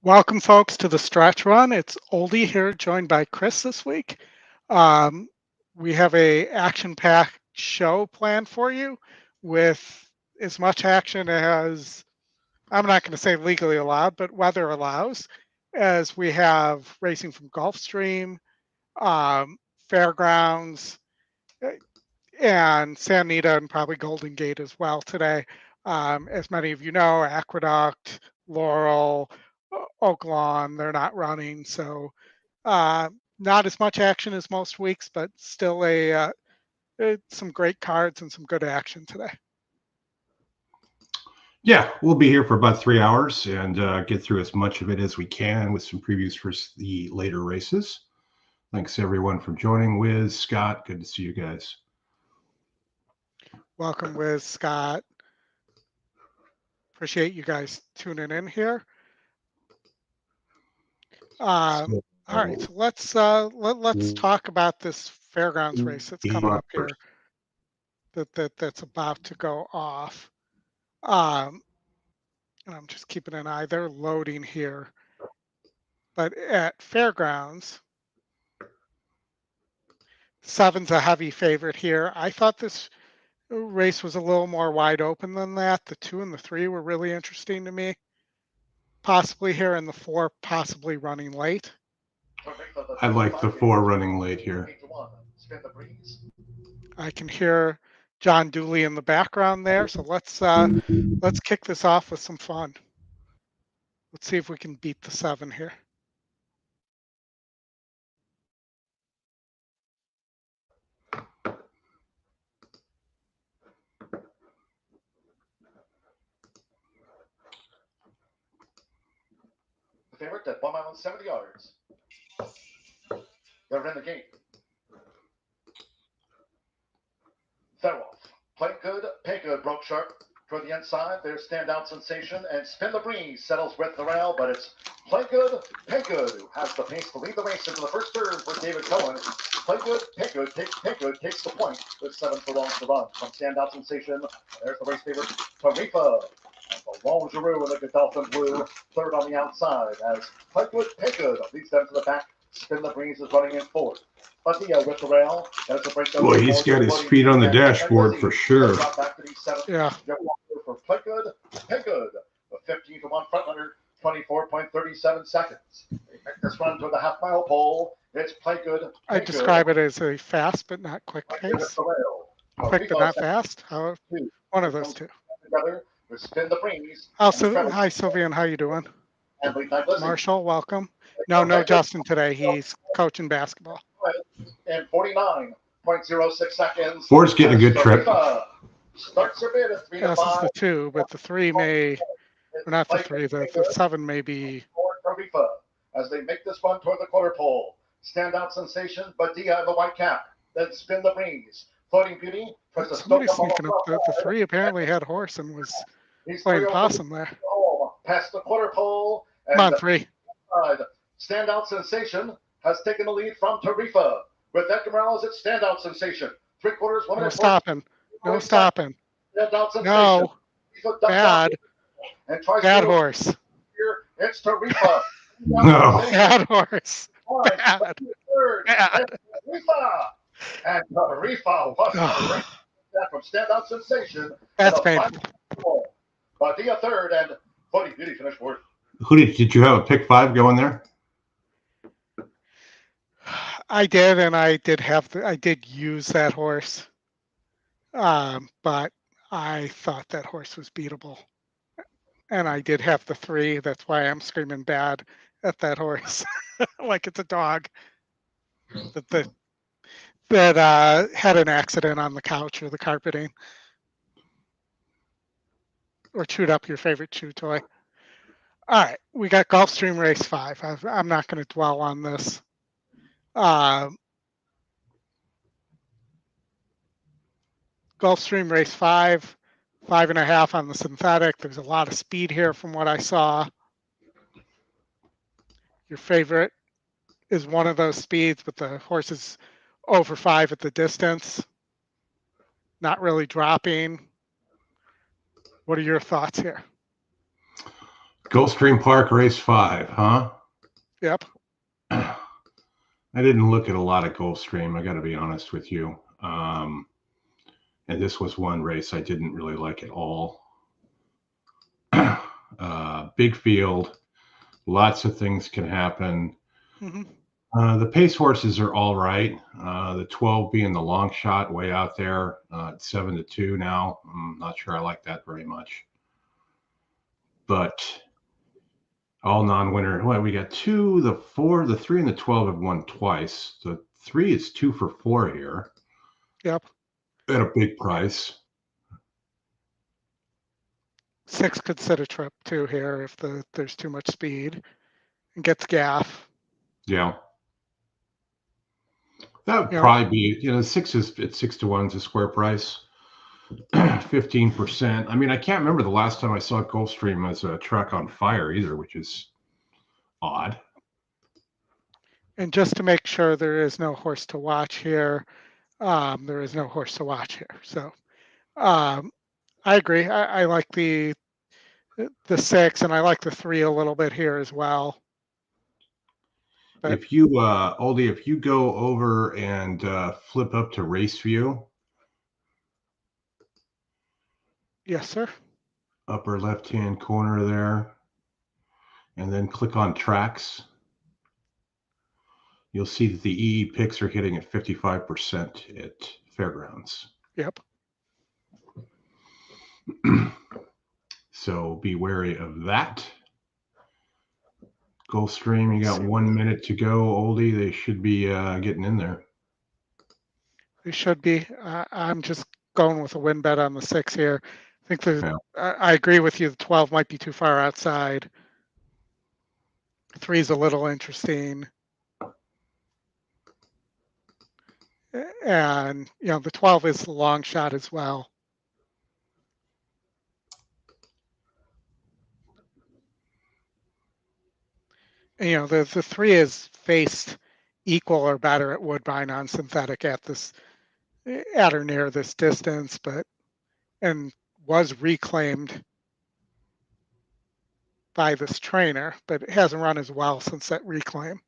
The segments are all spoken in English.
Welcome, folks, to the stretch run. It's Oldy here, joined by Chris this week. We have a action-packed show planned for you with as much action as, I'm not going to say legally allowed, but weather allows, as we have racing from Gulfstream, Fairgrounds, and Anita, and probably Golden Gate as well today. As many of you know, Aqueduct, Laurel, Oak Lawn, they're not running, so not as much action as most weeks, but still some great cards and some good action today. Yeah, we'll be here for about 3 hours and get through as much of it as we can with some previews for the later races. Thanks everyone for joining. Wiz, Scott, good to see you guys. Welcome, Wiz, Scott. Appreciate you guys tuning in here. All right, so let's talk about this Fairgrounds race that's coming up here. That's about to go off. And I'm just keeping an eye. They're loading here. But at Fairgrounds, 7's a heavy favorite here. I thought this race was a little more wide open than that. The 2 and the 3 were really interesting to me. Possibly here, in the 4 possibly running late. I like the 4 running late here. I can hear John Dooley in the background there, so let's kick this off with some fun. Let's see if we can beat the 7 here. Favorite at 1 mile and 70 yards. They're in the gate. They're off. Play good, pay good, broke sharp toward the inside. There's standout sensation and spin the breeze settles with the rail, but it's play good, pay good who has the pace to lead the race into the first turn for David Cohen. Play good, pay good, pay good takes the point with 7 furlongs to run. From standout sensation, there's the race favorite, Tarifa. And the Longeroux in the Godolphin blue, third on the outside as Play Good, Pay Good leads them to the back. Spin the Breeze is running in forward. Batia with the rail. Boy, he's got his feet on the dashboard for sure. Yeah. For Play Good, Pay Good. The 15 to 1 front runner, 24.37 seconds. They make this run to the half-mile pole. It's Play Good. I describe it as a fast but not quick pace. Quick but not fast. One of those two. Spin the Breeze. Hi, Sylvian. How you doing? Marshall, welcome. No Justin today. He's coaching basketball. And 49.06 seconds. Ford's getting a good trip. Starts her bid at 3 to 5. This is the 2, but the 3 may, or not the 3, the 7 may be. As they make this run toward the quarter pole. Standout sensation, Badia in the white cap. Then Spin the Breeze. Floating Beauty. Somebody sneaking up. The 3 apparently had horse and was playing possum there. Past the quarter pole. Come on, 3. Standout sensation has taken the lead from Tarifa. With Edgar Morales, it's standout sensation. 3/4, 1 minute. No stopping. No stopping. No. Bad. Bad horse. Here, it's Tarifa. No. Bad horse. Bad. Bad. Tarifa. And Tarifa was that from standout sensation. That's painful. Badia third and Floating Beauty finished fourth. Who did you have a pick 5 going there? I did, and I did use that horse, but I thought that horse was beatable, and I did have the 3. That's why I'm screaming bad at that horse, like it's a dog that had an accident on the couch or the carpeting, or chewed up your favorite chew toy. All right, we got Gulfstream Race 5. I'm not going to dwell on this. Gulfstream Race 5, 5.5 on the synthetic. There's a lot of speed here from what I saw. Your favorite is one of those speeds, but the horse is over 5 at the distance. Not really dropping. What are your thoughts here? Gulfstream Park Race 5, huh? Yep. I didn't look at a lot of Gulfstream, I got to be honest with you. And this was one race I didn't really like at all. Big field, lots of things can happen. Mm-hmm. The pace horses are all right. The 12 being the long shot way out there, 7-2 now. I'm not sure I like that very much. But all non-winner. Well, we got 2, the 4, the 3, and the 12 have won twice. The 3 is 2 for 4 here. Yep. At a big price. 6 could sit a trip too here if there's too much speed and gets gaff. Yeah. That would probably be, 6 is at 6-1 is a square price. 15%. I mean, I can't remember the last time I saw Gulfstream as a track on fire either, which is odd. And just to make sure there is no horse to watch here, there is no horse to watch here. So I agree. I like the 6, and I like the 3 a little bit here as well. But if you, Oldie, if you go over and flip up to race view. Yes, sir. Upper left-hand corner there. And then click on tracks. You'll see that the EE picks are hitting at 55% at Fairgrounds. Yep. So be wary of that. Gulfstream, you got 1 minute to go, Oldie. They should be getting in there. They should be. I'm just going with a win bet on the 6 here. I think I agree with you. The 12 might be too far outside. 3 is a little interesting. And, the 12 is the long shot as well. And, the 3 is faced equal or better at Woodbine on synthetic at or near this distance, and was reclaimed by this trainer, but it hasn't run as well since that reclaim.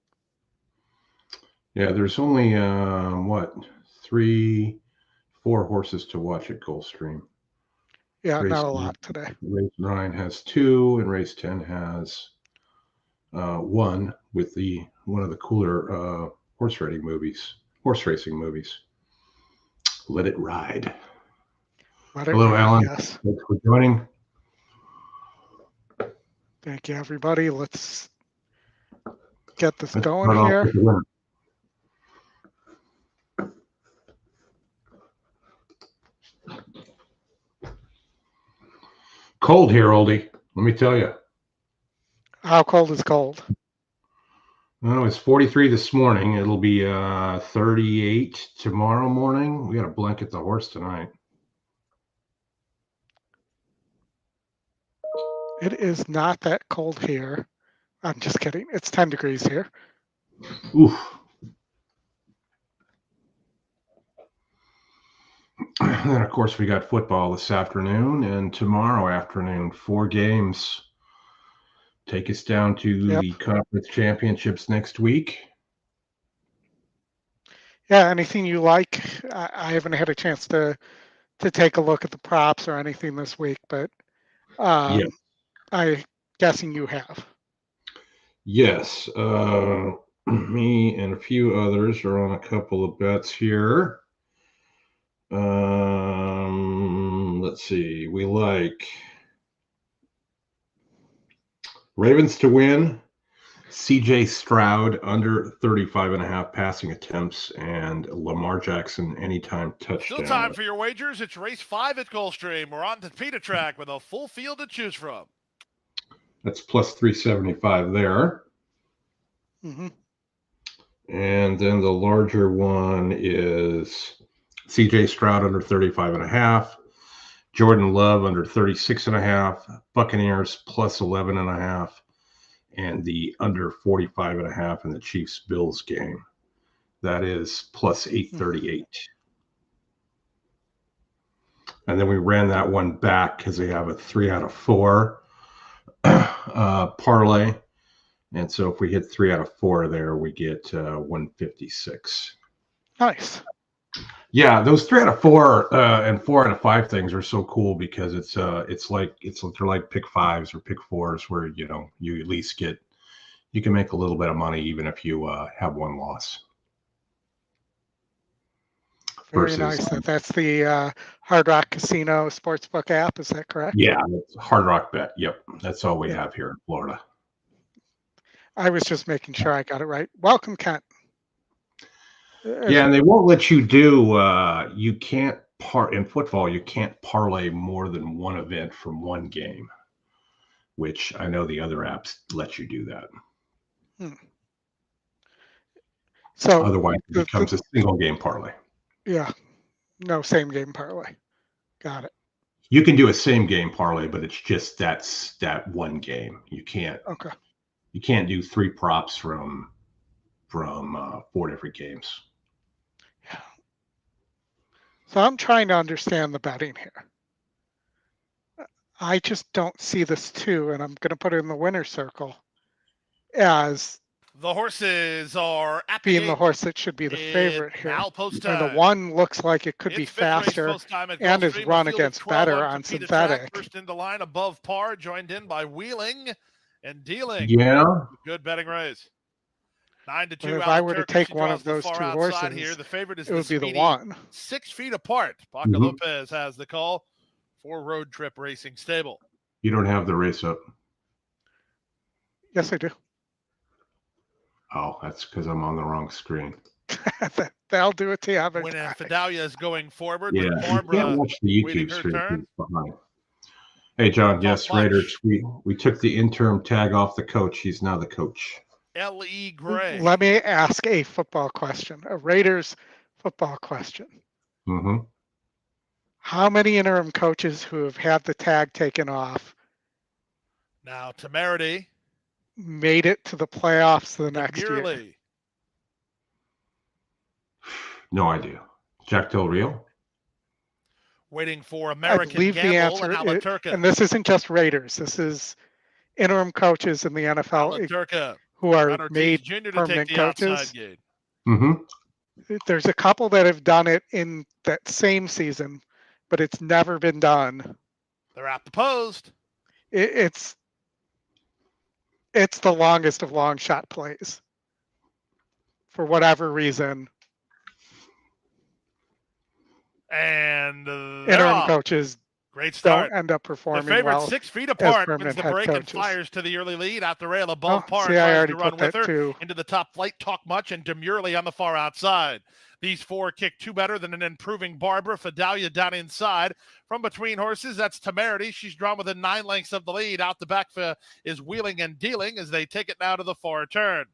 Yeah, there's only 3, 4 horses to watch at Gulfstream. Yeah, not a lot today. Race 9 has 2, and race 10 has 1 with one of the cooler horse racing movies. Let It Ride. Hello, Alan. Yes. Thanks for joining. Thank you, everybody. Let's get this going here. Cold here, Oldie. Let me tell you. How cold is cold? Well, it's 43 this morning. It'll be 38 tomorrow morning. We got to blanket the horse tonight. It is not that cold here. I'm just kidding. It's 10 degrees here. Oof. And then, of course, we got football this afternoon and tomorrow afternoon. 4 games. Take us down to the conference championships next week. Yeah, anything you like? I haven't had a chance to take a look at the props or anything this week, but I'm guessing you have. Yes. Me and a few others are on a couple of bets here. Let's see. We like Ravens to win, CJ Stroud under 35.5 passing attempts, and Lamar Jackson anytime touchdown. Still time for your wagers. It's race 5 at Gulfstream. We're on the PETA track with a full field to choose from. That's plus 375 there. Mm-hmm. And then the larger one is CJ Stroud under 35.5. Jordan Love under 36.5. Buccaneers plus 11.5. And the under 45.5 in the Chiefs Bills game. That is plus 838. And then we ran that one back because they have a 3 out of 4 parlay. And so if we hit 3 out of 4 there, we get 156. Nice. Yeah, those 3 out of 4 and 4 out of 5 things are so cool because they're like pick 5s or pick 4s where you at least you can make a little bit of money even if you have one loss. Very nice. That's the Hard Rock Casino Sportsbook app. Is that correct? Yeah, it's Hard Rock Bet. Yep, that's all we have here in Florida. I was just making sure I got it right. Welcome, Kent. Yeah, and they won't let you do. You can't in football. You can't parlay more than one event from one game, which I know the other apps let you do that. So otherwise, it becomes a single game parlay. Yeah, no same game parlay. Got it. You can do a same game parlay, but it's just that one game. You can't. Okay. You can't do 3 props from 4 different games. Yeah. So I'm trying to understand the betting here. I just don't see this 2, and I'm going to put it in the winner's circle as the horses are at being the horse that should be the favorite here. Now post and time. The 1 looks like it could be faster and is run against better on synthetic. First in the line above par, joined in by Wheeling and Dealing. Yeah. Good betting race. 9-2. If I were to take one of those 2 horses, here, the favorite is it would be the 1. 6 feet apart. Paco Lopez has the call for Road Trip Racing Stable. You don't have the race up. Yes, I do. Oh, that's because I'm on the wrong screen. That'll do it to you. When Fidalia is going forward, yeah, Barbara you can't watch the YouTube stream behind. Hey, John. Yes, Raiders. We took the interim tag off the coach. He's now the coach. L.E. Gray. Let me ask a football question, a Raiders football question. Mm-hmm. How many interim coaches who have had the tag taken off now Temerity made it to the playoffs the next year? No idea. Jack Del Rio? Waiting for American I believe Gamble the answer, and and this isn't just Raiders. This is interim coaches in the NFL who are made permanent coaches. Mm-hmm. There's a couple that have done it in that same season, but it's never been done. They're at the post. It's the longest of long shot plays. For whatever reason. And interim coaches great start. don't end up performing the favorite well. 6 feet apart wins the break and fires to the early lead at the rail above par. See, I already to run put with that her too. Into the top flight. Talk much and demurely on the far outside. These 4 kick 2 better than an improving Barbara. Fidalia down inside. From between horses, that's Temerity. She's drawn within 9 lengths of the lead. Out the back is Wheeling and Dealing as they take it now to the far turn.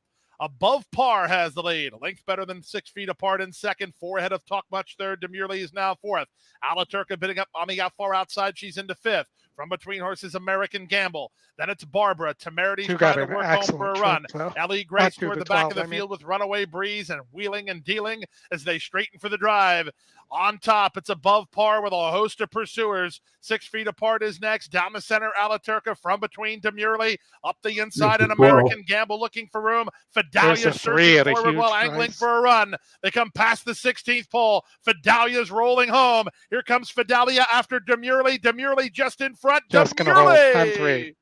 Above par has the lead. A length better than 6 feet apart in second. 4 ahead of Talk Much third. Demurely is now fourth. Alaturka bidding up on the far outside. She's into fifth. From between horses, American Gamble. Then it's Barbara. Temerity's trying to work home for a run. L.E. Grace toward the back of the field with Runaway Breeze and Wheeling and Dealing as they straighten for the drive. On top, it's above par with a host of pursuers. 6 feet apart is next. Down the center, Alaturka. From between Demurely. Up the inside, an American Gamble looking for room. Fidalia searching forward while angling for a run. They come past the 16th pole. Fidalia's rolling home. Here comes Fidalia after Demurely. Demurely just in front. Just going to hold 10-3.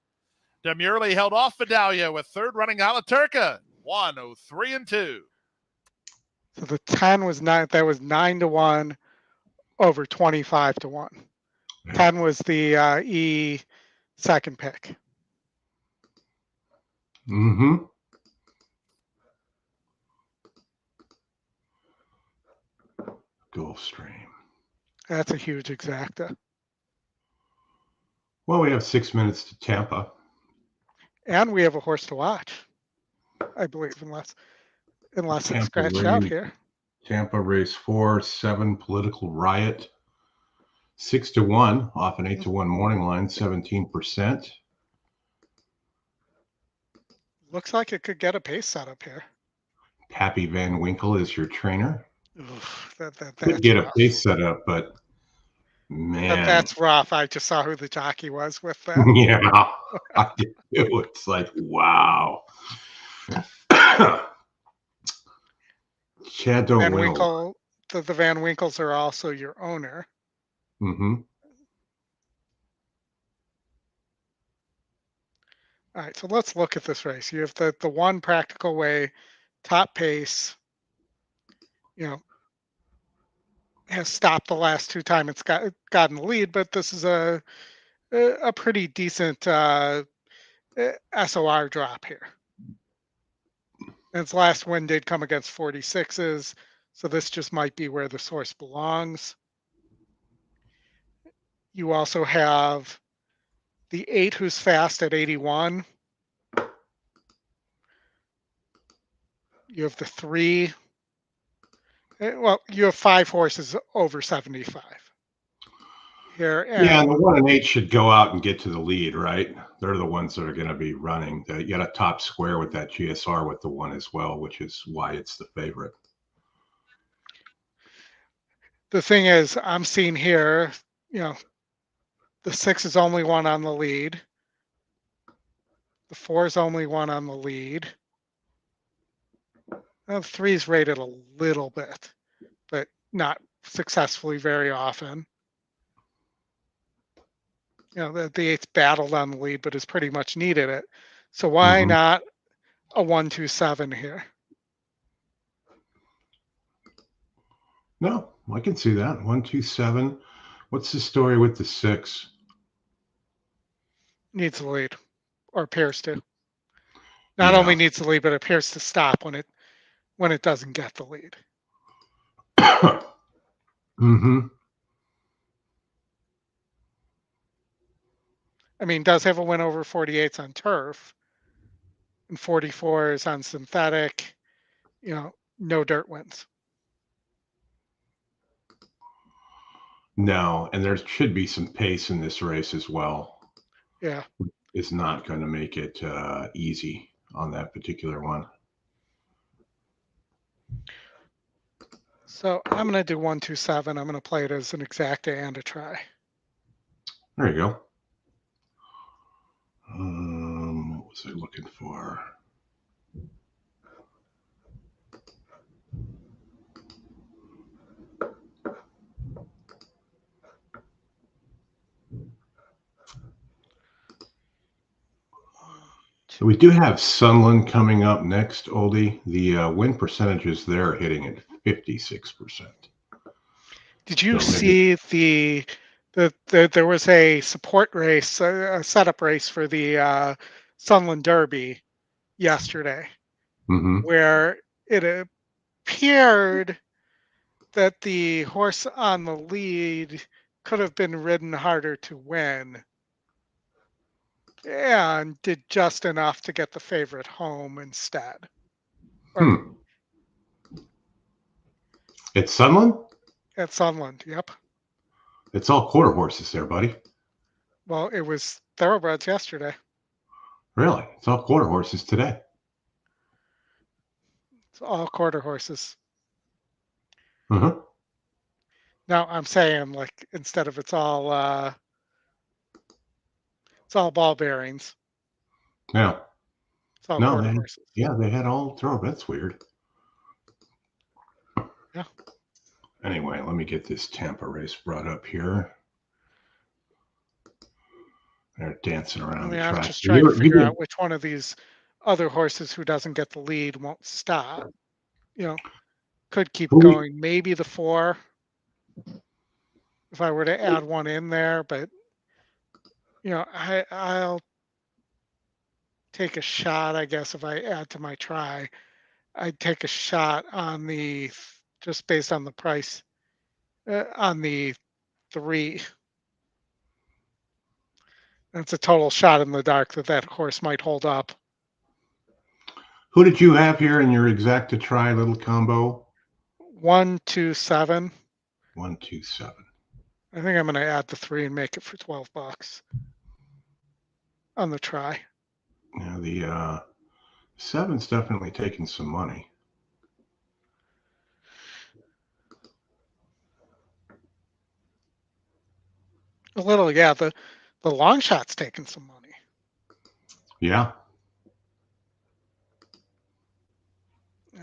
Demurely held off Fidalia with third running Alaturka. 1-0-3-2. So the 10 was 9. That was 9-1 over 25-1. 10 was the E second pick. Mm-hmm. Gulfstream. That's a huge exacta. Well, we have 6 minutes to Tampa. And we have a horse to watch, I believe, unless it's Tampa scratched out race, here. Tampa race 4, 7 Political Riot, 6-1 off an 8-1 morning line, 17%. Looks like it could get a pace setup here. Pappy Van Winkle is your trainer. Oof, Could that's get rough. a pace setup, but man, That's rough. I just saw who the jockey was with that. yeah, I did too. It's like, wow. Chad don't Van win a lot. Winkle, the Van Winkles are also your owner. Mm-hmm. All right, so let's look at this race. You have the one practical way, top pace, has stopped the last 2 times it's gotten the lead, but this is a pretty decent SOR drop here. And its last win did come against 46s, so this just might be where the source belongs. You also have the 8 who's fast at 81. You have the 3. Well, you have 5 horses over 75 here. And Yeah, and the 1 and 8 should go out and get to the lead, right? They're the ones that are going to be running. You got a top square with that GSR with the 1 as well, which is why it's the favorite. the thing is, I'm seeing here, the 6 is only 1 on the lead. The 4 is only 1 on the lead. The 3 is rated a little bit, but not successfully very often. The 8's battled on the lead, but has pretty much needed it. So why not a 1-2-7 here? No, I can see that. 1-2-7. What's the story with the 6? Needs the lead, or appears to. Not only needs the lead, but appears to stop when it doesn't get the lead. Mm-hmm. I mean, does have a win over 48s on turf, and 44s on synthetic. No dirt wins. No, and there should be some pace in this race as well. Yeah. It's not going to make it easy on that particular one. So I'm going to do 1-2-7. I'm going to play it as an exacta and a try. There you go. What was I looking for? So we do have Sunland coming up next, Oldie. The win percentages there are hitting at 56%. Did you see there was a support race, a setup race for the Sunland Derby yesterday, where it appeared that the horse on the lead could have been ridden harder to win and did just enough to get the favorite home instead. It's Sunland? At Sunland, yep. It's all quarter horses there, buddy. Well, it was thoroughbreds yesterday. Really? It's all quarter horses today. It's all quarter horses. Uh-huh. Now I'm saying, like, instead of it's all ball bearings. Yeah. It's all quarter horses. Yeah, they had all thoroughbreds. That's weird. Yeah. Anyway, let me get this Tampa race brought up here. They're dancing around the track. I'm just trying to figure out which one of these other horses who doesn't get the lead won't stop. Could keep going. Maybe the 4, if I were to add one in there, but I'll take a shot, I guess, if I add to my try. I'd take a shot on just based on the price, on the 3. It's a total shot in the dark that horse might hold up. Who did you have here in your exact to try little combo? 1, 2, 7. 1, 2, 7. I think I'm going to add the 3 and make it for $12 on the try. Now the 7's definitely taking some money. A little, yeah. The long shot's taking some money. Yeah.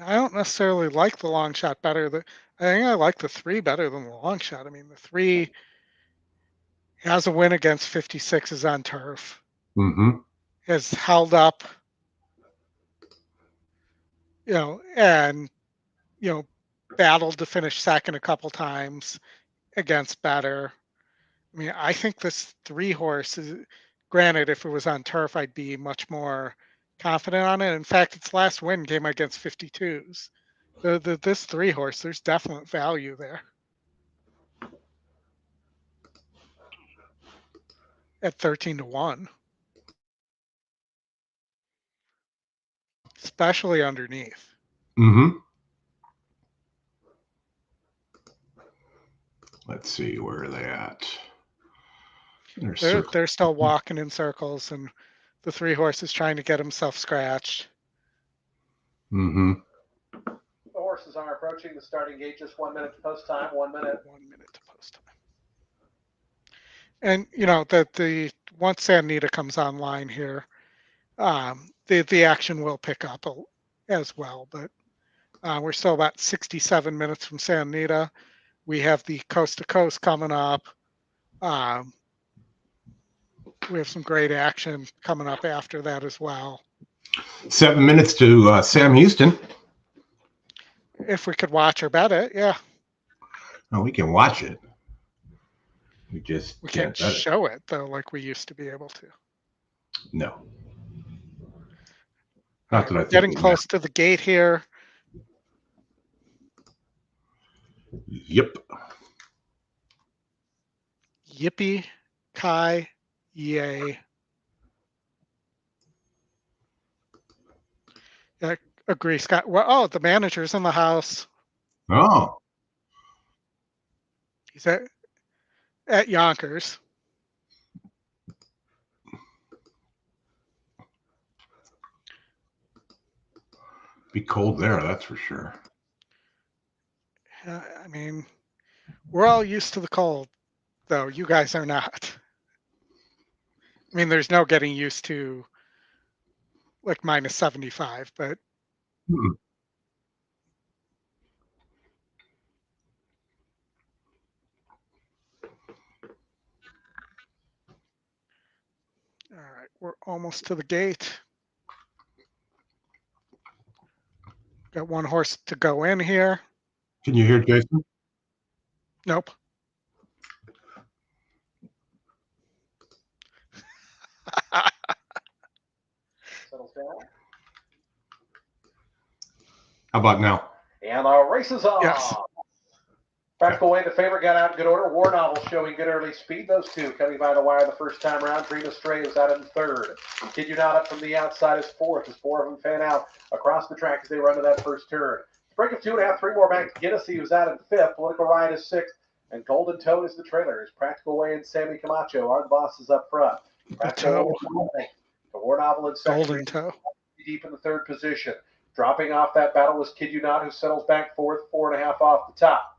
I don't necessarily like the long shot better. I think I like the 3 better than the long shot. I mean, the 3 has a win against 56s on turf. Mm-hmm. Has held up, and battled to finish second a couple times against better. I mean, I think this 3 horse is, granted, if it was on turf, I'd be much more confident on it. In fact, its last win came against 52s. This 3 horse, there's definite value there at 13-1, especially underneath. Mm-hmm. Let's see, where are they at? They're still walking in circles, and the 3 horses trying to get himself scratched. Mm-hmm. The horses are approaching the starting gate. Just 1 minute to post time. 1 minute. 1 minute to post time. And that the once Anita comes online here, the action will pick up as well. But we're still about 67 minutes from San Anita. We have the coast to coast coming up. We have some great action coming up after that as well. 7 minutes to Sam Houston. If we could watch or bet it, yeah. Oh, we can watch it. We can't show it though, like we used to be able to. No. Not that I think getting close to the gate here. Yep. Yippee, Kai, yay. Yeah, agree, Scott. Well, the manager's in the house. Oh. He's at Yonkers. Be cold there, that's for sure. I mean, we're all used to the cold, though. You guys are not. I mean, there's no getting used to like minus 75, but all right, we're almost to the gate. Got 1 horse to go in here. Can you hear Jason? Nope. Settles down. How about now? And the race is on. Yes. Practical Way, the favorite, got out in good order. War Novel showing good early speed. Those 2 coming by the wire the first time around. Dream Astray was out in 3rd. Kid You Not up from the outside is 4th as 4 of them fan out across the track as they run to that first turn. Break of 2.5, 3 more back to Guinness. He was out in 5th. Political Riot is 6th. And Golden Toad is the trailer. As Practical Way and Sammy Camacho are the bosses up front. Practical Way, the War Novel in 2nd. Golden Toe. Deep in the 3rd position. Dropping off that battle was Kid You Not, who settles back 4th, 4.5 off the top.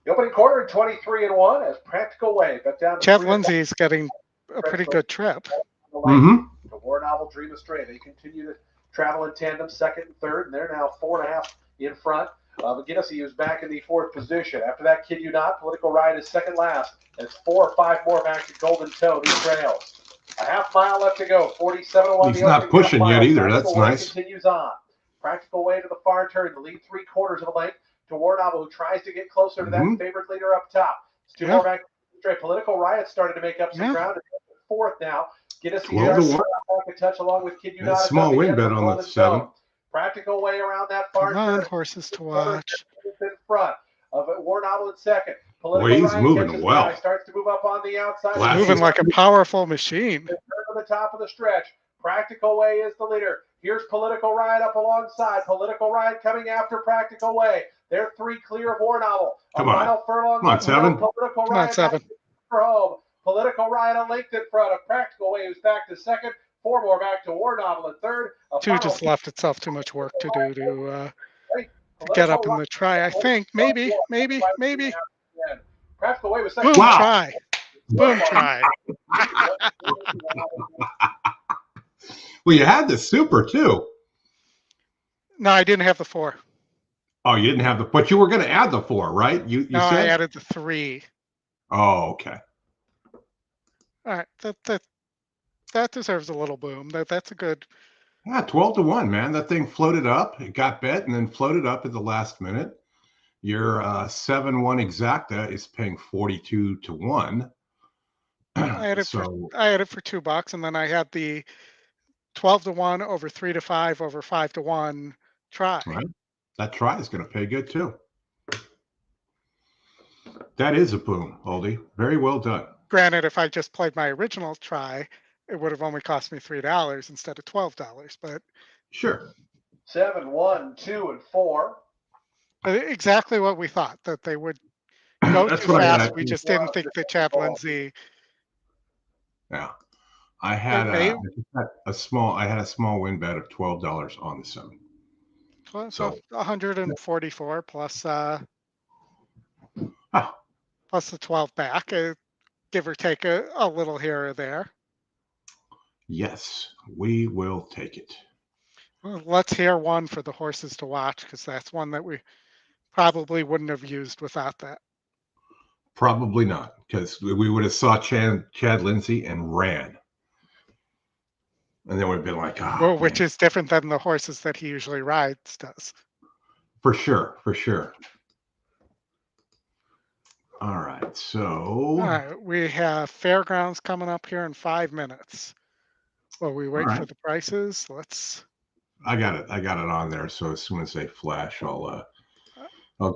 The opening quarter in 23-1 as Practical Way back down to Chad Lindsay's getting a pretty good trip. Mm-hmm. The War Novel, Dream Astray. They continue to travel in tandem, 2nd and 3rd, and they're now 4.5 in front. McGinnis, he was back in the 4th position. After that, Kid You Not, Political Riot is 2nd last. It's 4 or 5 more back to Golden Toad. He trails. A half mile left to go. 47-1. He's not pushing yet either. That's nice. Continues on. Practical Way to the far turn. The lead 3/4 of a length to War Novel, who tries to get closer to that favorite leader up top. It's 2 more back. Straight. Political Riot started to make up some ground. 4th now. Guinness, he does back a touch along with Kid You Not. Small win bet on the 7. Practical Way around that far Come on, turn. horses to watch. In front of it, War Novel in 2nd. Boy, he's moving well. Starts to move up on the outside. Moving like a powerful machine. the top of the stretch. Practical Way is the leader. Here's Political Ride up alongside. Political Ride coming after Practical Way. They're 3 clear of War Novel. Come on. Final furlong. Come on, 7. Political Come on, Ride 7. for home. Political Ride a length in front of Practical Way, who's back to second. 4 more back to War Novel in third. 2 just left itself too much work to do to get up in the try. I think maybe. Practical Way was second. Boom Wow. try. Boom try. Well, you had the super too. No, I didn't have the 4. Oh, you didn't have the, but you were going to add the 4, right? You No, said? I added the 3. Oh, okay. All right, that deserves a little boom. That's a good. Yeah, 12-1, man. That thing floated up. It got bet and then floated up at the last minute. Your 7-1 exacta is paying 42-1. I had it for $2, and then I had the 12-1 over 3-5 over 5-1 try. Right. That try is going to pay good too. That is a boom, Oldie. Very well done. Granted, if I just played my original try, it would have only cost me $3 instead of $12. But sure. 7, 1, 2, and 4. Exactly what we thought, that they would go too fast. We just didn't think that Chad Lindsay. Yeah, I had a small win bet of $12 on the 7. So 144 plus plus the 12 back, give or take a little here or there. Yes, we will take it. Well, let's hear one for the horses to watch, because that's one that we probably wouldn't have used without that. Probably not, because we would have saw Chad Lindsay and ran. And then we'd have been like, well, which is different than the horses that he usually rides does. For sure. All right, so. All right, we have Fairgrounds coming up here in 5 minutes. Well, we wait for the prices. I got it on there. So as soon as they flash, I'll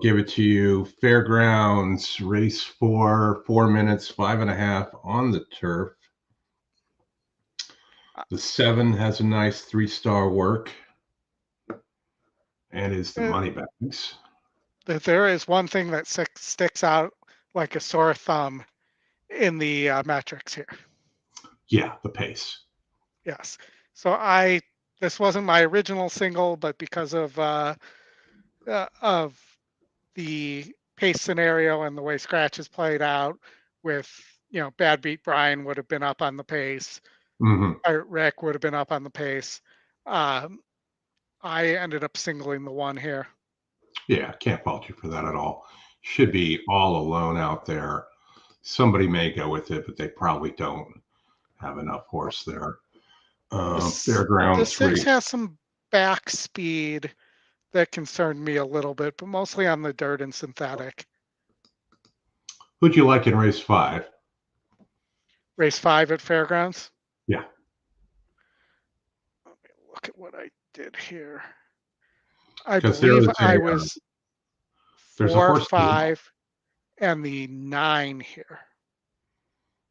give it to you. Fairgrounds, race 4, 4 minutes, 5.5 on the turf. The 7 has a nice 3-star work and is the money bags. There is one thing that sticks out like a sore thumb in the metrics here. Yeah, the pace. Yes. So this wasn't my original single, but because of the pace scenario and the way scratches played out with, Bad Beat Brian would have been up on the pace. Rick would have been up on the pace. I ended up singling the 1 here. Yeah, can't fault you for that at all. Should be all alone out there. Somebody may go with it, but they probably don't have enough horse there. Fairgrounds. The 6 has some back speed that concerned me a little bit, but mostly on the dirt and synthetic. Who'd you like in race 5? Race 5 at Fairgrounds? Yeah. Let me look at what I did here. I believe I was 4, 5, and the 9 here.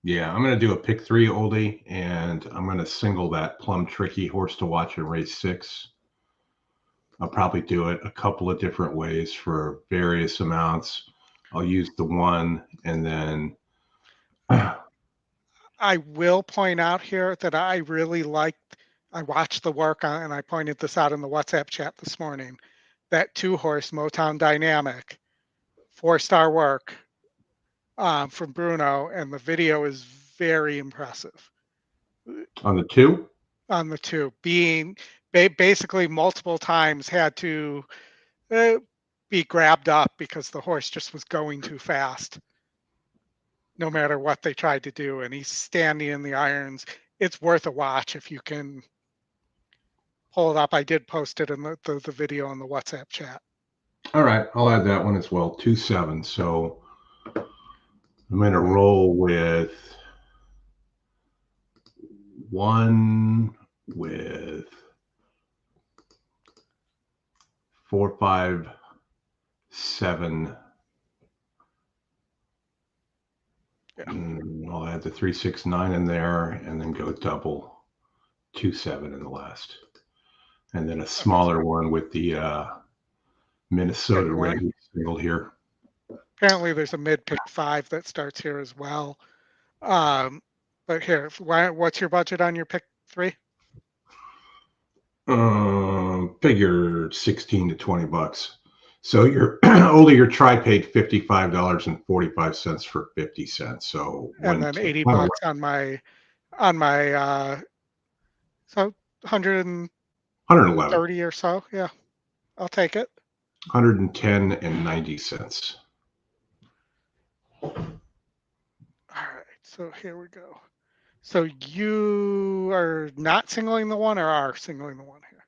Yeah, I'm going to do a pick 3 oldie, and I'm going to single that Plum Tricky horse to watch in race 6. I'll probably do it a couple of different ways for various amounts. I'll use the 1, and then I will point out here that I really liked. I watched the work on, and I pointed this out in the WhatsApp chat this morning. That 2-horse Motown Dynamic, 4-star work from Bruno, and the video is very impressive. on the 2? On the 2, being basically multiple times had to be grabbed up because the horse just was going too fast, no matter what they tried to do. And he's standing in the irons. It's worth a watch if you can pull it up. I did post it in the video on the WhatsApp chat. All right, I'll add that one as well. 2-7. So I'm going to roll with 1 with 4, 5, 7. I'll add the 369 in there and then go double 27 in the last. And then a smaller one with the Minnesota red singled here. Apparently there's a mid pick 5 that starts here as well. But here, what's your budget on your pick 3? Figure 16 to 20 bucks. So your Oldy, your try paid $55.45 for 50 cents. So and then 80 bucks on my so 130 or so. Yeah, I'll take it. 110 and 90 cents. All right, so here we go. So you are not singling the one or are singling the one here?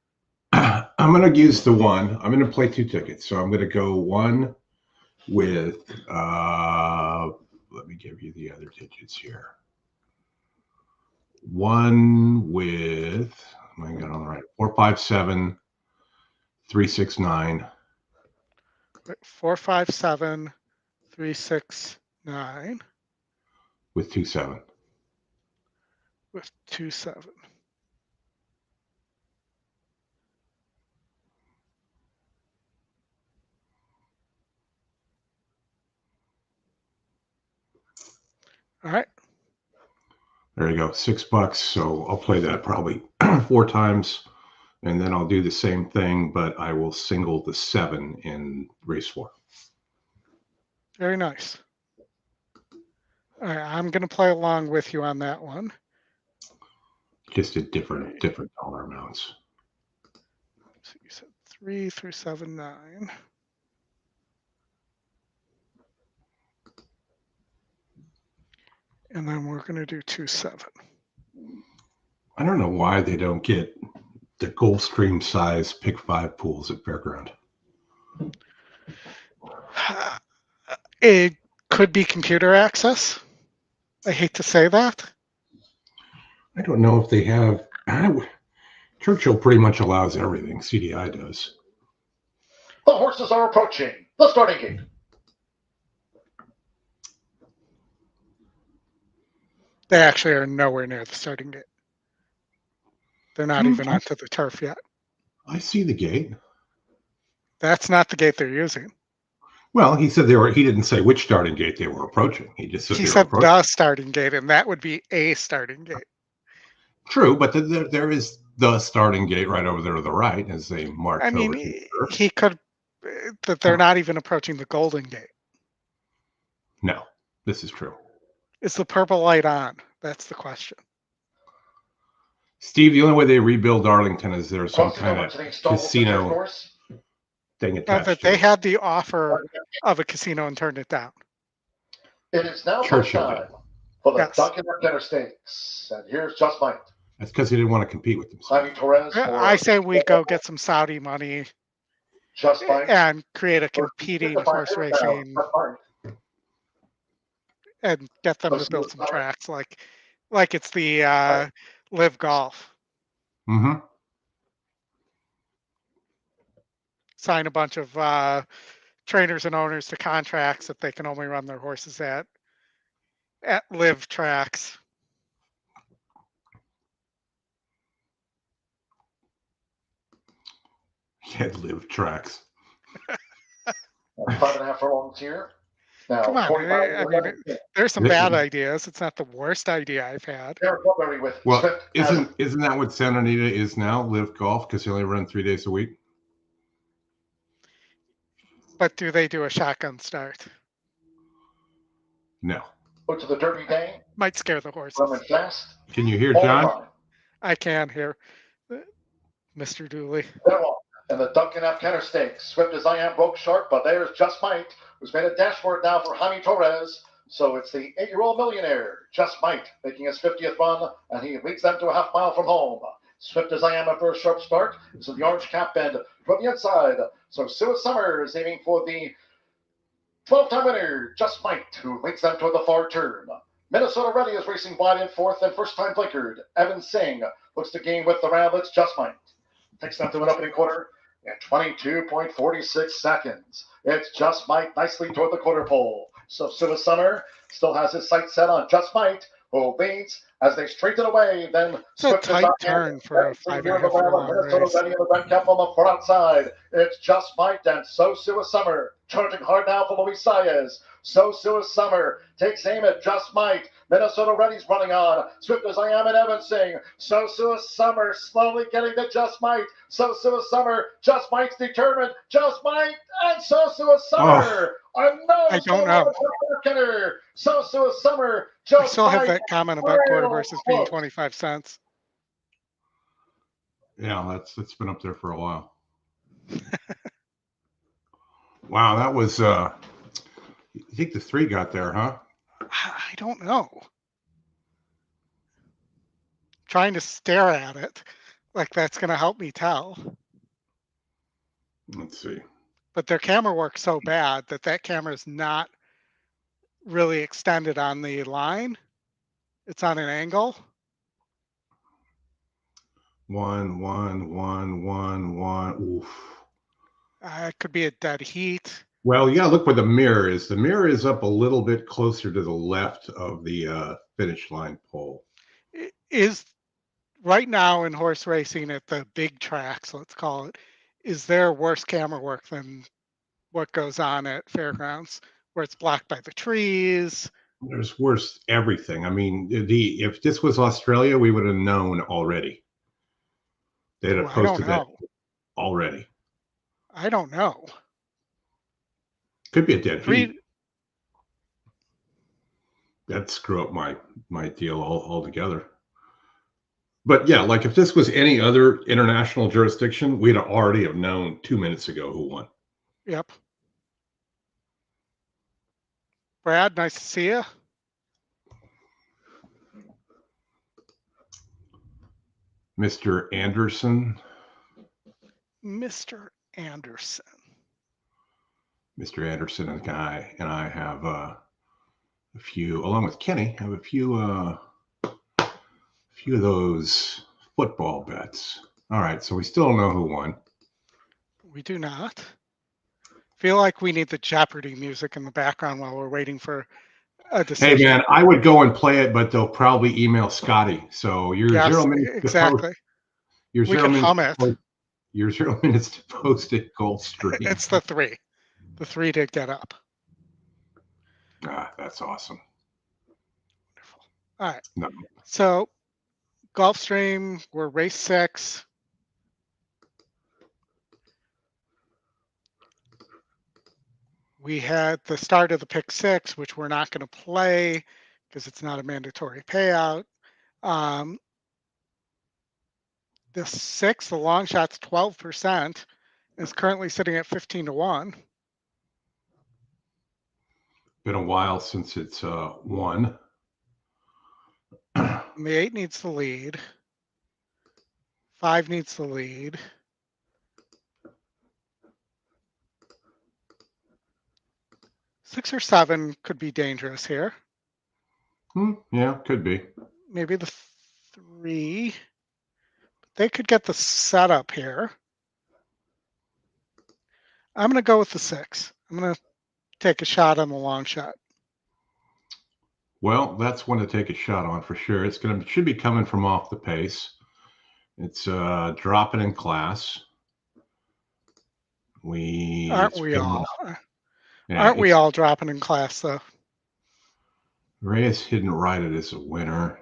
I'm going to use the one. I'm going to play 2 tickets. So I'm going to go one with, let me give you the other digits here. One with, am I got on the right? 457 369. 457 369 with 27. With 27. All right. There you go, $6. So I'll play that probably 4 times, and then I'll do the same thing, but I will single the 7 in race 4. Very nice. All right, I'm going to play along with you on that one. Just at different dollar amounts. So you said 3,379. And then we're going to do 27. I don't know why they don't get the Gulfstream size pick 5 pools at Fairground. It could be computer access. I hate to say that. I don't know if they have. Churchill pretty much allows everything. CDI does. The horses are approaching the starting gate. They actually are nowhere near the starting gate. They're not even onto the turf yet. I see the gate. That's not the gate they're using. Well, he said they were. He didn't say which starting gate they were approaching. He just said he they said were approaching. The starting gate, and that would be a starting gate. True, but there is the starting gate right over there to the right as they march. I mean, he could. That they're not even approaching the Golden Gate. No, this is true. Is the purple light on? That's the question. Steve, the only way they rebuild Arlington is there's some kind of casino thing attached but they had the offer of a casino and turned it down. It is now Churchill time for the Dunkin' Dinner Stakes. And here's Just Mike. That's because he didn't want to compete with them. Jaime Torres. I say we go get some Saudi money Just Mike. And create a competing horse racing and get them to build some tracks like it's the Live Golf. Mm-hmm. Sign a bunch of trainers and owners to contracts that they can only run their horses at live tracks. Had live tracks. 5.5 furlongs here. Now, come on, I mean, there's some bad ideas. It's not the worst idea I've had. Well, isn't that what Santa Anita is now? Live Golf, because they only run 3 days a week. But do they do a shotgun start? No. Go to the Derby Day. Might scare the horses. Fast. Can you hear John? I can hear Mr. Dooley. And the Dunkin' Dinner Stakes. Swift as I am broke short, but there's Just Mike, who's made a dashboard now for Jaime Torres. So it's the 8-year-old millionaire, Just Mike, making his 50th run, and he leads them to a half mile from home. Swift as I am after a sharp start. This is the orange cap bend from the inside. So Sue Summers aiming for the 12-time winner, Just Mike, who leads them toward the far turn. Minnesota Ready is racing wide in fourth, and first-time blinkered Evan Singh looks to gain with the round. It's Just Mike. Takes them to an opening quarter in 22.46 seconds. It's Just Mike nicely toward the quarter pole. So Suez Summer still has his sights set on Just Might, who leads as they straighten away. Then It's a tight turn for a 5.5 furlong Minnesota race. ready in the red cap on the far outside. It's Just Might and So Suez Summer. Charging hard now for Luis Saez. So Suez Summer takes aim at Just Might. Minnesota Ready's running on. Swift as I am in Evansing. So Suez Summer slowly getting to Just Might. So Suez Summer. Just Might's determined. Just Might and So Suez Summer. I don't know. So Suez Summer. I Just still have Might. that comment about quarter horses being 25 cents. Yeah, that's been up there for a while. Wow, that was I think the 3 got there, huh? I don't know. Trying to stare at it like that's going to help me tell. Let's see. But their camera works so bad that camera is not really extended on the line. It's on an angle. 1, 1, 1, 1, 1. Oof. It could be a dead heat. Well, you got to look where the mirror is. The mirror is up a little bit closer to the left of the finish line pole. It is right now in horse racing at the big tracks, let's call it, is there worse camera work than what goes on at Fairgrounds, where it's blocked by the trees? There's worse everything. I mean, if this was Australia, we would have known already. They'd have posted that already. I don't know. Could be a dead heat. That'd screw up my deal altogether. But yeah, like if this was any other international jurisdiction, we'd already have known 2 minutes ago who won. Yep. Brad, nice to see you. Mr. Anderson. Mr. Anderson. Mr. Anderson and I have a few, along with Kenny, have a few of those football bets. All right, so we still don't know who won. We do not. Feel like we need the Jeopardy music in the background while we're waiting for a decision. Hey man, I would go and play it, but they'll probably email Scotty. So you're 0 minutes exactly. You're we can hum it. You're 0 minutes to post at Gulfstream. It's the 3. The 3 did get up. Ah, that's awesome. Wonderful. All right. No. So Gulfstream, we're race 6. We had the start of the pick 6, which we're not going to play because it's not a mandatory payout. The 6, the long shot's 12%, is currently sitting at 15-1. Been a while since it's won. And the 8 needs the lead. 5 needs the lead. 6 or 7 could be dangerous here. Yeah, could be. Maybe the 3. They could get the setup here. I'm going to go with the 6. I'm going to take a shot on the long shot. Well, that's one to take a shot on for sure. Should be coming from off the pace. It's dropping in class. Aren't we all? Yeah, aren't we all dropping in class though? Reyes didn't write it as a winner.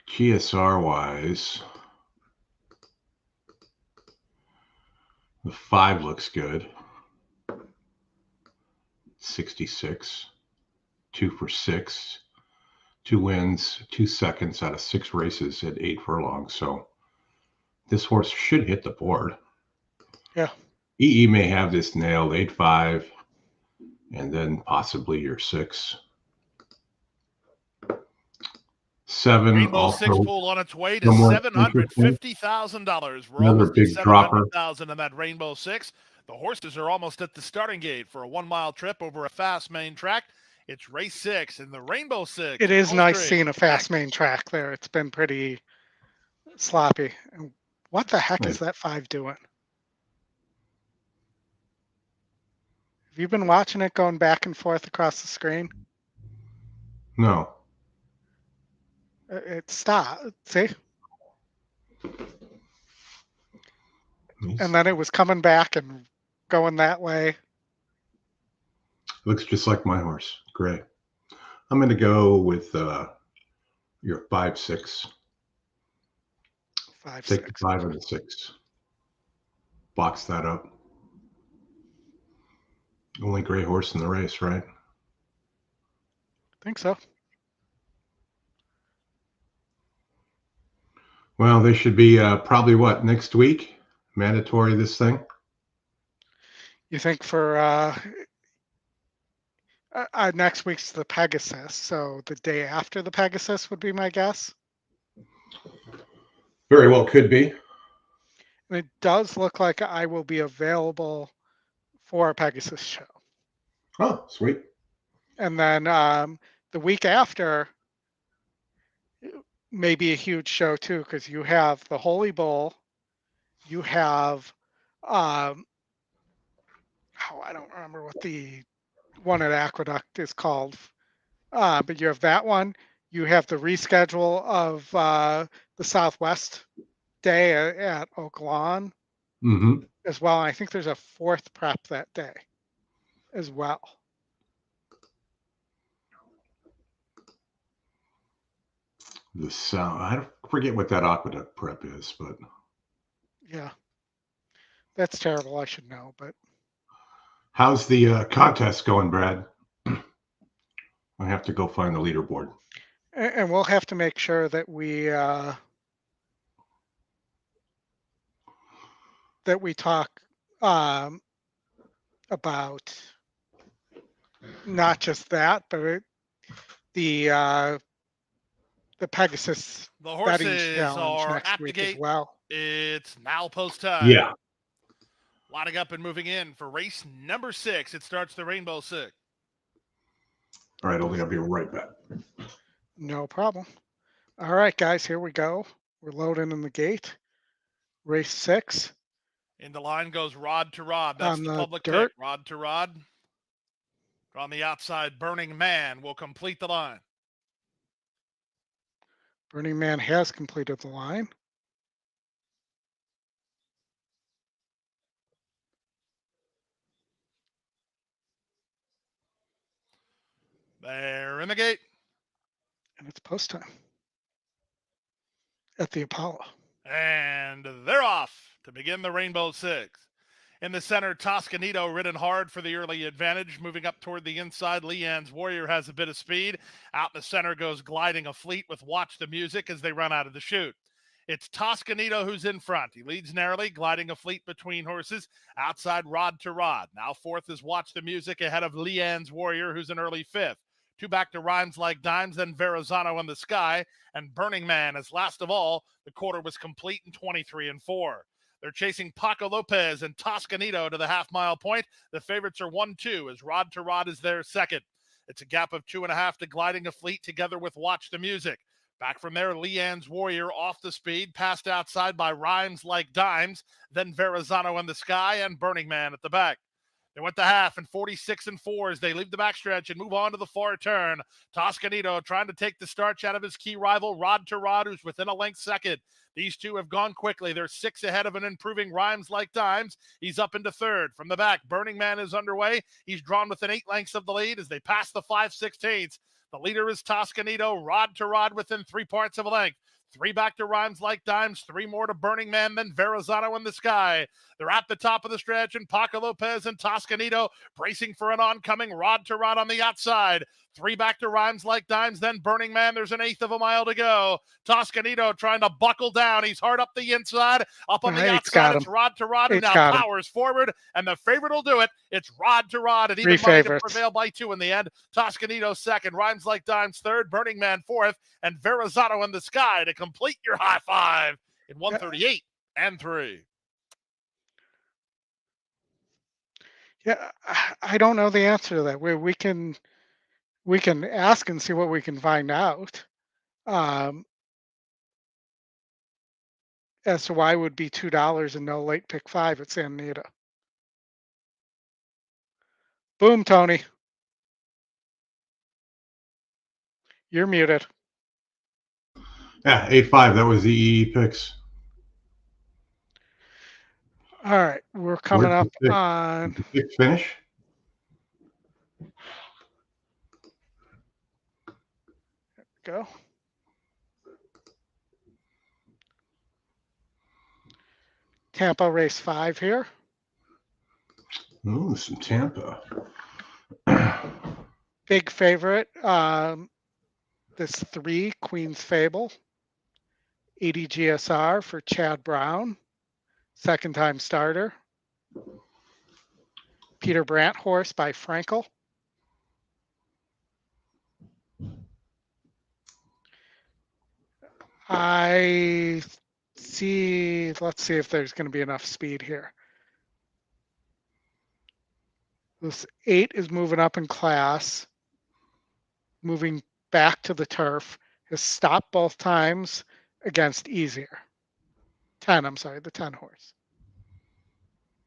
GSR wise, the 5 looks good. 66, 2 for 6, 2 wins, 2 seconds out of 6 races at 8 furlongs. So this horse should hit the board. Yeah. EE may have this nailed 8-5, and then possibly your 6. 7 Rainbow also 6 pool on its way to $750,000. We're almost at $700,000 in that Rainbow 6. The horses are almost at the starting gate for a 1-mile trip over a fast main track. It's race 6 in the Rainbow 6. It is nice seeing a fast main track there. It's been pretty sloppy. And what the heck is Nice. that 5 doing? Have you been watching it going back and forth across the screen? No. It stopped. See? Nice. And then it was coming back and going that way. Looks just like my horse. Gray. I'm going to go with your 5-6. 5, Take 6. the 5 and the 6. Box that up. Only gray horse in the race, right? I think so. Well, they should be probably what, next week? Mandatory, this thing? You think for next week's the Pegasus, so the day after the Pegasus would be my guess. Very well could be. And it does look like I will be available for a Pegasus show. Oh, sweet. And then the week after may be a huge show too, because you have the Holy Bull, you have I don't remember what the one at Aqueduct is called, but you have that one. You have the reschedule of the Southwest Day at Oak Lawn Mm-hmm. as well. I think there's a 4th prep that day as well. The sound. I forget what that aqueduct prep is, but Yeah, that's terrible. I should know, but how's the contest going, Brad? I have to go find the leaderboard. and we'll have to make sure that we talk about not just that, but the Pegasus The betting horses challenge are next at the week as gate. well. It's now post time. Yeah. Lining up and moving in for race number 6. It starts the Rainbow 6. All right, I'll be right back. No problem. All right, guys, here we go. We're loading in the gate. Race 6. In the line goes Rod to Rod. That's On the the public dirt. pick. Rod to Rod. On the outside, Burning Man will complete the line. Burning Man has completed the line. They're in the gate. And it's post time at the Apollo. And they're off to begin the Rainbow 6. In the center, Toscanito ridden hard for the early advantage. Moving up toward the inside, Leanne's Warrior has a bit of speed. Out in the center goes Gliding a Fleet with Watch the Music as they run out of the chute. It's Toscanito who's in front. He leads narrowly, Gliding a Fleet between horses. Outside, Rod to Rod. Now 4th is Watch the Music ahead of Leanne's Warrior, who's an early 5th. 2 back to Rhymes Like Dimes, then Verrazano in the Sky. And Burning Man is last of all. The quarter was complete in 23-4. They're chasing Paco Lopez and Toscanito to the half-mile point. The favorites are 1-2 as Rod to Rod is their second. It's a gap of 2.5 to Gliding a Fleet together with Watch the Music. Back from there, Leanne's Warrior off the speed, passed outside by Rhymes Like Dimes, then Verrazano in the Sky and Burning Man at the back. They went the half in 46-4 as they leave the backstretch and move on to the far turn. Toscanito trying to take the starch out of his key rival, Rod to Rod, who's within a length second. These two have gone quickly. They're 6 ahead of an improving Rhymes Like Dimes. He's up into 3rd. From the back, Burning Man is underway. He's drawn within 8 lengths of the lead as they pass the 5/16. The leader is Toscanito, Rod to Rod within 3 parts of a length. 3 back to Rhymes Like Dimes, 3 more to Burning Man, then Verrazano in the Sky. They're at the top of the stretch, and Paco Lopez and Toscanito bracing for an oncoming Rod to Rod on the outside. 3 back to Rhymes Like Dimes, then Burning Man. There's an 1/8 of a mile to go. Toscanito trying to buckle down. He's hard up the inside. Up on the outside, it's Rod to Rod, who now powers forward, and the favorite will do it. It's Rod to Rod, and even money to prevail by 2 in the end. Toscanito second, Rhymes Like Dimes third, Burning Man 4th, and Verrazano in the Sky to complete your high five in 138-3. Yeah, I don't know the answer to that. We can ask and see what we can find out. as to why it would be $2 and no late pick 5 at Anita. Boom, Tony. You're muted. Yeah, 8-5. That was the EE picks. All right, we're coming Where'd up the pick- on. did the pick finish? Go. Tampa race 5 here. Ooh, some Tampa. Big favorite. This 3, Queen's Fable. 80 GSR for Chad Brown. Second time starter. Peter Brandt horse by Frankel. I see, let's see if there's going to be enough speed here. This 8 is moving up in class, moving back to the turf, has stopped both times against easier. 10, I'm sorry, the 10 horse.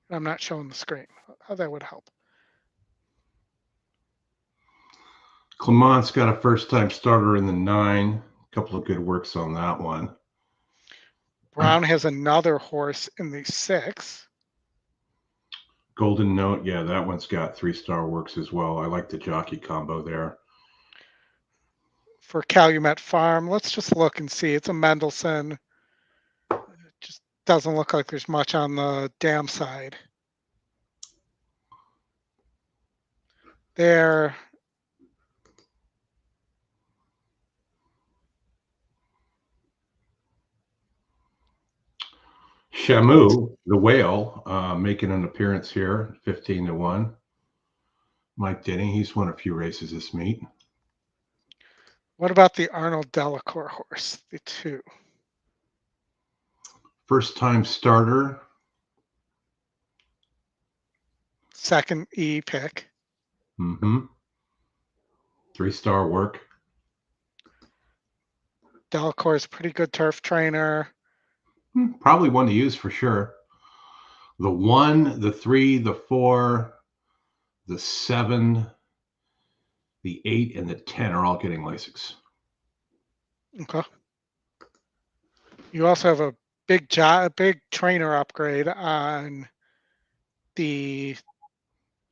I'm not showing the screen. How that would help. Clement's got a first time starter in the 9. A couple of good works on that one. Brown has another horse in the 6. Golden Note, yeah, that one's got 3-star works as well. I like the jockey combo there. For Calumet Farm, let's just look and see. It's a Mendelssohn. It just doesn't look like there's much on the dam side. There. Shamu, the whale, making an appearance here, 15-1. Mike Denny, he's won a few races this meet. What about the Arnold Delacour horse, the 2? First time starter. Second E pick. 3-star work. Delacour is a pretty good turf trainer. Probably one to use for sure. The 1, the 3, the 4, the 7, the 8, and the 10 are all getting Lasix. Okay. You also have a big trainer upgrade on the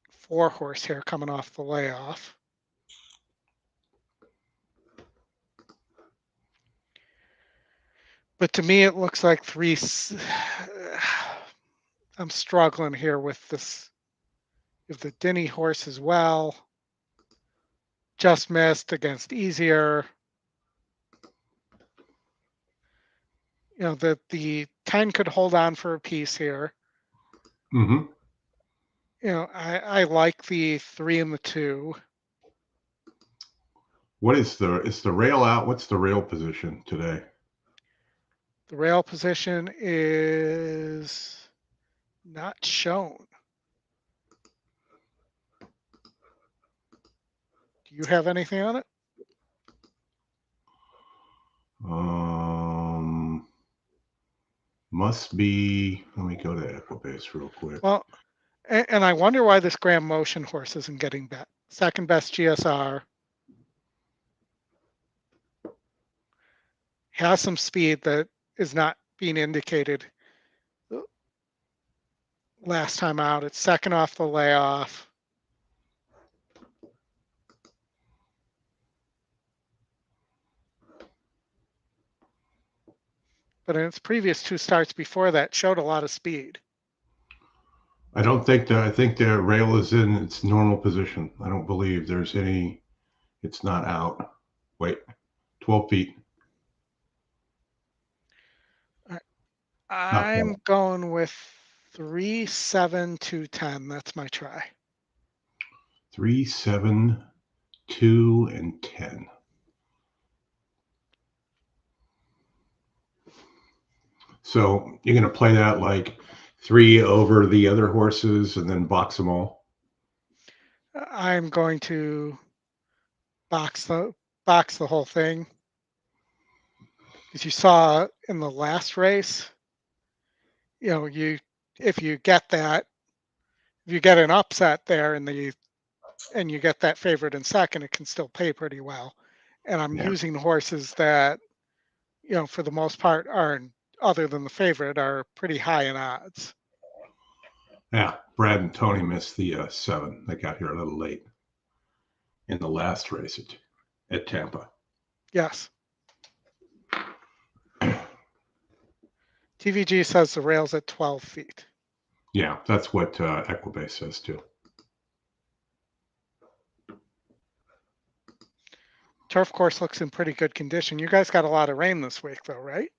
4 horse here coming off the layoff. But to me, it looks like 3. I'm struggling here with this. If the Denny horse as well, just missed against easier. You know, the 10 could hold on for a piece here. You know, I like the 3 and the 2. What is the rail out? What's the rail position today? The rail position is not shown. Do you have anything on it? Must be. Let me go to Equibase real quick. Well, and I wonder why this Graham Motion horse isn't getting bet. Second best GSR. Has some speed that is not being indicated last time out. It's second off the layoff. But in its previous 2 starts before that, showed a lot of speed. I don't think that. I think the rail is in its normal position. I don't believe there's any. It's not out. Wait, 12 feet. I'm going with 3, 7, 2, 10. That's my try. 3, 7, 2, and 10. So you're going to play that like 3 over the other horses and then box them all? I'm going to box the whole thing. As you saw in the last race, if you get an upset there and you get that favorite in second, it can still pay pretty well. And I'm using horses that, for the most part other than the favorite, are pretty high in odds. Yeah, Brad and Tony missed the 7. They got here a little late in the last race at Tampa. Yes. TVG says the rail's at 12 feet. Yeah, that's what Equibase says too. Turf course looks in pretty good condition. You guys got a lot of rain this week, though, right?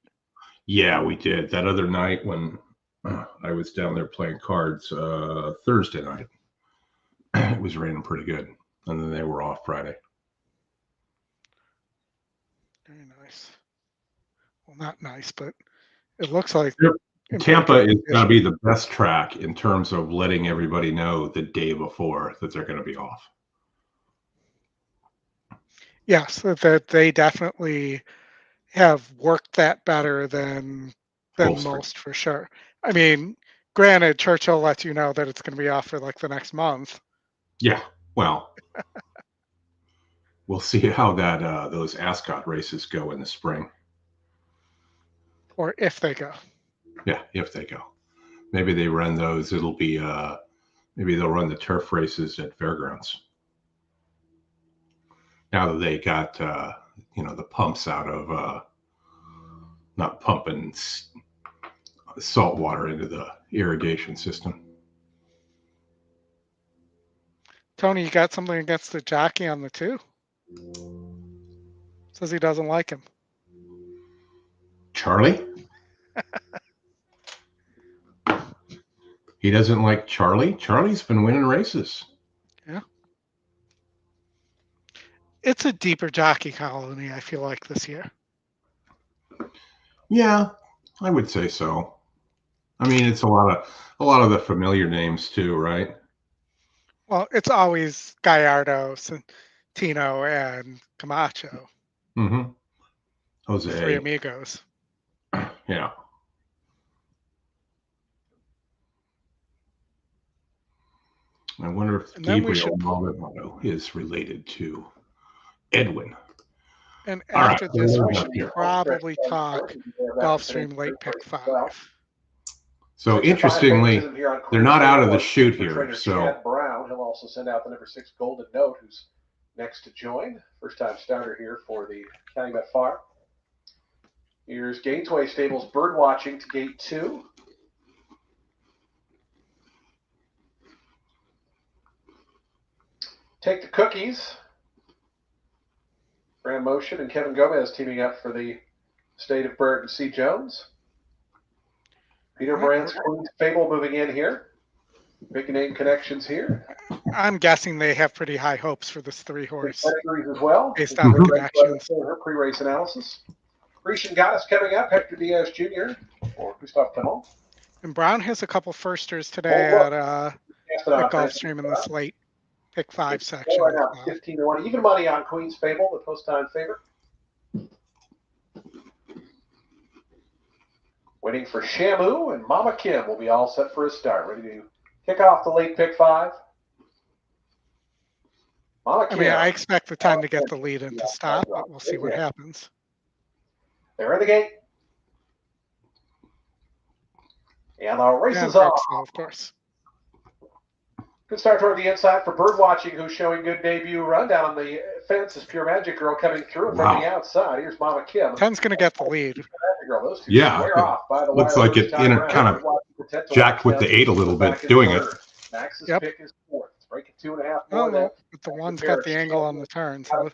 Yeah, we did. That other night when I was down there playing cards, Thursday night, it was raining pretty good. And then they were off Friday. Very nice. Well, not nice, but it looks like Tampa is going to be the best track in terms of letting everybody know the day before that they're going to be off. Yes, that they definitely have worked that better than most, for sure. I mean, granted, Churchill lets you know that it's going to be off for like the next month. Yeah, well, we'll see how that those Ascot races go in the spring. Or if they go. Yeah, if they go. Maybe they run those. It'll be maybe they'll run the turf races at Fairgrounds. Now that they got the pumps out of not pumping salt water into the irrigation system. Tony, you got something against the jockey on the 2? Says he doesn't like him. Charlie? He doesn't like Charlie? Charlie's been winning races. Yeah. It's a deeper jockey colony, I feel like, this year. Yeah, I would say so. I mean, it's a lot of the familiar names too, right? Well, it's always Gallardo, Tino, and Camacho. Mm-hmm. Jose. 3 amigos. Yeah. I wonder if Gabriel Maldonado is related to Edwin. And after this, we should probably talk Gulfstream late pick 5. So interestingly, they're not out of the chute here. So Brown, he'll also send out the number 6 Golden Note, who's next to join. First time starter here for the Calumet Farm. Here's Gateway Stables bird watching to gate 2. Take the Cookies. Graham Motion and Kevin Gomez teaming up for the state of Burton C. Jones. Peter Brandt's Queen's Fable moving in here. Big name connections here. I'm guessing they have pretty high hopes for this 3-horse. As well, based on the connections. Her pre-race analysis. Grecian Goddess coming up. Hector Diaz Jr. or Gustav Clement. And Brown has a couple firsters today at Gulfstream in this late pick 5 section. Right now, 15-1. Even money on Queen's Fable, the post-time favorite. Waiting for Shamu, and Mama Kim will be all set for a start. Ready to kick off the late pick 5. Mama Kim. I mean, I expect the time to get the lead and to stop, but we'll see what happens. They're in the gate. And the race is off. Of course. Good start toward the inside for Bird Watching, who's showing good debut run. Down on the fence is Pure Magic Girl coming through. And from the outside, here's Mama Kim. 10's going to get the lead. Yeah, looks like it kind of jacked with the 8 a little bit doing it. Max's pick is 4th. It's breaking 2.5 more. But the 1's got the angle on the turn. So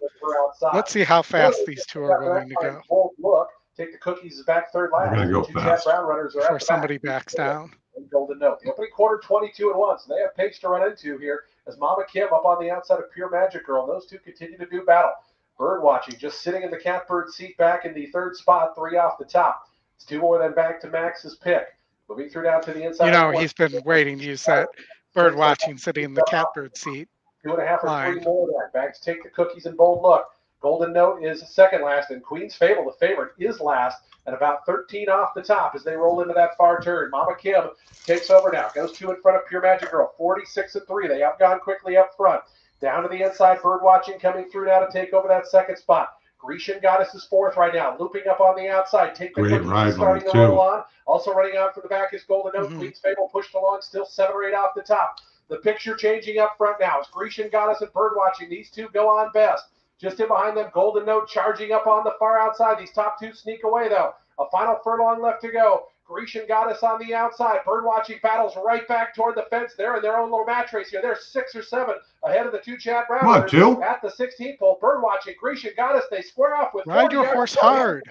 let's see how fast these 2 are willing to go. Look, take the Cookies back 3rd last. They're going to go fast. Before somebody backs down. Golden Note. The opening quarter, 22-1. So they have pace to run into here as Mama Kim up on the outside of Pure Magic Girl. Those 2 continue to do battle. Bird Watching just sitting in the catbird seat back in the 3rd spot, 3 off the top. It's 2 more than back to Max's pick. Moving through down to the inside. He's been waiting to use that Bird Watching sitting in the catbird seat. 2.5 or 3 more there. Back to take the Cookies and Bold Look. Golden Note is second last, and Queen's Fable, the favorite, is last at about 13 off the top as they roll into that far turn. Mama Kim takes over now, goes 2 in front of Pure Magic Girl, 46-3. They outgone quickly up front. Down to the inside, Bird Watching coming through now to take over that second spot. Grecian Goddess is fourth right now, looping up on the outside. Take the Great ride, starting to number 2. roll on. Also running on from the back is Golden Note. Queen's Fable pushed along, still 7 or 8 off the top. The picture changing up front now. It's Grecian Goddess and Bird Watching. These two go on best. Just in behind them, Golden Note charging up on the far outside. These top two sneak away, though. A final furlong left to go. Grecian Goddess on the outside. Bird Watching battles right back toward the fence. They're in their own little match race here. They're 6 or 7 ahead of the 2 Chad Brown. Come on, 2. At the 16th pole. Bird Watching, Grecian Goddess. They square off with Ride your horse hard.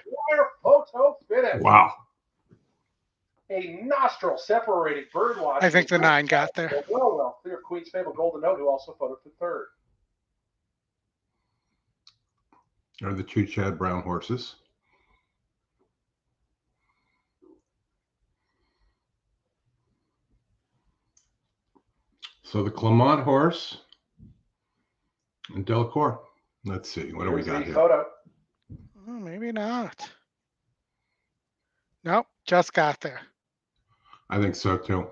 Photo finish. Wow. A nostril separating Bird Watching. I think the 9 got there. Well, clear Queen's Fable Golden Note, who also photoed for third. Are the 2 Chad Brown horses. So the Clement horse and Delacour. Let's see. What do we got here? Photo. Maybe not. Nope, just got there. I think so too.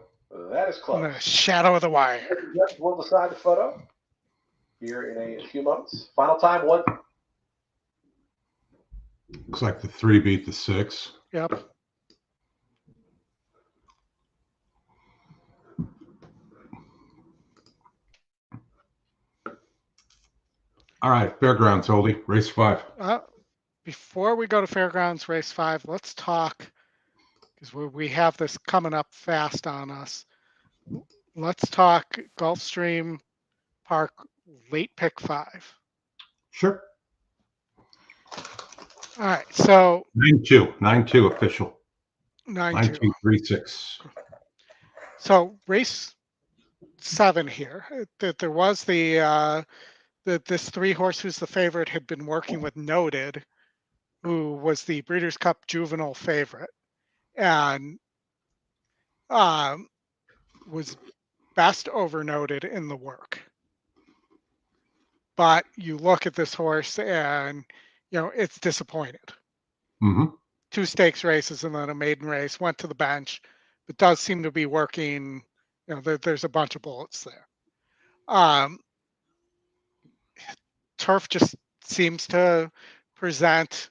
That is In close. the shadow of the wire. Judge will decide the photo here in a few moments. Final time, 1. Looks like the 3 beat the 6. Yep. All right, Fairgrounds, Oldie, race 5. Before we go to Fairgrounds Race 5, let's talk, because we have this coming up fast on us. Let's talk Gulfstream Park late pick 5. Sure. All right, so 9-2 official. 9-2. 9-2-3-6. So race 7 here. That there was this 3 horse who's the favorite had been working with Noted, who was the Breeders' Cup juvenile favorite, and was best over Noted in the work. But you look at this horse and, it's disappointed. Mm-hmm. 2 stakes races and then a maiden race, went to the bench, but does seem to be working. There's a bunch of bullets there. Turf just seems to present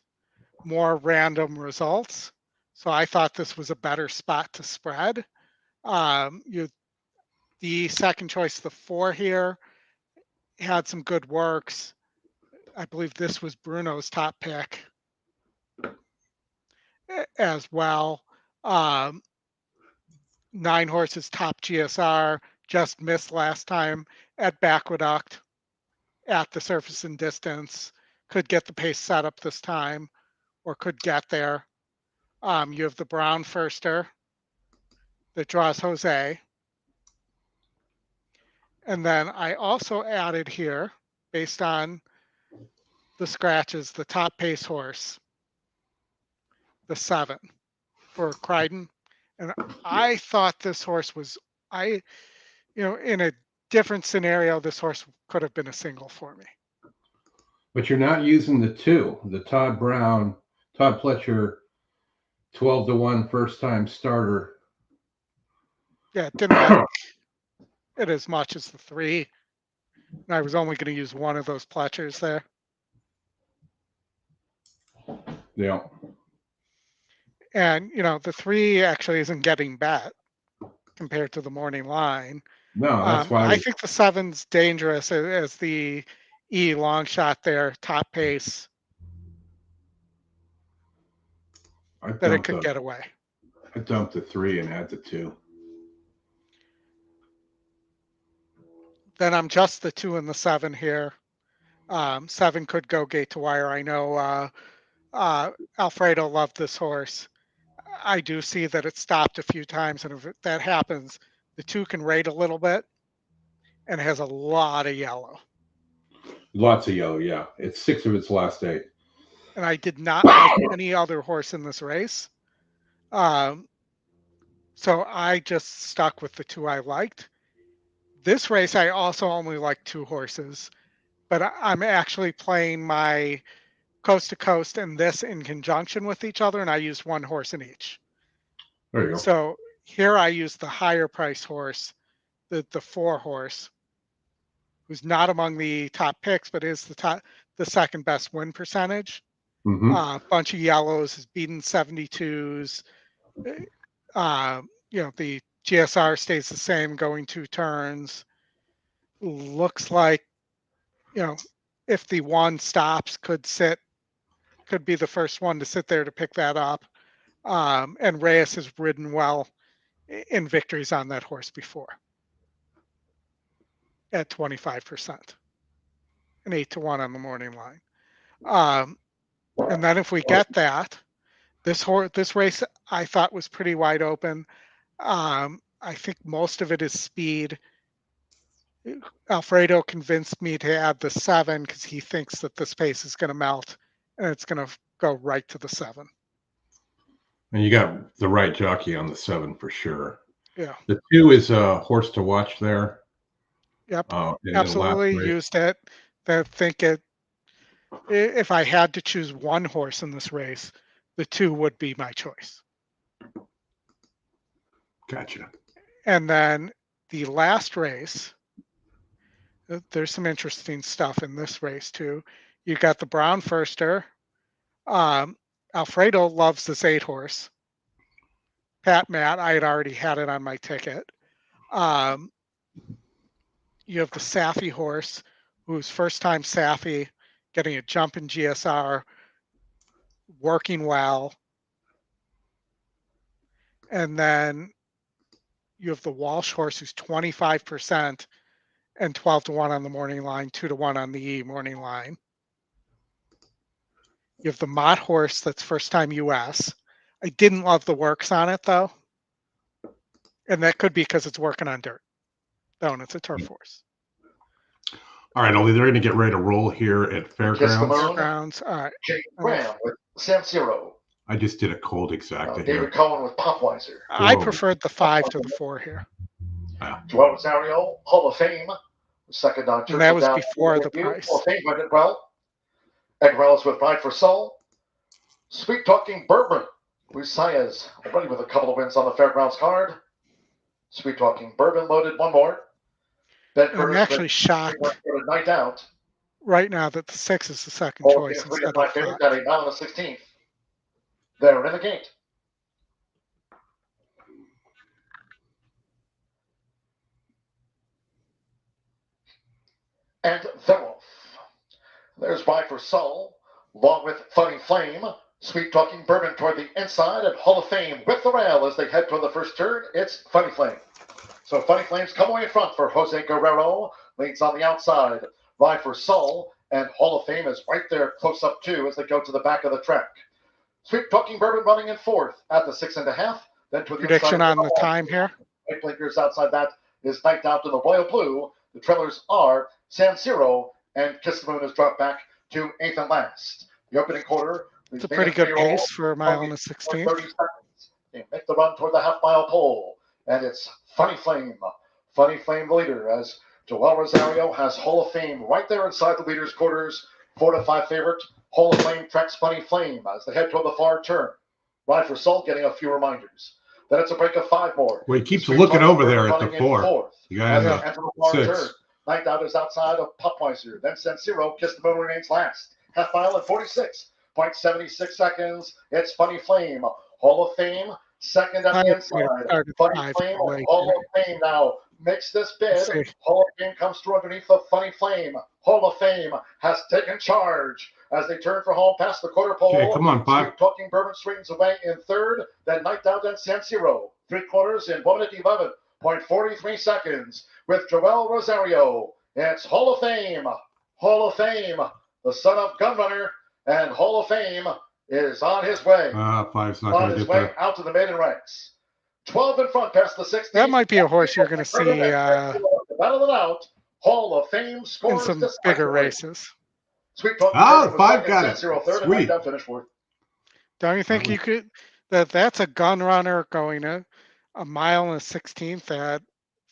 more random results. So I thought this was a better spot to spread. The second choice, the 4 here, had some good works. I believe this was Bruno's top pick as well. 9 horses, top GSR, just missed last time at Aqueduct at the surface and distance. Could get the pace set up this time, or could get there. You have the Brown Firster that draws Jose. And then I also added here, based on the scratches, the top pace horse, the 7 for Crichton. And I thought this horse was, in a different scenario, this horse could have been a single for me. But you're not using the 2, the Todd Pletcher 12-1 first time starter. Yeah, it didn't like it as much as the 3. And I was only going to use one of those Pletchers there. Yeah. And, the 3 actually isn't getting bet compared to the morning line. No, that's why I think the 7's dangerous as the E long shot there, top pace, that it could get away. I dumped the 3 and had the 2. Then I'm just the 2 and the 7 here. 7 could go gate to wire. I know Alfredo loved this horse. I do see that it stopped a few times, and if that happens, the 2 can rate a little bit, and it has a lot of yellow. Lots of yellow, yeah. It's 6 of its last 8. And I did not like any other horse in this race. So I just stuck with the 2 I liked. This race, I also only liked 2 horses. but I'm actually playing my coast to coast and this in conjunction with each other, and I used one horse in each. There you go. So here I use the higher price horse, the 4 horse, who's not among the top picks, but is the second best win percentage. Bunch of yellows, has beaten 72s. The GSR stays the same, going 2 turns. Looks like, if the 1 stops, could be the first one to sit there to pick that up. And Reyes has ridden well in victories on that horse before at 25% and 8-1 on the morning line. And then if we get that, this race I thought was pretty wide open. I think most of it is speed. Alfredo convinced me to add the 7 because he thinks that this pace is going to melt and it's going to go right to the 7. And you got the right jockey on the 7 for sure. Yeah. The 2 is a horse to watch there. Yep. In Absolutely used it. If I had to choose one horse in this race, the 2 would be my choice. Gotcha. And then the last race, there's some interesting stuff in this race too. You got the Brown Firster. Alfredo loves this 8 horse. Matt, I had already had it on my ticket. You have the Saffy horse, who's first time Saffy, getting a jump in GSR, working well. And then you have the Walsh horse, who's 25% and 12-1 on the morning line, 2-1 on the morning line. You have the Mott horse, that's first time US. I didn't love the works on it though. And that could be because it's working on dirt. No, and it's a turf horse. All right, Ollie, they're going to get ready to roll here at Fairgrounds. All right. Jake Graham with San Siro. I just did a cold exacta David here. Cohen with Popweiser. I preferred the 5 to the 4 here. Joel Rosario, Hall of Fame. Second on And that was before the price. Hall of Fame went it well. Equinedge with Ride for Soul. Sweet Talking Bourbon. Luis Saez already with a couple of wins on the Fairgrounds card. Sweet Talking Bourbon loaded one more. I'm actually shocked Night Out. right now that the 6 is the second choice instead of my 5. favorite, got a mile on the 16th. They're in the gate. And they're off. There's Ride for Soul, along with Funny Flame. Sweet Talking Bourbon toward the inside, and Hall of Fame with the rail as they head toward the first turn. It's Funny Flame. So Funny Flames come away in front for Jose Guerrero. Leads on the outside. Ride for Soul and Hall of Fame is right there close up too as they go to the back of the track. Sweet Talking Bourbon running in 4th at the 6.5. Then to the Prediction on the time here. White blinkers outside that is Night Out in the Royal Blue. The trailers are San Siro and Kiss the Moon is dropped back to 8th and last. The opening quarter. It's a pretty good pace for a mile and a 16th. 30 seconds. They make the run toward the half-mile pole. And it's Funny Flame. Funny Flame the leader as Joel Rosario has Hall of Fame right there inside the leader's quarters. 4-5 favorite. Hall of Fame tracks Funny Flame as they head toward the far turn. Ride for Salt getting a few reminders. Then it's a break of 5 more. Well, he keeps looking over there at the 4. You got the 6. Turn. Night Out is outside of Popweiser. Then San Siro. Kiss the Moon remains last. Half mile at 46.76 seconds. It's Funny Flame. Hall of Fame. Second at the inside. Funny Flame. Hall of Fame now makes this bid. Hall of Fame comes through underneath the Funny Flame. Hall of Fame has taken charge as they turn for home past the quarter pole. Okay, come on, 5. Talking Bourbon straightens away in 3rd. Then Night Out and San Siro. 3/4 in 1 minute 11.43 seconds with Joel Rosario. It's Hall of Fame. Hall of Fame. The son of Gunrunner. And Hall of Fame is on his way. 5's not going to get there. Out to the maiden ranks. 12 in front past the 16th. That might be a horse you're going to see battle it out. Hall of Fame scores in some bigger races. Sweet Talking 5 got it. Sweet. Finish 4th. Don't you think you could? That's a gun runner going a mile and a 16th at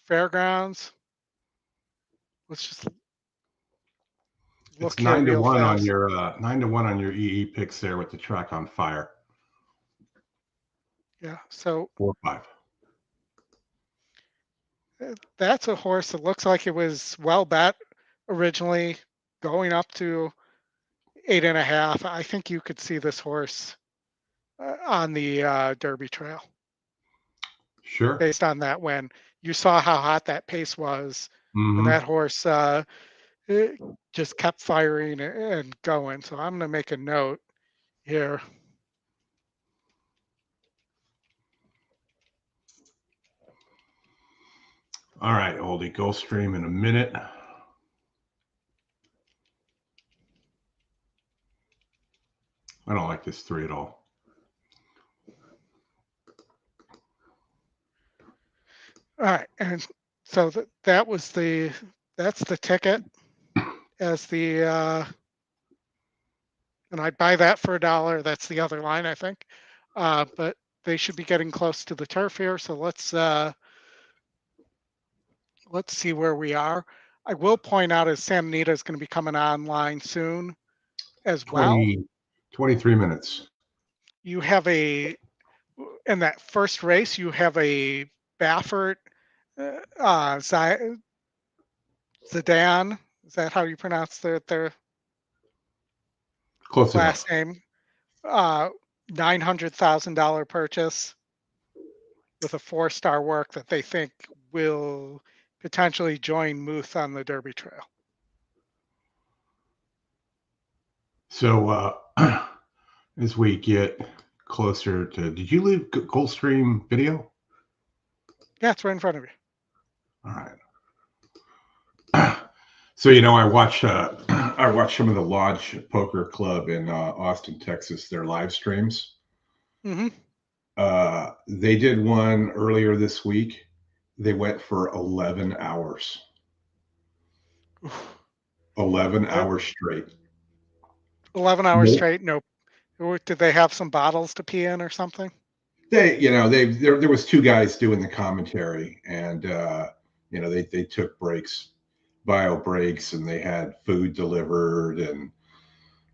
Fairgrounds. Let's just. look It's here 9 to real 1 on fast. your 9 to 1 on your EE picks there with the track on fire. Yeah, so 4-5. that's a horse that looks like it was well bet originally, going up to 8.5. I think you could see this horse on the Derby Trail Sure. based on that win. You saw how hot that pace was, and Mhm. that horse it just kept firing and going. So I'm going to make a note here. All right, Oldie, Gulfstream in a minute. I don't like this 3 at all. All right, and so that's the ticket as the and I'd buy that for $1. That's the other line, I think. But they should be getting close to the turf here, so let's see where we are. I will point out as Anita is going to be coming online soon as well. 23 minutes. You have in that first race, you have a Baffert Zidane. Is that how you pronounce their Close last enough. name? $900,000 purchase with a 4-star work that they think will potentially join Muth on the Derby Trail. So as we get closer to, did you leave Gulfstream video? Yeah, it's right in front of you. All right. So I watch some of the Lodge Poker Club in Austin, Texas, their live streams. Mm-hmm. They did one earlier this week. They went for 11 hours. 11 hours straight. 11 hours straight. No. Did they have some bottles to pee in or something? There was 2 guys doing the commentary, and they took breaks, bio breaks, and they had food delivered and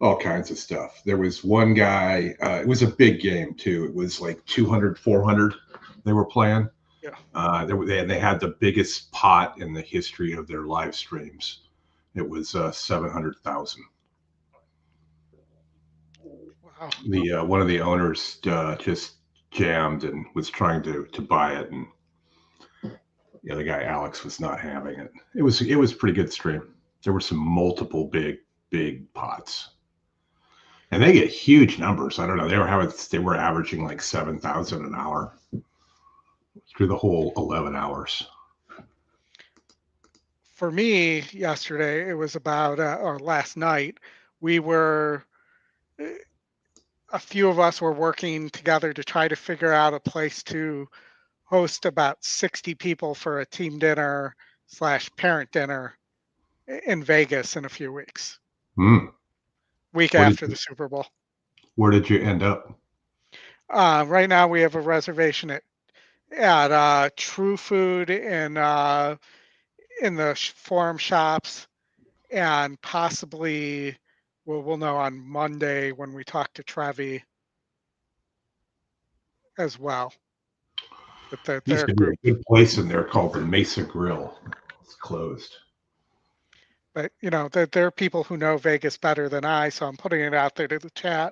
all kinds of stuff. There was one guy, it was a big game too. It was like 200, 400 they were playing. Yeah. They had the biggest pot in the history of their live streams. It was 700,000. Wow. One of the owners just jammed and was trying to buy it, and the other guy Alex was not having it. It was a pretty good stream. There were some multiple big pots, and they get huge numbers. I don't know. They were averaging like 7,000 an hour through the whole 11 hours. For me, yesterday it was about or last night we were. A few of us were working together to try to figure out a place to host about 60 people for a team dinner / parent dinner in Vegas in a few weeks. Week after the Super Bowl. Where did you end up? Right now we have a reservation at True Food in the Forum Shops, and possibly we'll know on Monday when we talk to Trevi as well. But Used to be a good place in there called the Mesa Grill. It's closed. But there are people who know Vegas better than I, so I'm putting it out there to the chat.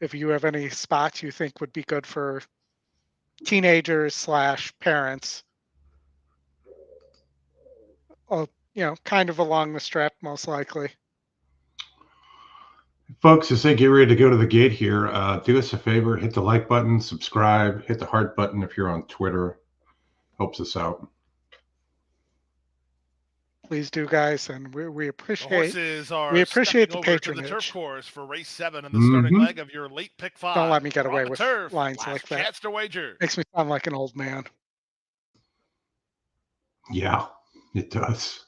If you have any spots you think would be good for teenagers / parents, kind of along the strip, most likely. Folks, as they get ready to go to the gate here, do us a favor, hit the like button, subscribe, hit the heart button if you're on Twitter. Helps us out. Please do, guys, and we appreciate. The horses are we appreciate the over patronage. to the turf course for race 7 and the starting leg of your late pick 5. Don't let me get away with turf. lines Last like that. Chance to wager. Makes me sound like an old man. Yeah, it does.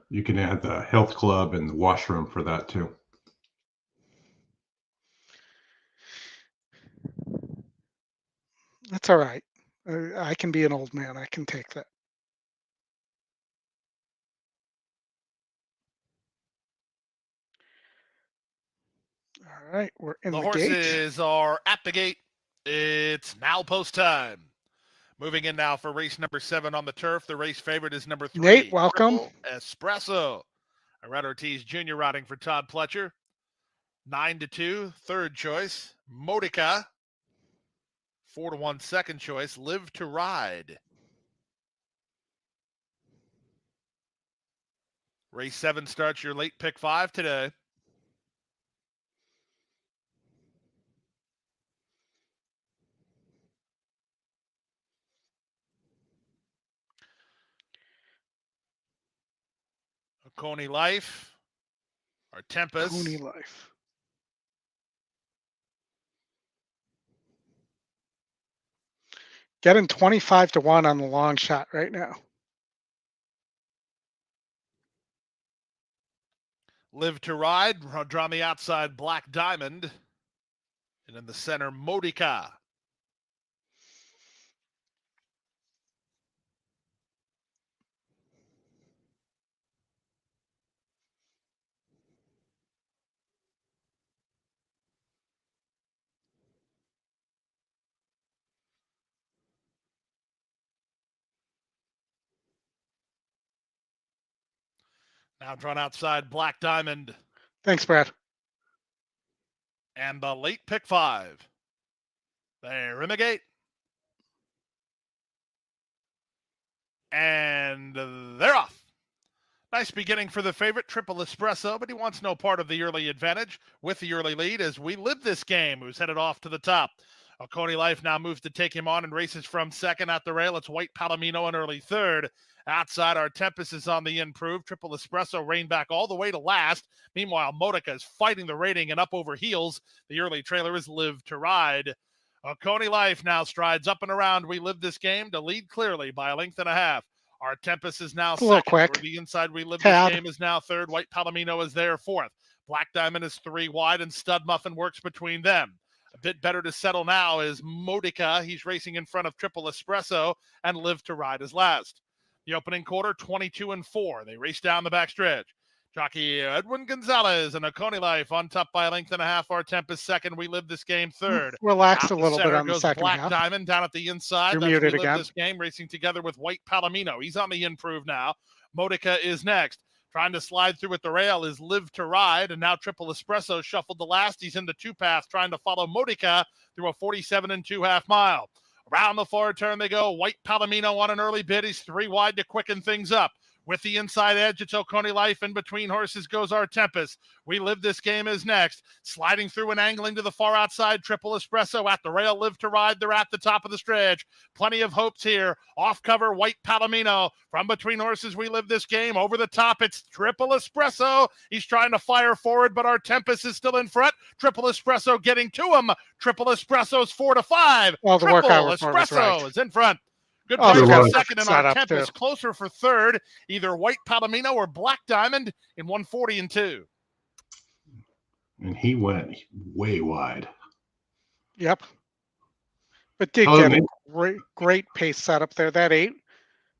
You can add the health club and the washroom for that too. That's all right. I can be an old man. I can take that. All right, we're in The the gate. horses are at the gate. It's now post time. Moving in now for race number 7 on the turf. The race favorite is number 3. Nate, welcome. Triple Espresso. Red Ortiz Jr. riding for Todd Pletcher. 9-2, third choice. Modica. 4-1, second choice. Live to Ride. Race 7 starts your late pick 5 today. Coney Life, our Tempest. Coney Life. Getting 25-1 on the long shot right now. Live to Ride, draw on the outside, Black Diamond. And in the center, Modica. Now drawn outside, Black Diamond. Thanks, Brad. And the late pick 5. They're in the gate. And they're off. Nice beginning for the favorite, Triple Espresso, but he wants no part of the early advantage with the early lead as we live this game, who's headed off to the top. Coney Life now moves to take him on and races from second at the rail. It's White Palomino in early third. Outside, our Tempest is on the improve. Triple Espresso reined back all the way to last. Meanwhile, Modica is fighting the rating and up over heels. The early trailer is Live to Ride. Coney Life now strides up and around. We live this game to lead clearly by a length and a half. Our Tempest is now a little second. quick. Toward the inside, We Live Tad. This Game is now third. White Palomino is there fourth. Black Diamond is 3 wide, and Stud Muffin works between them. A bit better to settle now is Modica. He's racing in front of Triple Espresso, and Live to Ride is last. The opening quarter, 22-4. They race down the backstretch. Jockey Edwin Gonzalez and Coney Life on top by a length and a half. Our Tempest second. We Live This Game third. Relax Out a the little bit center on the goes second Black half. Diamond down at the inside. You're That's muted We Live again. This Game racing together with White Palomino. He's on the improve now. Modica is next. Trying to slide through at the rail is Live to Ride, and now Triple Espresso shuffled the last. He's in the 2 path trying to follow Modica through a 47 2/2 mile. Around the far turn they go. White Palomino on an early bid. He's 3 wide to quicken things up. With the inside edge, it's Coney Life. In between horses goes our Tempest. We Live This Game is next. Sliding through and angling to the far outside, Triple Espresso at the rail. Live to Ride. They're at the top of the stretch. Plenty of hopes here. Off cover, White Palomino. From between horses, We Live This Game. Over the top, it's Triple Espresso. He's trying to fire forward, but our Tempest is still in front. Triple Espresso getting to him. Triple Espresso's 4-5. Well, the Triple workout report was Espresso right. is in front. Good Oh, play good for luck. second, and Set our up, Tempest too. closer for third. Either White Palomino or Black Diamond in 140-2. And he went way wide. Yep. But did Oh, get man. a great pace setup there. That 8,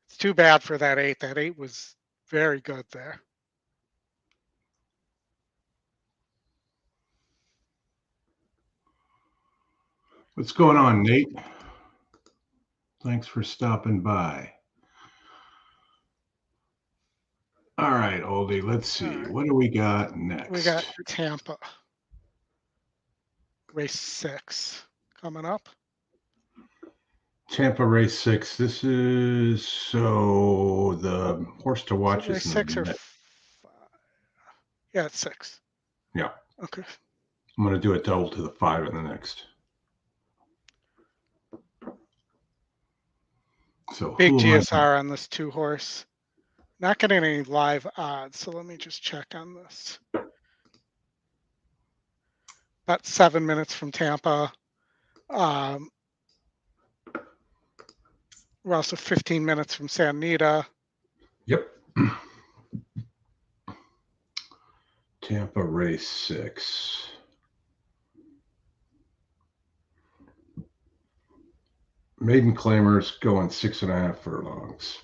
it's too bad for that 8. That 8 was very good there. What's going on, Nate? Thanks for stopping by. All right, Oldie, let's see. All right. What do we got next? We got Tampa. Race 6 coming up. Tampa race 6. This is so the horse to watch Race is 6 or net. 5? Yeah, it's 6. Yeah. Okay. I'm going to do it double to the 5 in the next. So Big who am I- GSR on this 2 horse. Not getting any live odds, so let me just check on this. About 7 minutes from Tampa. We're also 15 minutes from San Anita. Yep. Tampa race 6. Maiden claimers going 6.5 furlongs.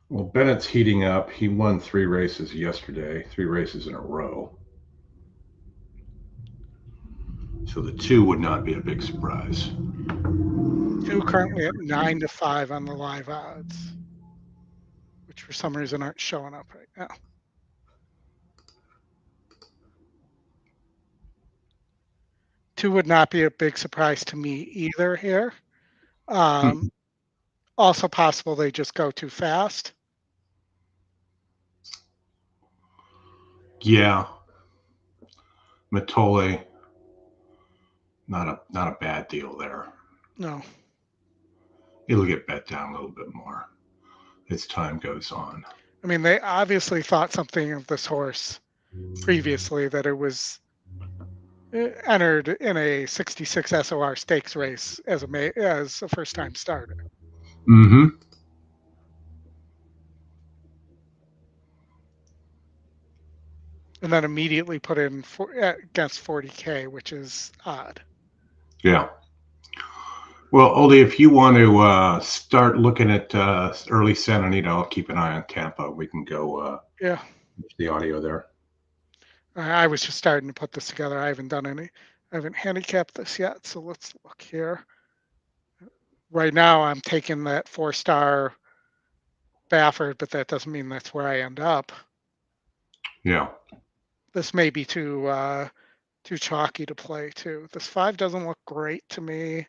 Well, Bennett's heating up. He won 3 races yesterday, 3 races in a row. So the 2 would not be a big surprise. 2 currently at 9-5 on the live odds, which for some reason aren't showing up right now. Two would not be a big surprise to me either here. Also possible they just go too fast. Yeah. Matole, not a bad deal there. No. It'll get bet down a little bit more as time goes on. I mean, they obviously thought something of this horse previously, that it was entered in a 66 SOR stakes race as a first-time starter. Mm-hmm. And then immediately put in against 40K, which is odd. Yeah. Well, Oldie, if you want to start looking at early Santa Anita, I'll keep an eye on Tampa. We can go the audio there. I was just starting to put this together. I haven't handicapped this yet, so let's look here. Right now, I'm taking that 4-star Baffert, but that doesn't mean that's where I end up. Yeah. This may be too chalky to play too. This 5 doesn't look great to me.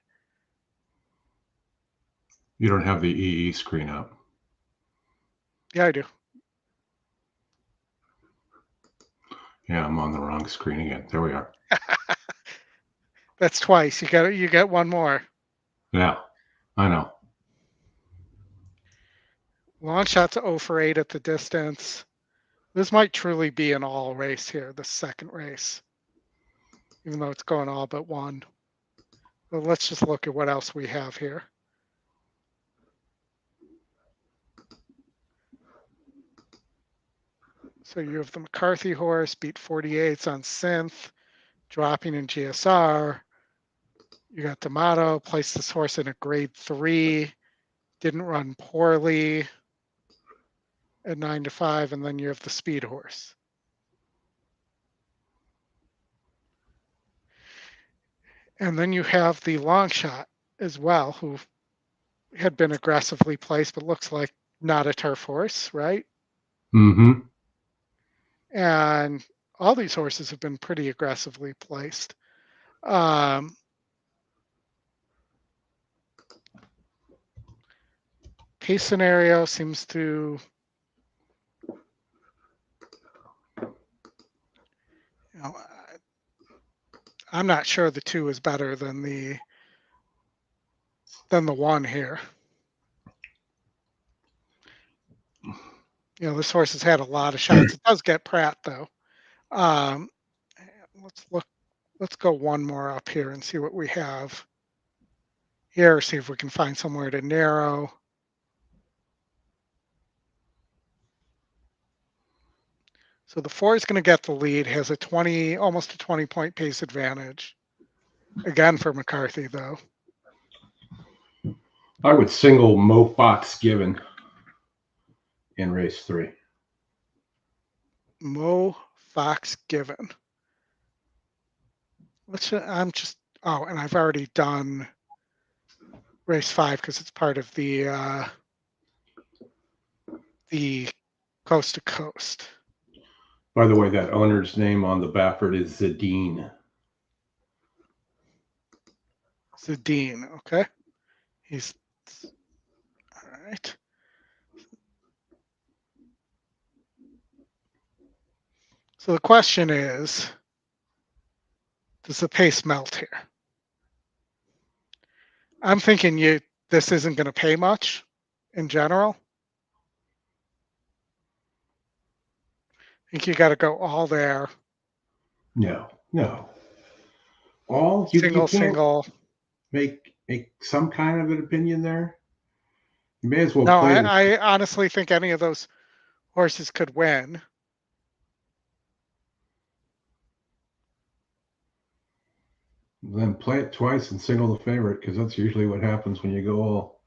You don't have the EE screen up. Yeah, I do. Yeah, I'm on the wrong screen again. There we are. That's twice. You get one more. Yeah, I know. Long shot to 0 for 8 at the distance. This might truly be an all race here, the second race, even though it's going all but one. But let's just look at what else we have here. So you have the McCarthy horse, beat 48s on synth, dropping in GSR. You got D'Amato, placed this horse in a grade 3, didn't run poorly at 9-5, and then you have the speed horse. And then you have the long shot as well, who had been aggressively placed, but looks like not a turf horse, right? Mm-hmm. And all these horses have been pretty aggressively placed. Pace scenario seems to, I'm not sure the 2 is better than the 1 here. This horse has had a lot of shots. It does get Pratt though. Let's go one more up here and see what we have here. See if we can find somewhere to narrow. So the 4 is going to get the lead, has almost a 20-point pace advantage. Again for McCarthy though. I would single Mo Fox Given in race 3. Mo Fox Given. And I've already done race 5 because it's part of the coast to coast. By the way, that owner's name on the Baffert is Zadine. Zadine, okay. He's all right. So the question is, does the pace melt here? I'm thinking this isn't going to pay much in general. I think you got to go all there. No. All you single. Make some kind of an opinion there. You may as well. No, I honestly think any of those horses could win. Then play it twice and single the favorite, because that's usually what happens when you go all.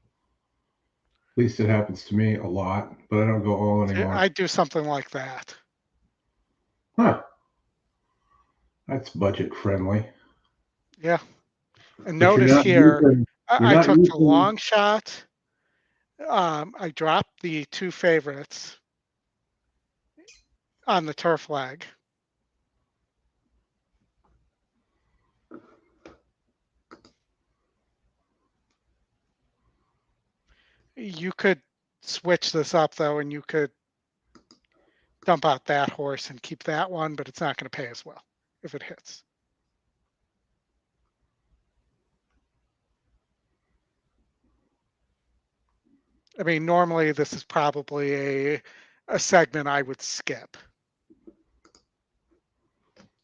At least it happens to me a lot, but I don't go all anymore. I do something like that. Huh. That's budget friendly. Yeah. And But notice here, you're I not took the using- long shot. I dropped the two favorites on the turf flag. You could switch this up though, and you could dump out that horse and keep that one, but it's not going to pay as well if it hits. I mean, normally this is probably a segment I would skip.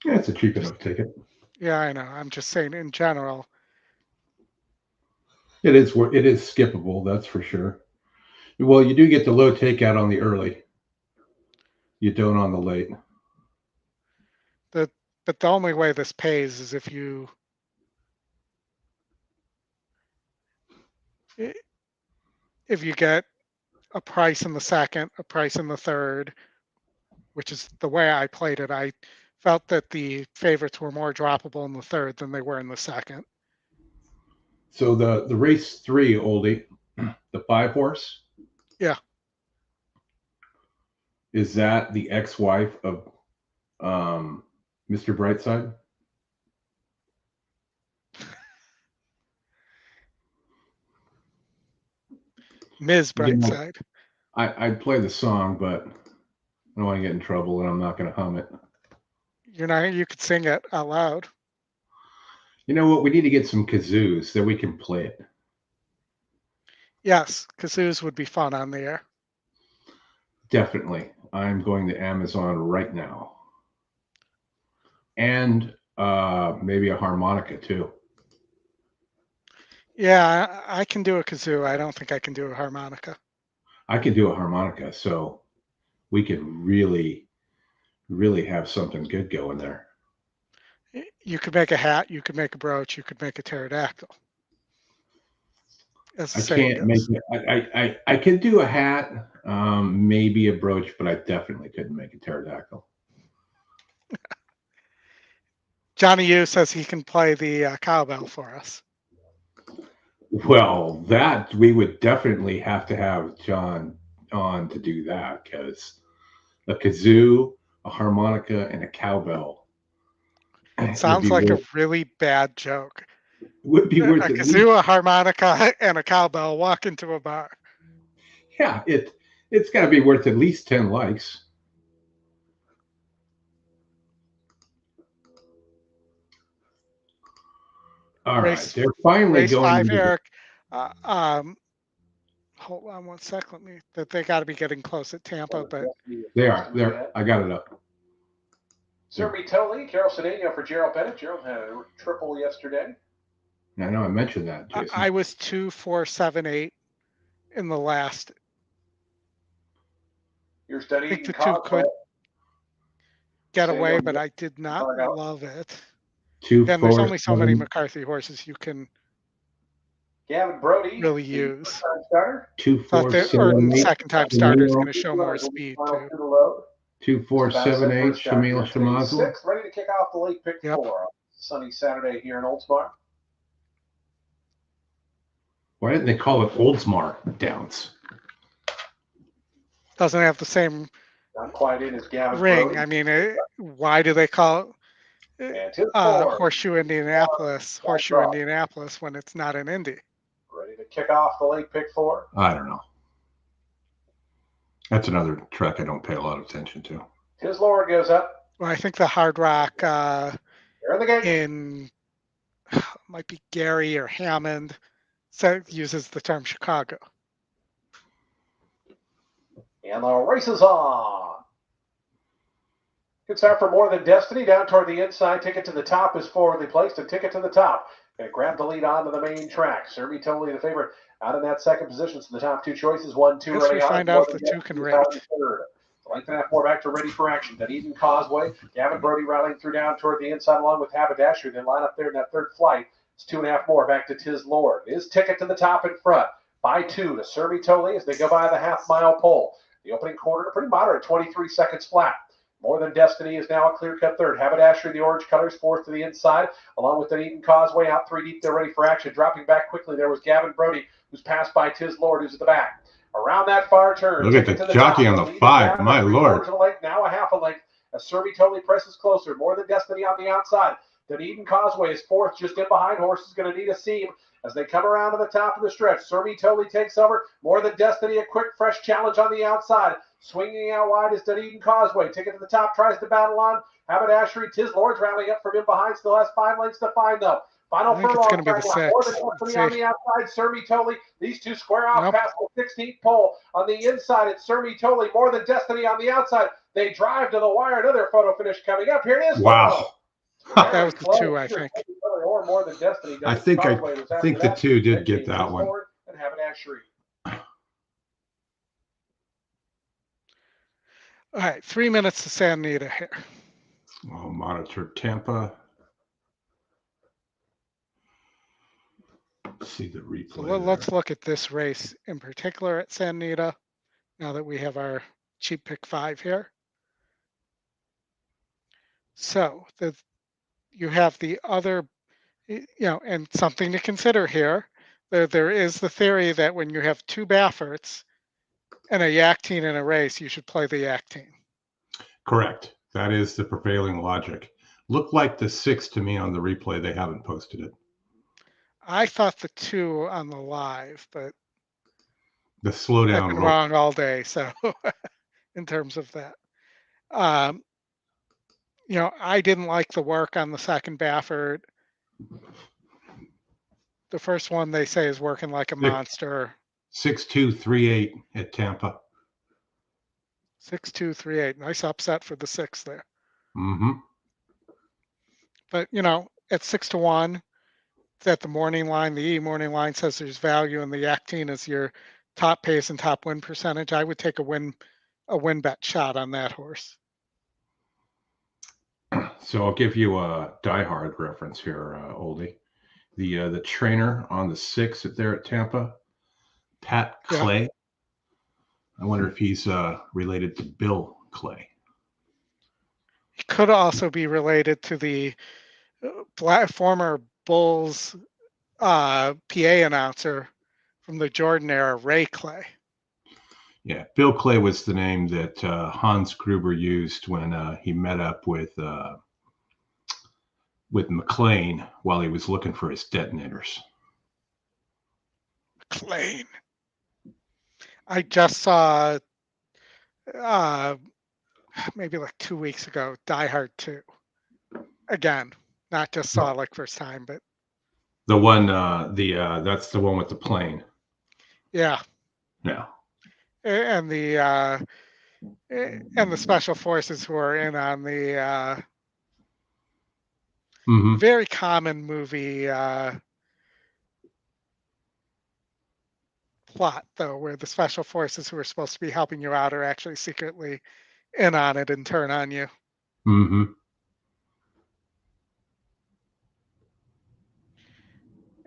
Yeah, it's a cheap enough ticket. Yeah, I know. I'm just saying in general. It is skippable, that's for sure. Well, you do get the low takeout on the early. You don't on the late. But the only way this pays is if you get a price in the second, a price in the third, which is the way I played it. I felt that the favorites were more droppable in the third than they were in the second. So the race 3, Oldie, the 5 horse. Yeah. Is that the ex-wife of Mr. Brightside? Ms. Brightside. I'd play the song, but I don't want to get in trouble, and I'm not going to hum it. You could sing it out loud. You know what? We need to get some kazoos that we can play it. Yes, kazoos would be fun on the air. Definitely. I'm going to Amazon right now. And maybe a harmonica too. Yeah, I can do a kazoo. I don't think I can do a harmonica. I can do a harmonica, so we could really, really have something good going there. You could make a hat, you could make a brooch, you could make a pterodactyl. I can't make it. I could do a hat, maybe a brooch, but I definitely couldn't make a pterodactyl. Johnny Yu says he can play the cowbell for us. Well, that we would definitely have to have John on to do that, because a kazoo, a harmonica, and a cowbell. Sounds like a really bad joke. Would be worth a kazoo, a harmonica, and a cowbell walk into a bar. Yeah, it's got to be worth at least 10 likes. All right, they're finally race going. 5, Eric. Hold on one sec. They got to be getting close at Tampa, but they are. I got it up. Serby Toley, Carol Cedeno for Gerald Bennett. Gerald had a triple yesterday. I know I mentioned that, Jason. I was 2, 4, 7, 8 in the last. You're studying. I think the 2 could get away, but I did not love it. 2, Again, 4, there's only so 7. many McCarthy horses you can Gavin Brody really use. 2, 4, 7, 8. Second time starter is going to show more speed too. 2, 4, 7, 8. Shamil Shamazla. Ready to kick off the late pick 4. Sunny Saturday here in Oldsmar. Why didn't they call it Oldsmar Downs? Doesn't have the same not quite in as Gavin ring. Brody. I mean, why do they call it Horseshoe Indianapolis when it's not an Indy? Ready to kick off the late pick 4. I don't know. That's another track I don't pay a lot of attention to. His Lord goes up. Well, I think the Hard Rock They're in the gate. in might be Gary or Hammond, so uses the term Chicago. And the race is on. Good start for More Than Destiny. Down toward the inside. Ticket to the top is forwardly placed. And Ticket to the Top. Going to grab the lead onto the main track. Serby Totally the favorite out in that second position. So the top 2 choices. 1, 2 Guess running we on. find out if the 2 can rate. The Length and a half more back to ready for action. Dunedin Causeway. Gavin Brody rallying through down toward the inside along with Haberdasher. Then line up there in that third flight. It's 2.5 more back to Tiz Lord. His ticket to the top in front. By 2 to Sermi Toli as they go by the half-mile pole. The opening quarter, pretty moderate, 23 seconds flat. More Than Destiny is now a clear-cut third. Haberdasher, the orange colors, fourth to the inside, along with Dunedin Causeway out 3 deep. They're ready for action. Dropping back quickly, there was Gavin Brody, who's passed by Tiz Lord, who's at the back. Around that far turn. Look at the jockey on the 5. My Lord. Now a half a length as Sermi Toli presses closer. More Than Destiny on the outside. Dunedin Causeway is fourth, just in behind. Horse is going to need a seam as they come around to the top of the stretch. Sermi Toli takes over. More Than Destiny, a quick, fresh challenge on the outside. Swinging out wide is Dunedin Causeway. Ticket to the top, tries to battle on. Haberdashery, Tiz Lord's rallying up from in behind. Still has 5 lengths to find, though. Final furlong. It's going to be the 6. More Than Destiny on the outside. Sermi Toli. These two square off past the 16th pole. On the inside, it's Sermi Toli. More Than Destiny on the outside. They drive to the wire. Another photo finish coming up. Here it is. Wow. That was the 2, I think. Or More Than Destiny. I think the 2 did get that one. And Haberdashery. All right, 3 minutes to San Anita here. I'll monitor Tampa. See the replay. Well, let's look at this race in particular at San Anita, now that we have our cheap pick 5 here. So you have the other, and something to consider here. There is the theory that when you have 2 Bafferts and a yak team in a race, you should play the yak team. Correct. That is the prevailing logic. Looked like the 6 to me on the replay. They haven't posted it. I thought the 2 on the live, but the slowdown. I've been wrong all day. So in terms of that, I didn't like the work on the second Baffert. The first one they say is working like a monster. 6-2-3-8 at Tampa. 6-2-3-8. Nice upset for the 6 there. Mm-hmm. But at 6-1, it's at the morning line. The E morning line says there's value in the Actine as your top pace and top win percentage. I would take a win bet shot on that horse. So I'll give you a diehard reference here, Oldie. The trainer on the 6 there at Tampa, Pat Clay. Yeah. I wonder if he's related to Bill Clay. He could also be related to the former Bulls PA announcer from the Jordan era, Ray Clay. Yeah, Bill Clay was the name that Hans Gruber used when he met up with McLean while he was looking for his detonators. McLean. I just saw, maybe like 2 weeks ago, Die Hard 2. Again, not just saw like first time, but the one, that's the one with the plane. Yeah. Yeah. And the special forces who are in on the very common movie plot, though, where the special forces who are supposed to be helping you out are actually secretly in on it and turn on you. Mm-hmm.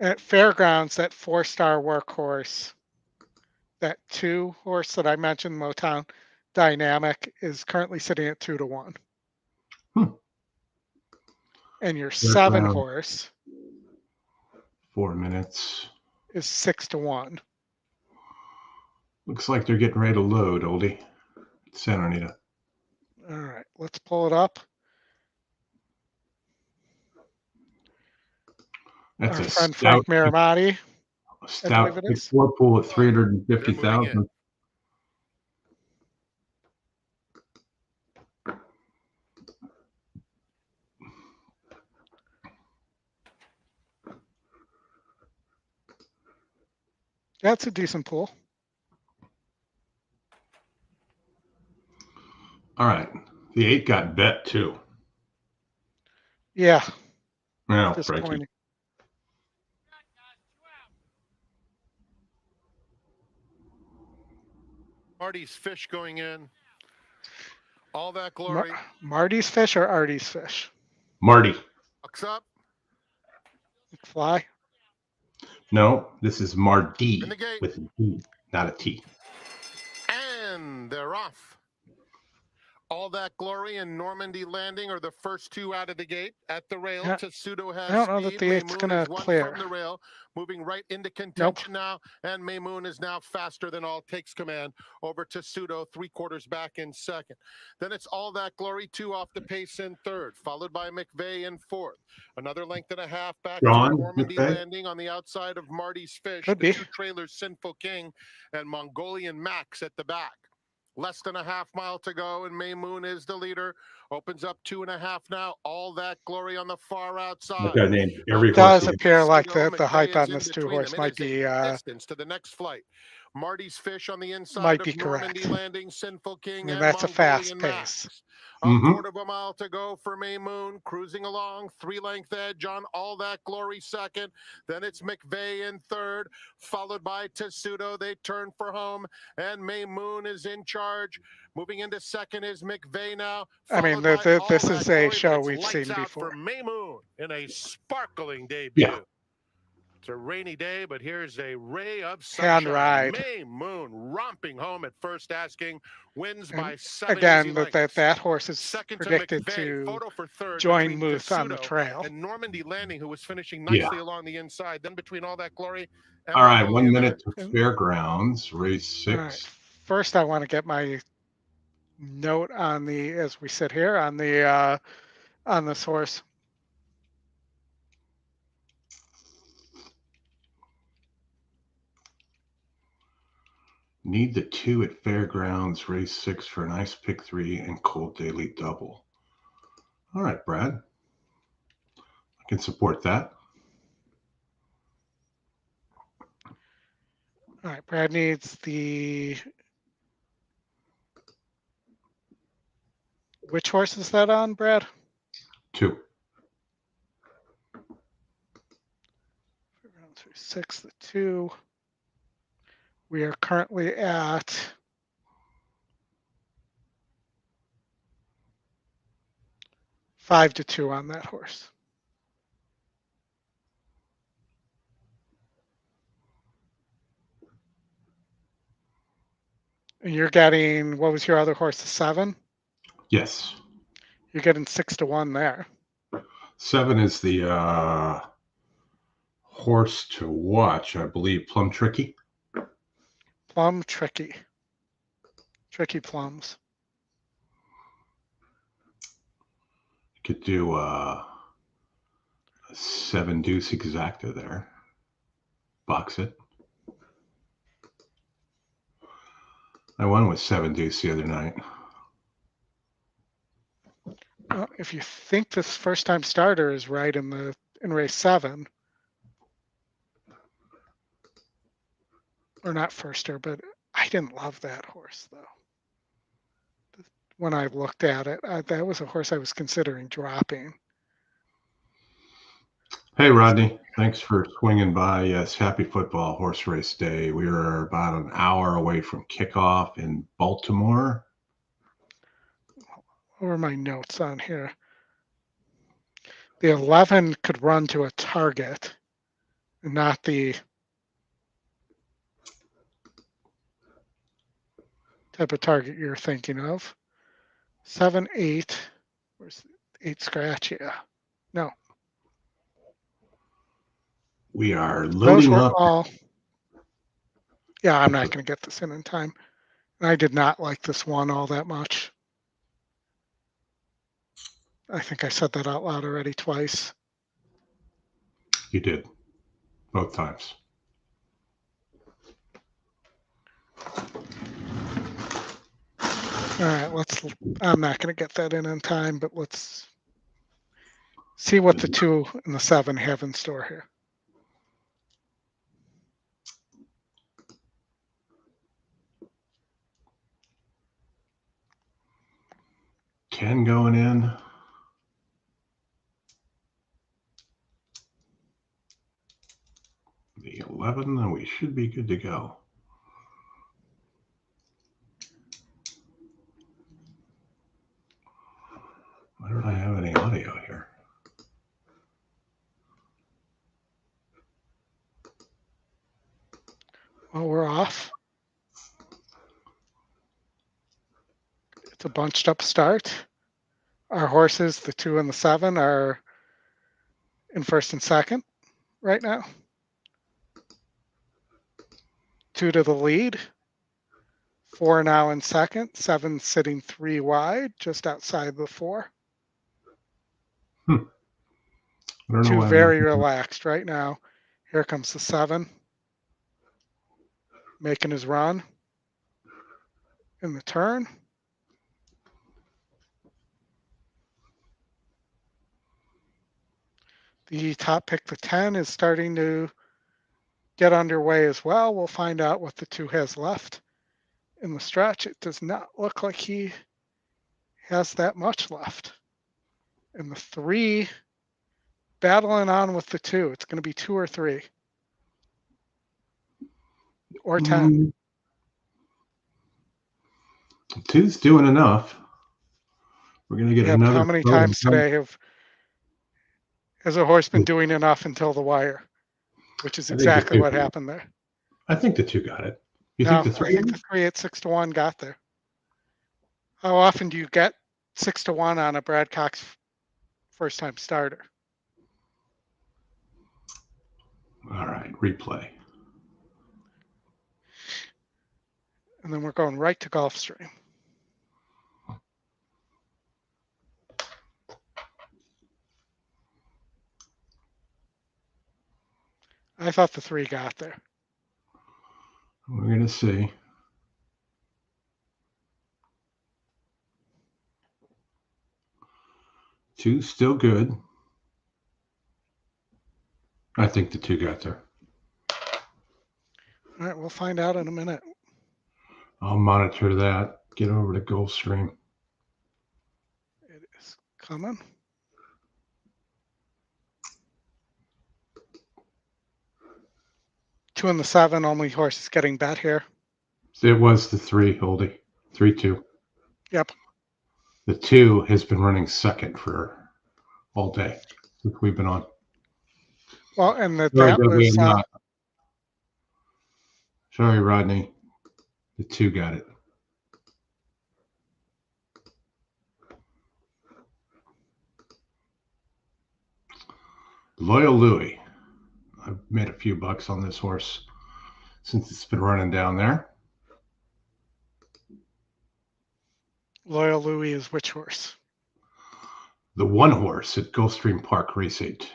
At Fairgrounds, that 4-star workhorse, that 2 horse that I mentioned, Motown Dynamic, is currently sitting at 2-1. And your 7 horse, 4 minutes, is 6-1. Looks like they're getting ready to load, Oldie. Santa Anita. All right, let's pull it up. That's our a friend Frank Maramati. Stout big 4 pool at 350,000. That's a decent pool. All right. The 8 got bet too. Yeah. Now, disappointing. Marty's fish going in. All That Glory. Marty's fish or Artie's fish? Marty. Bucks up. Fly. No, this is Marty In the gate. with a D, not a T. And they're off. All That Glory and Normandy Landing are the first two out of the gate. At the rail, Yeah, Pseudo has I don't know that speed. the eight's Maymoon gonna is one clear. from the rail, moving right into contention now. And Maymoon is now faster than all, takes command over to Pseudo, 3/4 back in second. Then it's All That Glory, 2 off the pace in third, followed by McVeigh in fourth. Another length and a half back John to Normandy McVeigh? Landing on the outside of Marty's Fish. Could the be. two trailers, Sinful King and Mongolian Max at the back. Less than a half-mile to go, and Maymoon is the leader. Opens up 2.5 now. All That Glory on the far outside. I've got to name every It does horse. appear like Pseudo, the hype McVeigh on is this in two between horse them. might It is be a distance to the next flight. Marty's Fish on the inside might of be Normandy correct. Landing, Sinful King, And and that's a fast Mongolian pace. Max. A Mhm. 1/4 mile to go for Maymoon, cruising along, 3-length edge on All That Glory second. Then it's McVeigh in third, followed by Pseudo. They turn for home, and Maymoon is in charge. Moving into second is McVeigh now. I mean, followed by All this That is a Glory, show but it's we've lights seen out before. for Maymoon in a sparkling debut. Yeah. It's a rainy day, but here's a ray of Hand sunshine. ride. Maymoon romping home at first asking, wins by 7 Again, easy lengths. that horse is Second predicted McVeigh, to photo for third join between Muth on the Pseudo trail. and Normandy Landing, who was finishing Yeah. nicely along the inside. Then between All That Glory and All right, Mongolian 1 minute Max. to Fairgrounds, race All right. 6. First, I want to get my note on the, as we sit here, on this horse. Need the 2 at Fairgrounds, race 6 for a nice pick 3 and cold daily double. All right, Brad. I can support that. All right, Brad needs the. Which horse is that on, Brad? 2. 6, the 2. We are currently at 5-2 on that horse. And you're getting, what was your other horse, a 7? Yes. You're getting 6-1 there. 7 is the horse to watch, I believe. Plum Tricky. Plum Tricky. Tricky Plums. Could do a 7 deuce exacta there. Box it. I won with 7 deuce the other night. Well, if you think this first time starter is right in race 7, or not firster, but I didn't love that horse though. When I looked at it, that was a horse I was considering dropping. Hey, Rodney. Thanks for swinging by. Yes, happy football horse race day. We are about an hour away from kickoff in Baltimore. What were my notes on here? The 11 could run to a target, not the type of target you're thinking of. 7, 8. Where's 8 scratch? Yeah. No. We are Those loading were up. all. Yeah, I'm not going to get this in time. And I did not like this one all that much. I think I said that out loud already twice. You did. Both times. All right, I'm not going to get that in time, but let's see what the 2 and the 7 have in store here. Ten going in. The 11, and we should be good to go. off. It's a bunched up start. Our horses, the 2 and the 7, are in first and second right now. 2 to the lead. 4 now in second. 7 sitting 3 wide, just outside the 4. I don't know 2 why I'm very not- relaxed right now. Here comes the 7. Making his run in the turn. The top pick, the 10, is starting to get underway as well. We'll find out what the 2 has left in the stretch. It does not look like he has that much left. And the 3 battling on with the 2. It's going to be 2 or 3. Or 10. 2's doing enough. We're going to get Yeah, but another. how many photo. times today has a horse been doing enough until the wire? Which is I think the exactly 2 what happened there. I think the 2 got it. You No, think the 3? I think the 3 at 6 to 1 got there. How often do you get 6 to 1 on a Brad Cox first time starter? All right, replay. And then we're going right to Gulfstream. I thought the 3 got there. We're going to see. Two still good. I think the 2 got there. All right, we'll find out in a minute. I'll monitor that. Get over to Gulfstream. It is coming. Two and the 7, only horses getting bet here. It was the 3, Oldie. 3-2. Yep. The 2 has been running second for all day. We've been on. Well, and that Sorry, was Sorry, Rodney. The 2 got it. Loyal Louis. I've made a few bucks on this horse since it's been running down there. Loyal Louis is which horse? The 1 horse at Gulfstream Park, race 8.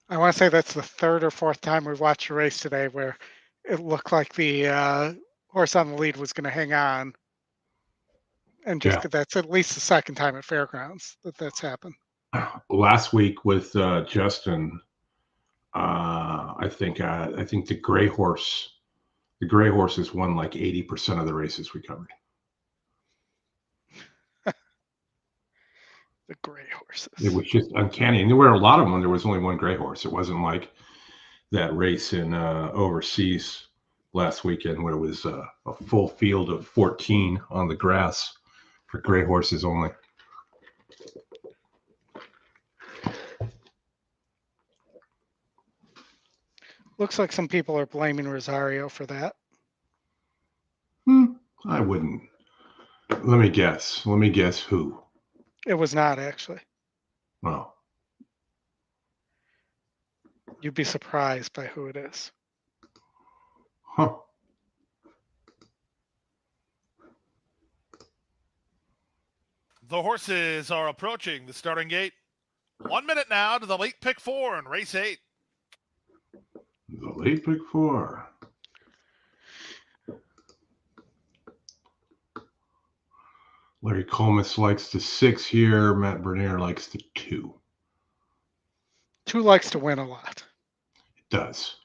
I want to say that's the 3rd or 4th time we've watched a race today where it looked like the horse on the lead was going to hang on. And just that's at least the 2nd time at Fairgrounds that's happened. Last week with Justin, I think the gray horses won like 80% of the races we covered. The gray horses. It was just uncanny. And there were a lot of them. There was only 1 gray horse. It wasn't like that race in overseas last weekend where it was a full field of 14 on the grass for gray horses only. Looks like some people are blaming Rosario for that. I wouldn't. Let me guess who. It was not actually. Oh. You'd be surprised by who it is. Huh. The horses are approaching the starting gate. 1 minute now to the late pick 4 in race 8. The late pick 4. Larry Colmus likes the 6 here. Matt Bernier likes the 2. 2 likes to win a lot. It does.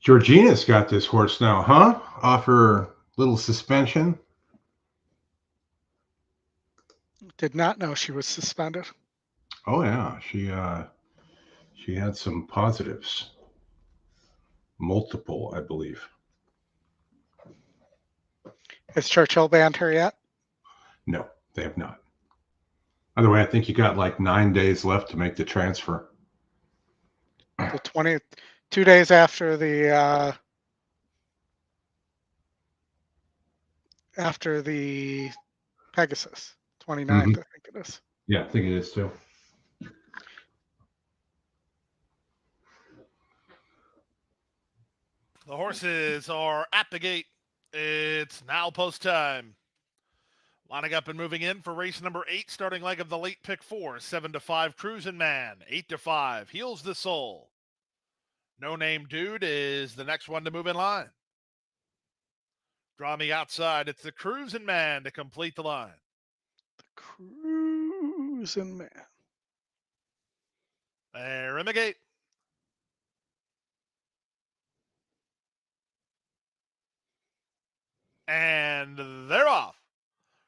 Georgina's got this horse now, huh? Off her little suspension. Did not know she was suspended. Oh yeah, she had some positives. Multiple, I believe. Has Churchill banned her yet? No, they have not. By the way, I think you got like 9 days left to make the transfer. The 20th, 2 days after the Pegasus, 29th, I think it is. Yeah, I think it is too. The horses are at the gate. It's now post time. Lining up and moving in for race number 8, starting leg of the late pick 4, 7-5, Cruisin' Man, 8-5, Heals the Soul. No Name Dude is the next one to move in line. Draw me outside. It's the Cruisin' Man to complete the line. The Cruisin' Man. They're in the gate. And they're off.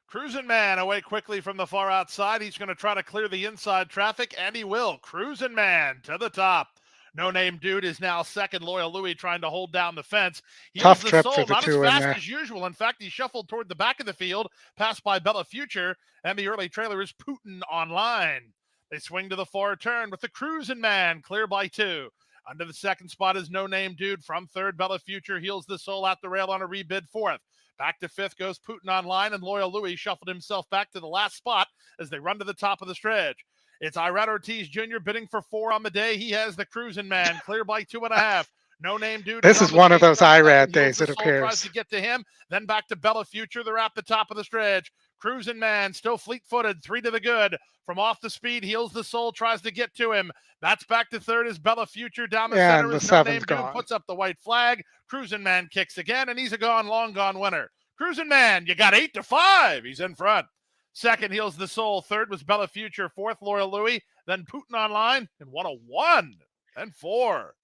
Cruisin' Man away quickly from the far outside. He's going to try to clear the inside traffic, and he will. Cruisin' Man to the top. No Name Dude is now second. Loyal Louis trying to hold down the fence. Tough The trip Soul, for the not two as in fast there. as usual. In fact, he shuffled toward the back of the field, passed by Bella Future, and the early trailer is Putin online. They swing to the far turn with the Cruisin' Man, clear by 2. Under the second spot is No Name Dude. From third, Bella Future Heals the Soul at the rail on a rebid 4th. Back to 5th goes Putin online, and Loyal Louis shuffled himself back to the last spot as they run to the top of the stretch. It's Irad Ortiz Jr. bidding for 4 on the day. He has the Cruisin' Man clear by 2.5. No Name Dude. This is one of those Irad days, it appears. Tries to get to him, then back to Bella Future. They're at the top of the stretch. Cruisin' Man still fleet-footed, 3 to the good. From off the speed, Heals the Soul, tries to get to him. That's back to third as Bella Future down the center. And As the No 7th Name Dude gone. puts up the white flag. Cruisin' Man kicks again, and he's a long gone winner. Cruisin' Man, you got 8-5. He's in front. Second, Heals the Soul. Third was Bella Future. 4th, Loyal Louis. Then Putin online and 101 and 4.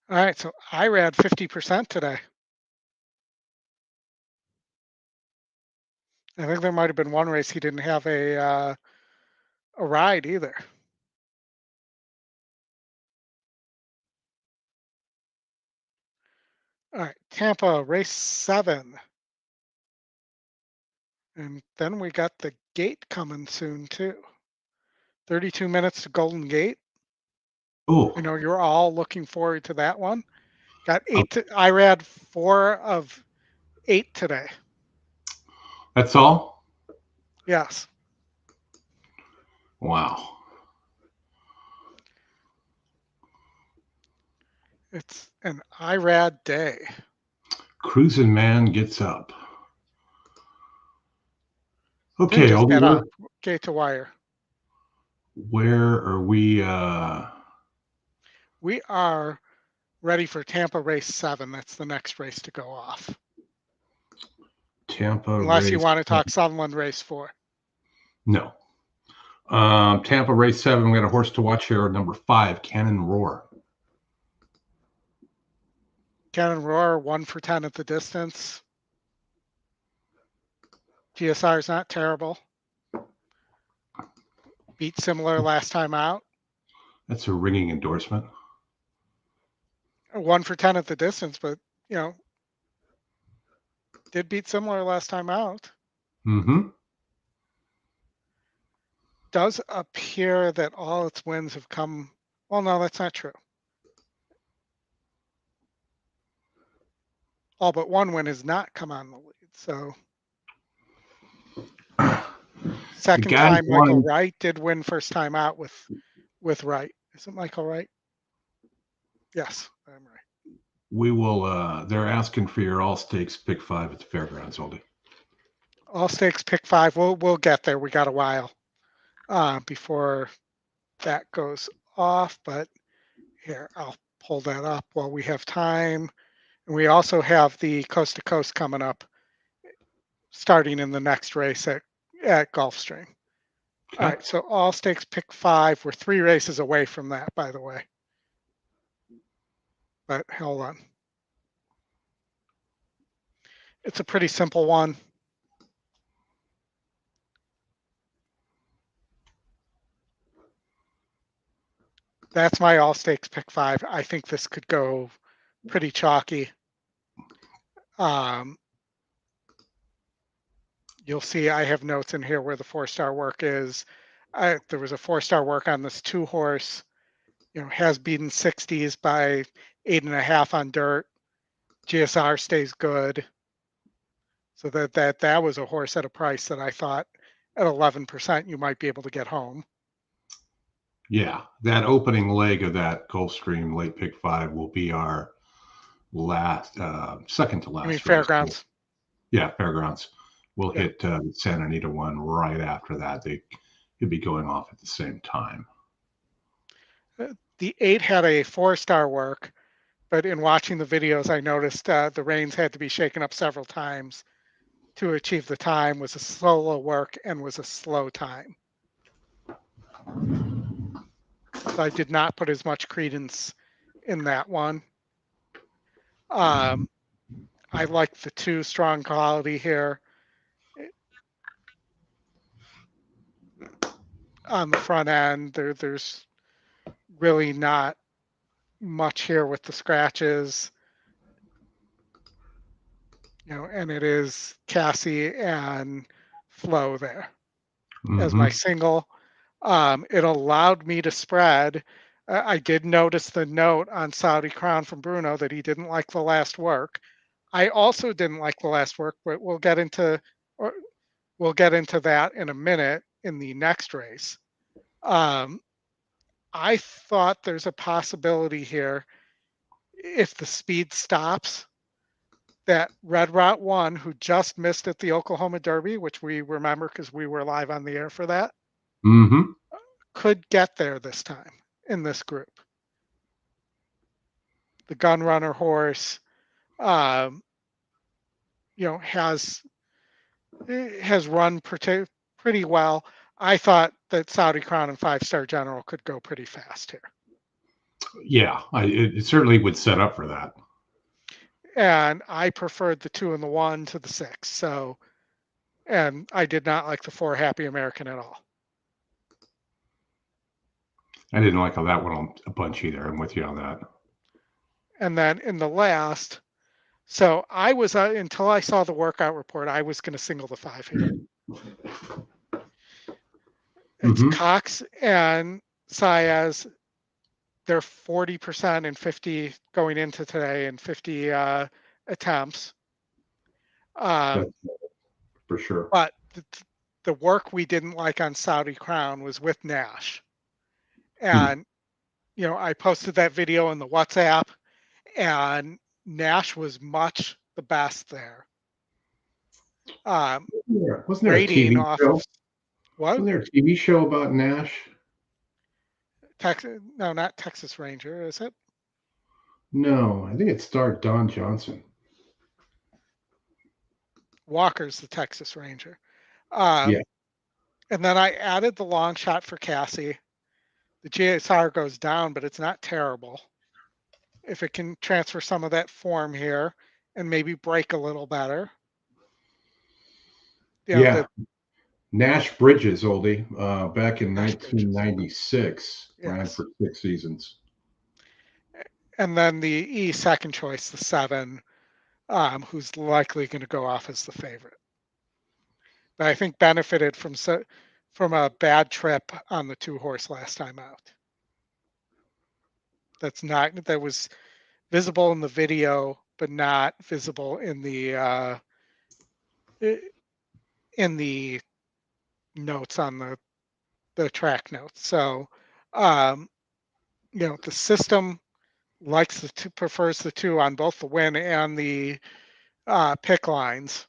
All right, so Irad 50% today. I think there might have been one race he didn't have a ride either. All right, Tampa, race 7. And then we got the gate coming soon too. 32 minutes to Golden Gate. Oh, I know you're all looking forward to that one. Got 8 to Irad 4 of 8 today. that's all? Yes. Wow. It's an Irad day. Cruisin' Man gets up. Okay, Just get Oldy, up. Gate to wire. where are we? We are ready for Tampa race 7. That's the next race to go off. Tampa Unless race you want to talk Sunland race 4. No. Tampa race 7. We got a horse to watch here. Number 5, Cannon Roar. Cannon Roar 1 for 10 at the distance. GSR is not terrible. Beat similar last time out. That's a ringing endorsement. 1 for 10 at the distance, but did beat similar last time out. Mm-hmm. Does appear that all its wins have come. Well, no, that's not true. All but one win has not come on the lead. So second time, Michael Wright did win first time out with Wright. Is it Michael Wright? Yes, I'm right. We will. They're asking for your all stakes pick 5 at the Fairgrounds, Oldy. All stakes pick 5. We'll get there. We got a while before that goes off. But here, I'll pull that up while we have time. And we also have the Coast to Coast coming up, starting in the next race at Gulfstream. Okay. All right, so all stakes pick 5. We're 3 races away from that, by the way. But hold on. It's a pretty simple one. That's my all stakes pick 5. I think this could go pretty chalky. you'll see I have notes in here where the 4-star work is. There was a 4-star work on this 2-horse, has beaten 60s by 8.5 on dirt. GSR stays good. So that was a horse at a price that I thought at 11% you might be able to get home. Yeah, that opening leg of that Gulfstream late pick 5 will be our last, second to last. I mean, race. Fairgrounds. Yeah, Fairgrounds. We'll Yeah. hit Santa Anita one right after that. They could be going off at the same time. The 8 had a 4-star work, but in watching the videos, I noticed the reins had to be shaken up several times to achieve the time. Was a solo work and was a slow time. So I did not put as much credence in that one. I like the 2 strong quality here. On the front end, there's really not much here with the scratches. And it is Cassie and Flo there as my single. It allowed me to spread. I did notice the note on Saudi Crown from Bruno that he didn't like the last work. I also didn't like the last work, but we'll get into that in a minute in the next race. I thought there's a possibility here if the speed stops that Red Route 1, who just missed at the Oklahoma Derby, which we remember because we were live on the air for that, could get there this time in this group. The Gun Runner horse, has run pretty well. I thought that Saudi Crown and 5-Star General could go pretty fast here. Yeah, it certainly would set up for that. And I preferred the 2 and the 1 to the 6. So, and I did not like the 4 Happy American at all. I didn't like how that went a bunch either. I'm with you on that. And then in the last, so I was, until I saw the workout report, I was going to single the 5 here. It's Cox and Saez. They're 40% and 50 going into today and 50 attempts. For sure. But the work we didn't like on Saudi Crown was with Nash. And, I posted that video in the WhatsApp, and Nash was much the best there. Wasn't there a TV show? What? Wasn't there a TV show about Nash? No, not Texas Ranger, is it? No, I think it starred Don Johnson. Walker's the Texas Ranger. Yeah. And then I added the long shot for Cassie. The GSR goes down, but it's not terrible. If it can transfer some of that form here and maybe break a little better. Nash Bridges, Oldie, back in 1996, ran for 6 seasons. And then the E second choice, the 7, who's likely going to go off as the favorite. But I think benefited from a bad trip on the 2-horse last time out. That was visible in the video, but not visible in the notes on the track notes. So, the system prefers the 2 on both the win and the pick lines.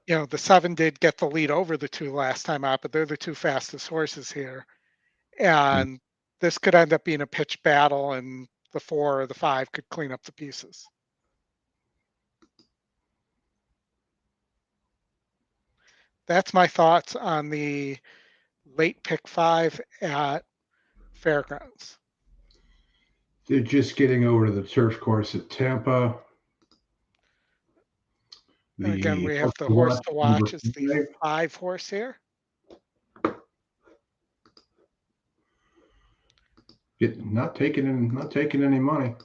The 7 did get the lead over the 2 last time out, but they're the 2 fastest horses here. And this could end up being a pitched battle, and the 4 or the 5 could clean up the pieces. That's my thoughts on the late pick 5 at Fairgrounds. They're just getting over to the turf course at Tampa. Again, we have the horse to watch. It's the 5 horse here. Not taking any money.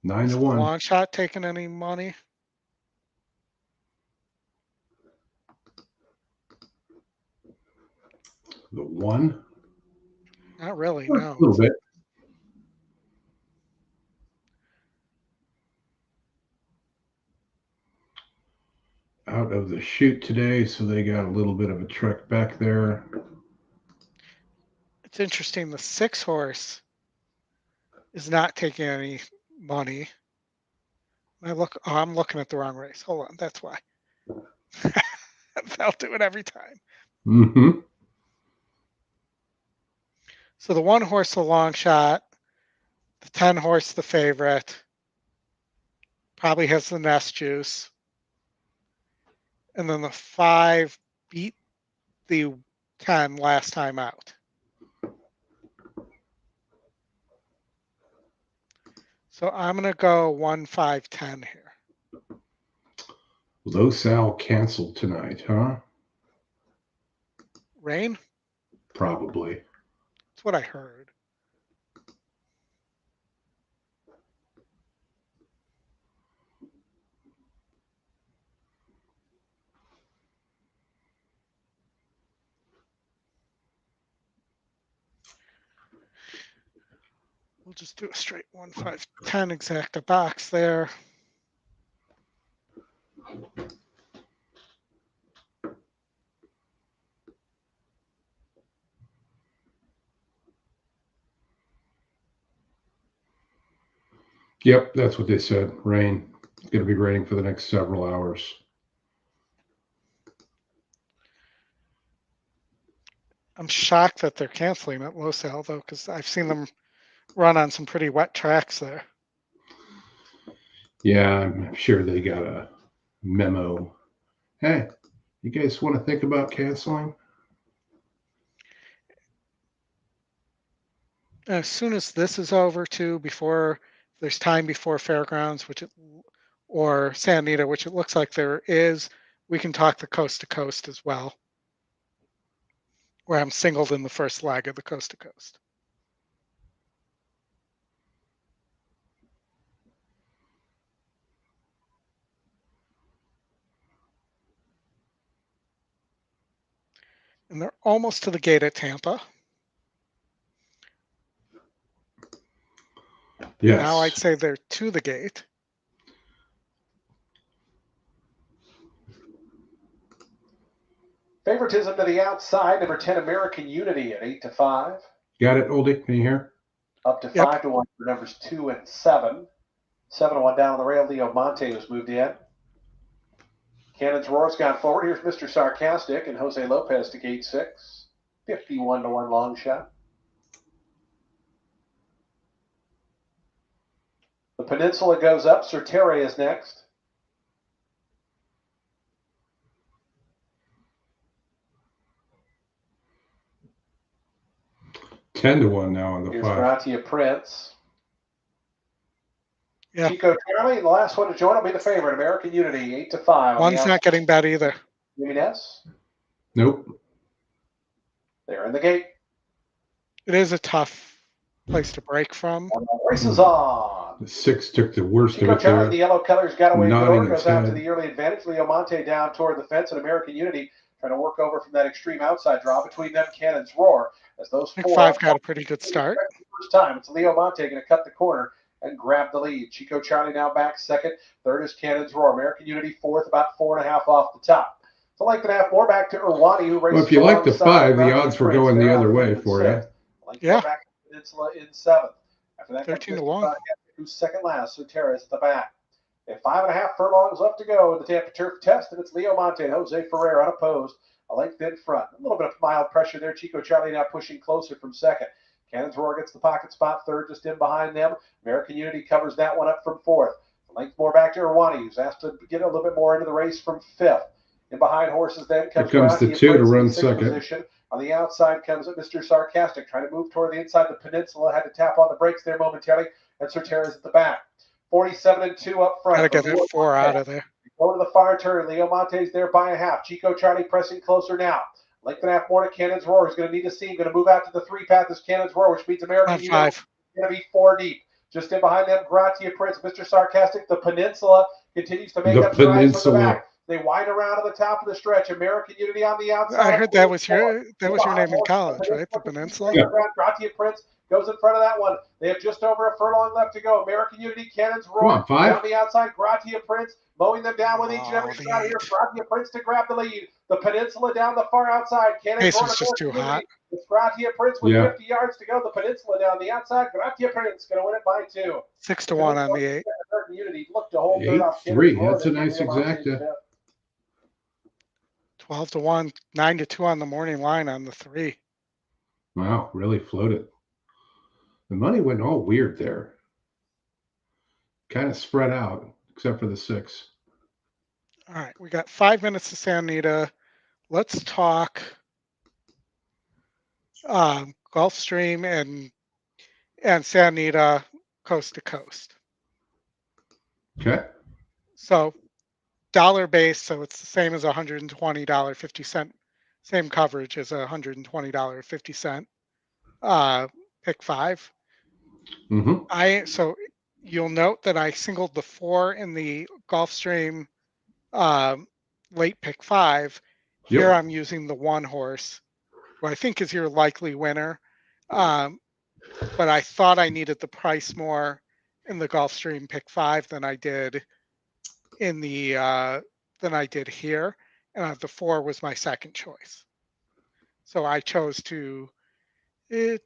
9 to 1. Long shot taking any money? The 1? Not really, A no. little bit. Out of the chute today, so they got a little bit of a trek back there. It's interesting. The 6 horse is not taking any money. I'm looking at the wrong race. Hold on, that's why. They'll do it every time. Mm-hmm. So the 1 horse, the long shot, the 10 horse, the favorite, probably has the nest juice. And then the 5 beat the 10 last time out. So I'm going to go 1, 5, 10 here. Losal canceled tonight, huh? Rain? Probably. That's what I heard. We'll just do a straight 1, 5, 10 exacta box there. Yep, that's what they said. Rain. It's going to be raining for the next several hours. I'm shocked that they're canceling at Losal, though, because I've seen them run on some pretty wet tracks there. Yeah, I'm sure they got a memo. Hey, you guys want to think about canceling? As soon as this is over, too, before there's time before Fairgrounds, or Santa Anita, which it looks like there is, we can talk the coast to coast as well, where I'm singled in the first leg of the coast to coast. And they're almost to the gate at Tampa. Yes. Now I'd say they're to the gate. Favoritism to the outside, number 10, American Unity at 8-5. Got it, Oldie? Can you hear? Up to Yep. 5-1 for numbers 2 and 7. 7-1 down on the rail. Lecomte was moved in. Cannon's Roar's gone forward. Here's Mr. Sarcastic and Jose Lopez to gate 6. 51-1 long shot. The Peninsula goes up. Certere is next. Ten to 1 now on the Here's 5. Gratia Prince. Yeah. Chico Charlie, and the last one to join will be the favorite, American Unity, 8-5. One's not getting bet either. Jimenez. Nope. They're in the gate. It is a tough place to break from. And the race is on. The 6 took the worst Chico of it Charlie, there. the yellow colors got away. Nodding Goes his out to head. the early advantage. Lecomte down toward the fence, and American Unity trying to work over from that extreme outside draw. Between them, Cannon's Roar. As those I think four 5 got a pretty good start. First time, it's Lecomte going to cut the corner and grab the lead. Chico Charlie now back second. Third is Cannon's Roar. American Unity fourth, about 4.5 off the top. So like the half more back to Irwani, who races. Well, if you like the 5, the odds were going the other way They're for you. out Yeah. Back to the Peninsula in 7th. After that, 13 to comes 1. who's second last. Certere is at the back. They have 5.5 furlongs left to go in the Tampa Turf Test, and it's Lecomte and Jose Ferrer unopposed. A length in front. A little bit of mild pressure there. Chico Charlie now pushing closer from second. Cannon's Roar gets the pocket spot third, just in behind them. American Unity covers that one up from fourth. A length more back to Irwani, who's asked to get a little bit more into the race from fifth. In behind horses then comes Here comes the 2 to run second. Position. On the outside comes Mr. Sarcastic, trying to move toward the inside. The Peninsula had to tap on the brakes there momentarily, and Certere's at the back. 47-2 up front. Gotta get that 4 out of there. Go to the far turn. Lecomonte's there by a half. Chico Charlie pressing closer now. Length and a half more to Cannon's Roar. He's going to need a seam. Going to move out to the 3 path is Cannon's Roar, which means American Unity. 5. Going to be 4 deep. Just in behind them, Gratia Prince, Mr. Sarcastic. The Peninsula continues to make up strides from the back. They wind around to the top of the stretch. American Unity on the outside. I heard that was your name in college, right? The Peninsula. Yeah. Gratia Prince goes in front of that one. They have just over a furlong left to go. American Unity, Cannon's Come Roar on, 5. down the outside. Gratia Prince mowing them down with each and every Oh, the shot here. 8. Gratia Prince to grab the lead. The Peninsula down the far outside. Cannon's Pace Roar was to just too American hot. Unity. It's Gratia Prince with Yeah. 50 yards to go. The Peninsula down the outside. Gratia Prince going to win it by 2. 6-1 on the 8. American Unity look to hold third off Cannon's 8-3. Roar. That's a They can nice realize exacta. these, 12-1, 9-2 on the morning line on the 3. Wow, really floated. The money went all weird there. Kind of spread out, except for the 6. All right, we got 5 minutes to Santa Anita. Let's talk Gulfstream and Santa Anita coast to coast. Okay. So dollar base, so it's the same as $120.50, same coverage as $120.50 pick 5. Mm-hmm. So you'll note that I singled the 4 in the Gulfstream late pick 5. Here Yep. I'm using the 1 horse, who I think is your likely winner. But I thought I needed the price more in the Gulfstream pick 5 than I did in the than I did here, and the 4 was my second choice. So I chose to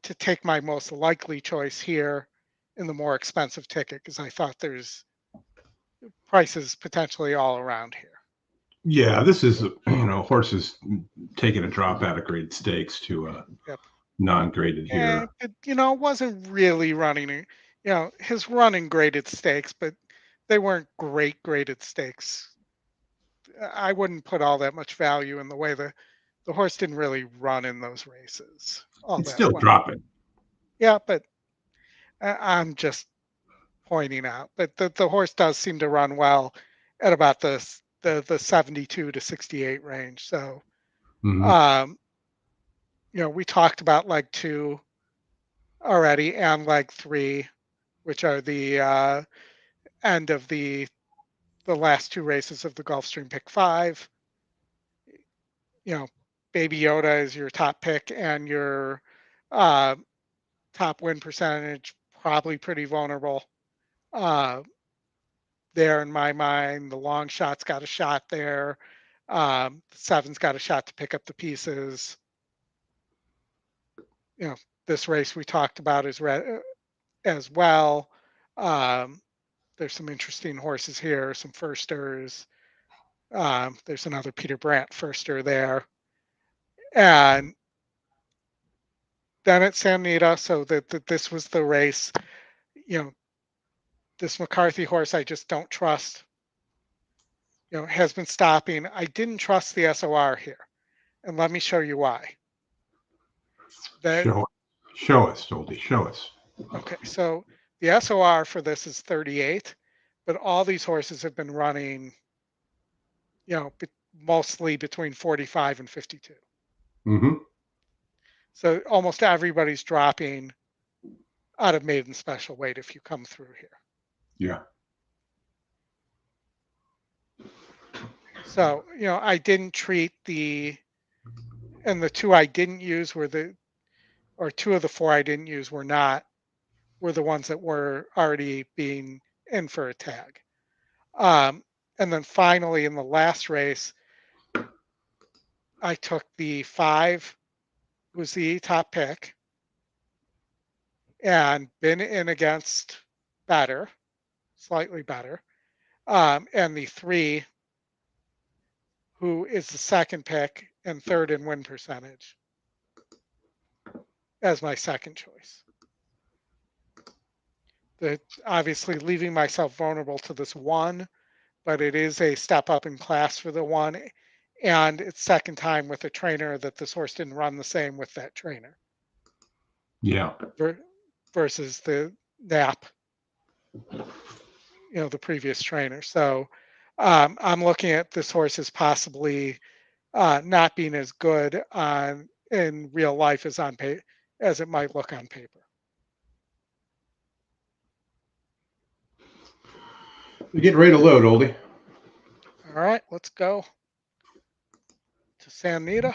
take my most likely choice here in the more expensive ticket because I thought there's prices potentially all around here. Yeah, this is horses taking a drop out of graded stakes to Yep. non-graded here. And it wasn't really running. His running graded stakes, but they weren't great graded stakes. I wouldn't put all that much value in the way the horse didn't really run in those races. It's still dropping. Yeah, but I'm just pointing out. But the horse does seem to run well at about the 72 to 68 range. So, Mhm. We talked about leg 2 already and leg 3, which are the end of the last 2 races of the Gulfstream pick 5. Baby Yoda is your top pick and your top win percentage, probably pretty vulnerable there in my mind. The long shot's got a shot there. The 7's got a shot to pick up the pieces. This race we talked about as well. There's some interesting horses here, some firsters. There's another Peter Brandt firster there. And then at Santa Anita, so that this was the race. This McCarthy horse I just don't trust. Has been stopping. I didn't trust the SOR here, and let me show you why. Show us, Oldy. Show us. Okay, so the SOR for this is 38, but all these horses have been running, mostly between 45 and 52. Mm-hmm. So almost everybody's dropping out of maiden special weight if you come through here. Yeah. So, I didn't treat and the 2 I didn't use were 2 of the 4 I didn't use were the ones that were already being in for a tag. And then finally in the last race, I took the 5, who was the top pick, and been in against better, slightly better, and the 3, who is the second pick and third in win percentage, as my second choice. Obviously leaving myself vulnerable to this 1, but it is a step up in class for the 1, and it's second time with a trainer that this horse didn't run the same with that trainer. Yeah. Versus the NAP, the previous trainer. So I'm looking at this horse as possibly not being as good in real life as as it might look on paper. We're getting ready to load, Oldie. All All right, let's go to San Anita.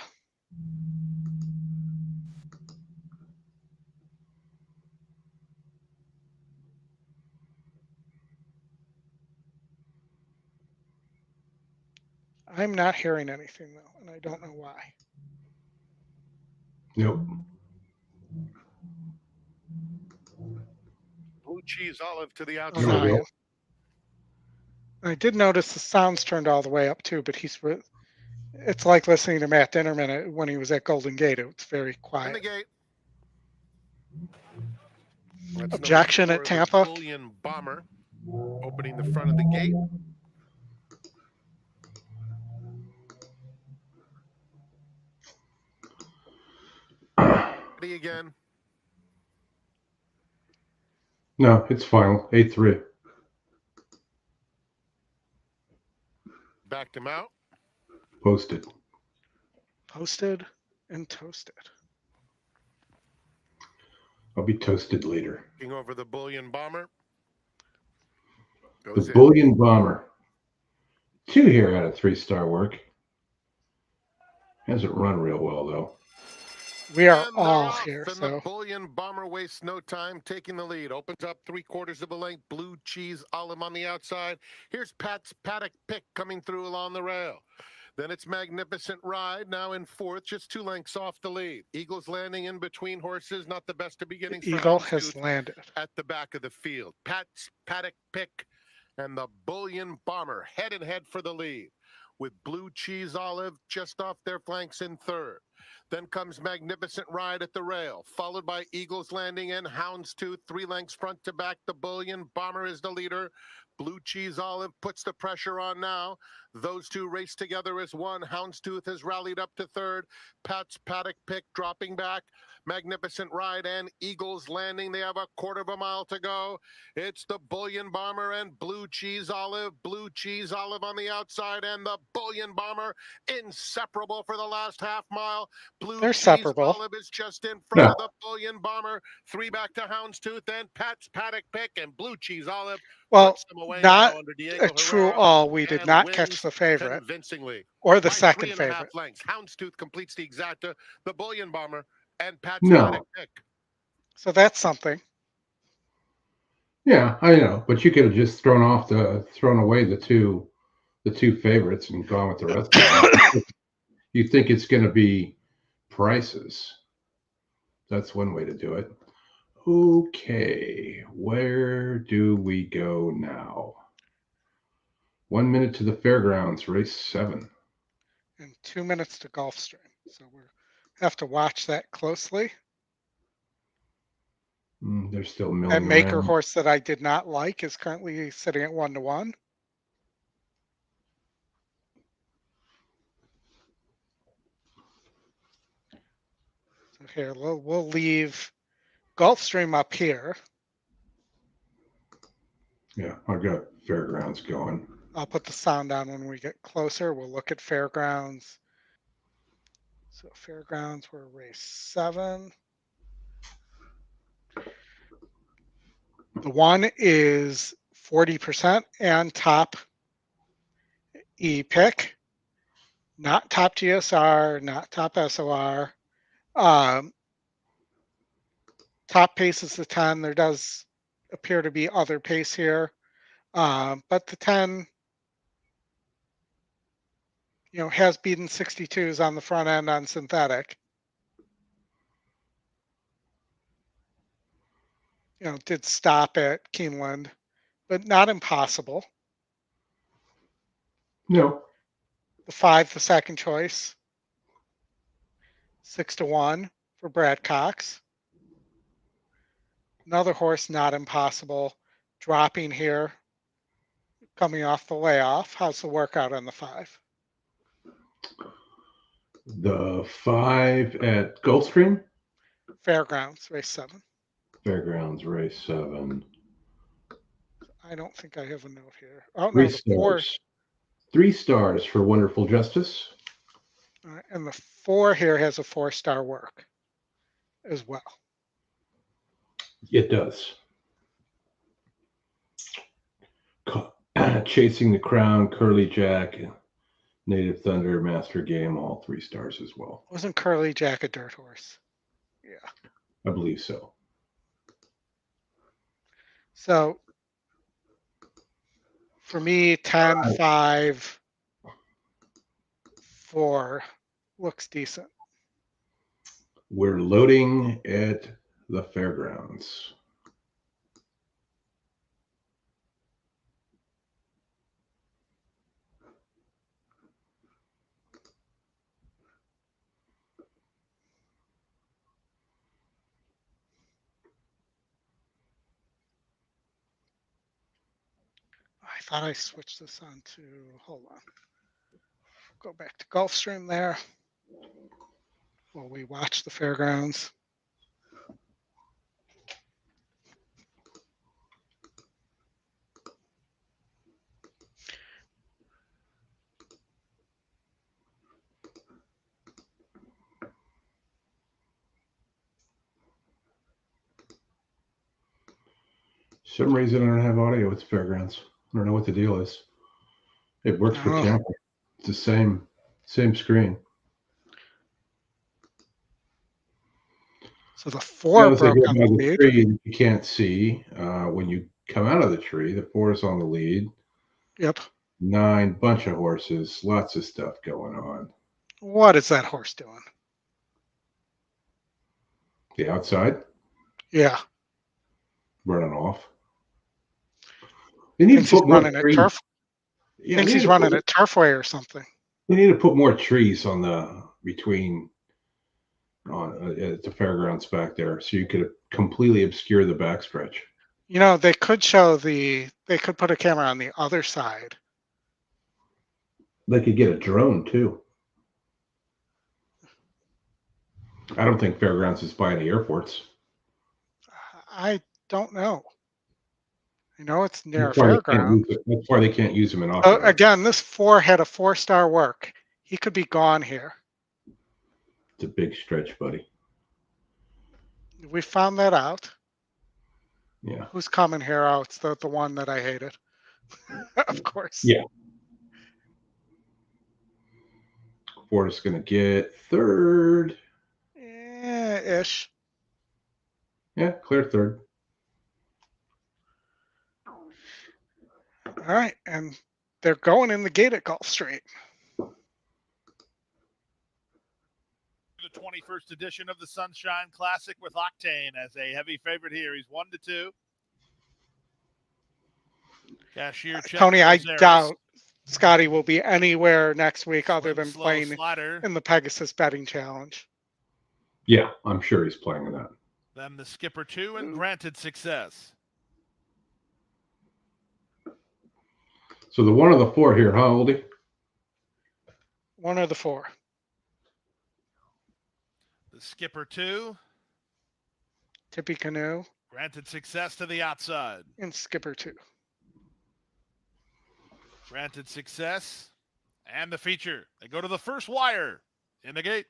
I'm not hearing anything though, and I don't know why. Nope. Blue cheese olive to the Oh, outside. no, I will. am. I did notice the sound's turned all the way up too, but it's like listening to Matt Dinnerman when he was at Golden Gate. It's very In the quiet. gate. That's Objection number at 4, Tampa. the Bullion Bomber, opening the front of the gate. Ready again. No, it's final. 8-3. Backed him out. Posted. Posted and toasted. I'll be toasted later. Looking over the Bullion Bomber. The Goes in. Bullion Bomber. 2 here out of 3-star work. Hasn't run real well though. We are And they're all off, here, and so the Bullion Bomber wastes no time taking the lead. Opens up 3/4 of a length. Blue cheese olive on the outside. Here's Pat's Paddock Pick coming through along the rail. Then it's Magnificent Ride, now in 4th, just 2 lengths off the lead. Eagles landing in between horses, not the best of beginnings for Eagle has Houndstooth landed. at the back of the field. Pat's Paddock Pick and the Bullion Bomber head and head for the lead, with Blue Cheese Olive just off their flanks in 3rd. Then comes Magnificent Ride at the rail, followed by Eagles Landing and Houndstooth, 3 lengths front to back. The Bullion Bomber is the leader. Blue Cheese Olive puts the pressure on now. Those 2 race together as one. Houndstooth has rallied up to 3rd. Pat's Paddock Pick dropping back. Magnificent Ride and Eagles Landing. They have a 1/4 mile to go. It's the Bullion Bomber and Blue Cheese Olive. Blue Cheese Olive on the outside, and the Bullion Bomber inseparable for the last half mile. Blue They're Cheese separable. Olive is just in front No. of the Bullion Bomber. 3 back to Houndstooth, then Pat's Paddock Pick and Blue Cheese Olive. Well, puts them away not now under Diego a true Herrera all. We did and not wins catch the favorite convincingly or the by second 3.5 favorite. lengths. Houndstooth completes the exacta, the Bullion Bomber, and Pat's No. Paddock Pick. So that's something. Yeah, I know, but you could have just thrown away the two favorites and gone with the rest of them. You think it's going to be prices. That's one way to do it. Okay, where do we go now? 1 minute to the Fairgrounds, race 7. And 2 minutes to Gulfstream. So we have to watch that closely. They're still milling That maker around. horse that I did not like is currently sitting at 1-1. So here we'll leave Gulfstream up here. Yeah, I've got Fairgrounds going. I'll put the sound on when we get closer. We'll look at Fairgrounds. So Fairgrounds, we're race 7. The 1 is 40% and top E-pick, not top GSR, not top SOR. Top pace is the 10. There does appear to be other pace here. But the 10, has beaten 62s on the front end on synthetic. Did stop at Keeneland, but not impossible. No. The 5, the second choice. 6-1 for Brad Cox. Another horse, not impossible, dropping here, coming off the layoff. How's the workout on the 5? The 5 at Gulfstream? Fairgrounds, race 7. Fairgrounds, race 7. I don't think I have a note here. Oh, no, 3 the 4. stars. 3 stars for Wonderful Justice. And the 4 here has a 4-star work as well. It does. Chasing the Crown, Curly Jack, Native Thunder, Master Game, all 3 stars as well. Wasn't Curly Jack a dirt horse? Yeah. I believe so. So for me, 10, 5, 4 looks decent. We're loading at the fairgrounds. I thought I switched this on to, hold on. Go back to Gulfstream there. While we watch the fairgrounds. For some reason, I don't have audio with the fairgrounds. I don't know what the deal is. It works for Oh. Tampa. It's the same screen. So the 4 Notice I broke go on by the the lead. tree that you can't see. When you come out of the tree, the 4 is on the lead. Yep. 9, bunch of horses, lots of stuff going on. What is that horse doing? The outside, Yeah. running off. They need Thinks to he's put more running at trees. turf. Yeah, Thinks they he's need to running put- at Turfway or something. We need to put more trees on the between at the fairgrounds back there, so you could completely obscure the backstretch. You know, they could put a camera on the other side. They could get a drone too. I don't think fairgrounds is by any airports. I don't know. You know, it's near a That's why they can't fairground. that's why they can't use them in So off-road. again, this 4 had a 4-star work. He could be gone here. It's a big stretch, buddy. We found that out. Yeah. Who's coming here? Oh, it's the one that I hated. Of course. Yeah. Ford is going to get 3rd. Yeah, ish. Yeah, clear 3rd. All right, and they're going in the gate at Gulfstream. The 21st edition of the Sunshine Classic with Octane as a heavy favorite here. He's 1-2. Cashier check. Tony, I Rosaris. doubt Scotty will be anywhere next week other than Slow playing slider. in the Pegasus Betting Challenge. Yeah, I'm sure he's playing in that. Then the skipper 2 and granted success. So the 1 of the 4 here, huh, Oldie? 1 of the 4. The skipper 2. Tippy Canoe Granted success to the outside. and Skipper 2. Granted success. And the feature. They go to the first wire in the gate.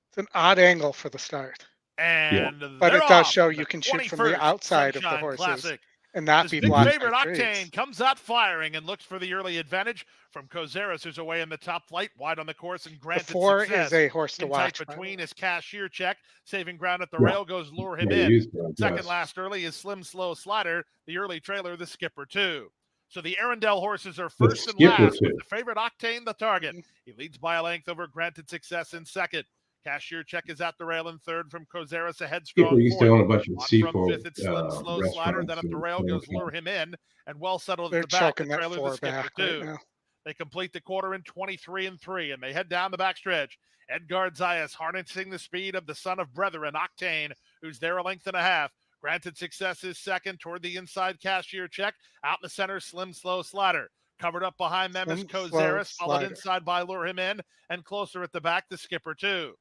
It's an odd angle for the start, And but they're it does off. show The you can shoot from the 21st outside of the Sunshine horses Classic. and not This be big blocked favorite by trees. Octane comes out firing and looks for the early advantage from Kozeris, who's away in the top flight, wide on the course and The granted 4 success. is a horse to In tight watch. by the between way. is Cashier Check, saving ground at the Yeah. rail, goes lure him Yeah, in. use that, Second yes. last early is Slim Slow Slider, the early trailer, the skipper 2. So the Arundel horses are first and skipper last, two. with the favorite Octane the target. He leads by a length over granted success in second. Cashier Check is at the rail in third from Kozeris, a headstrong People used to fourth. own a bunch of On from seafood fifth, it's Slim Slow Slider. Then at the rail goes lure him in, and well settled They're at the back. The choking that trailer, the 4 skipper back 2. right now. They complete the quarter in 23-3, and they head down the backstretch. Edgard Zayas harnessing the speed of the son of brethren, Octane, who's there a length and a half. Granted success is second toward the inside. Cashier Check. Out in the center, Slim Slow Slider. Covered up behind them is Slim Slow Kozeris, followed Slider. inside by Lure Him In, and closer at the back, the skipper 2.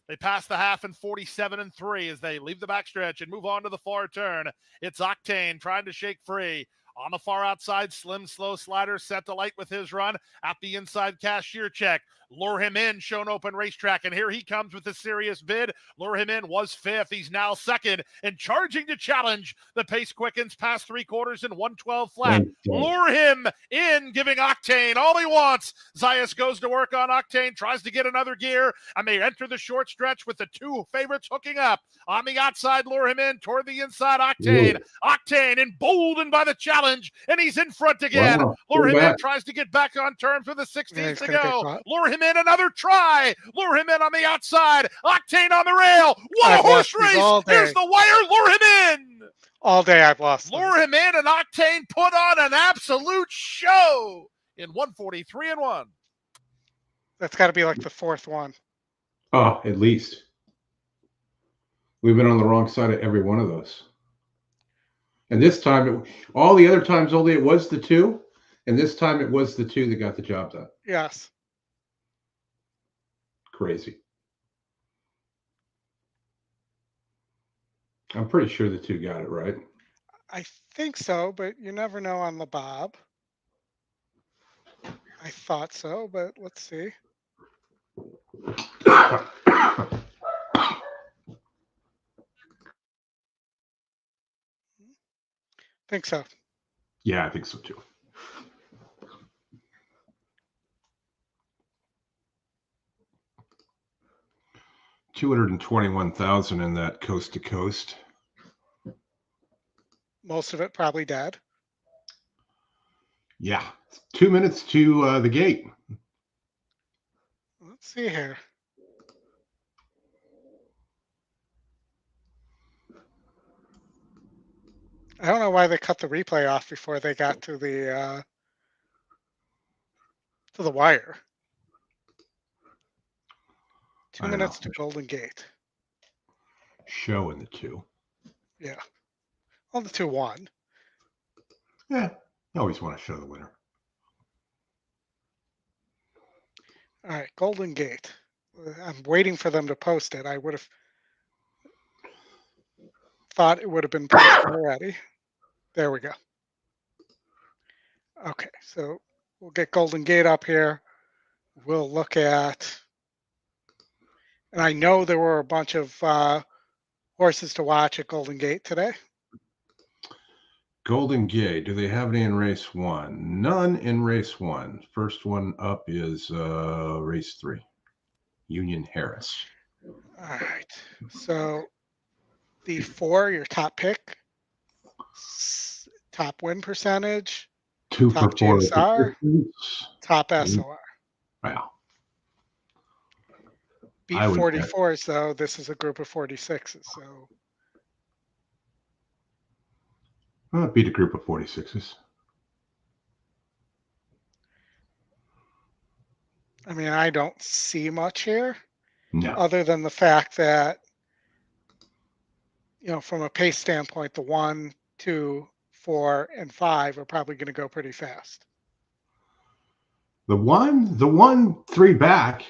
They pass the half in 47-3 as they leave the backstretch and move on to the far turn. It's Octane trying to shake free. On the far outside, Slim Slow Slider set to light with his run. At the inside, Cashier Check. Lure him in, shown open racetrack, and here he comes with a serious bid. Lure him in was fifth. He's now second and charging to challenge. The pace quickens past 3/4 and 112 flat. Lure him in, giving Octane all he wants. Zayas goes to work on Octane, tries to get another gear, and they enter the short stretch with the two favorites hooking up. On the outside, lure him in toward the inside, Octane. Octane emboldened by the challenge, and he's in front again. Wow. Lure him in, tries to get back on terms with the 16th to go. Lure him in, another try. Lure him in on the outside. Octane on the rail. What a horse race. Here's the wire. Lure him in. All day I've lost. Lure him in, and Octane put on an absolute show in 143-1. That's got to be like the fourth one. Oh, at least. We've been on the wrong side of every one of those. And this time, all the other times, only it was the two. And this time it was the two that got the job done. Yes. Crazy. I'm pretty sure the two got it right. I think so, but you never know on the Bob. I thought so, but let's see. Think so. Yeah, I think so too. $221,000 in that coast to coast. Most of it probably dead. Yeah, 2 minutes to the gate. Let's see here. I don't know why they cut the replay off before they got to the wire. 2 minutes to Golden Gate. Showing the two. Yeah. Well, the 2-1. Yeah, I always want to show the winner. All right, Golden Gate. I'm waiting for them to post it. I would have thought it would have been posted already. There we go. Okay, so we'll get Golden Gate up here. We'll look at, and I know there were a bunch of horses to watch at Golden Gate today. Golden Gate, do they have any in race one? None in race one. First one up is race 3, Union Harris. All right, so the 4, your top pick, top win percentage, 2 top for 4 GSR, top SOR. Wow. Beat 44s though. This is a group of 46s, so. Beat a group of 46s. I mean, I don't see much here. No. Other than the fact that, you know, from a pace standpoint, the 1, 2, 4, and 5 are probably going to go pretty fast. The one 3 back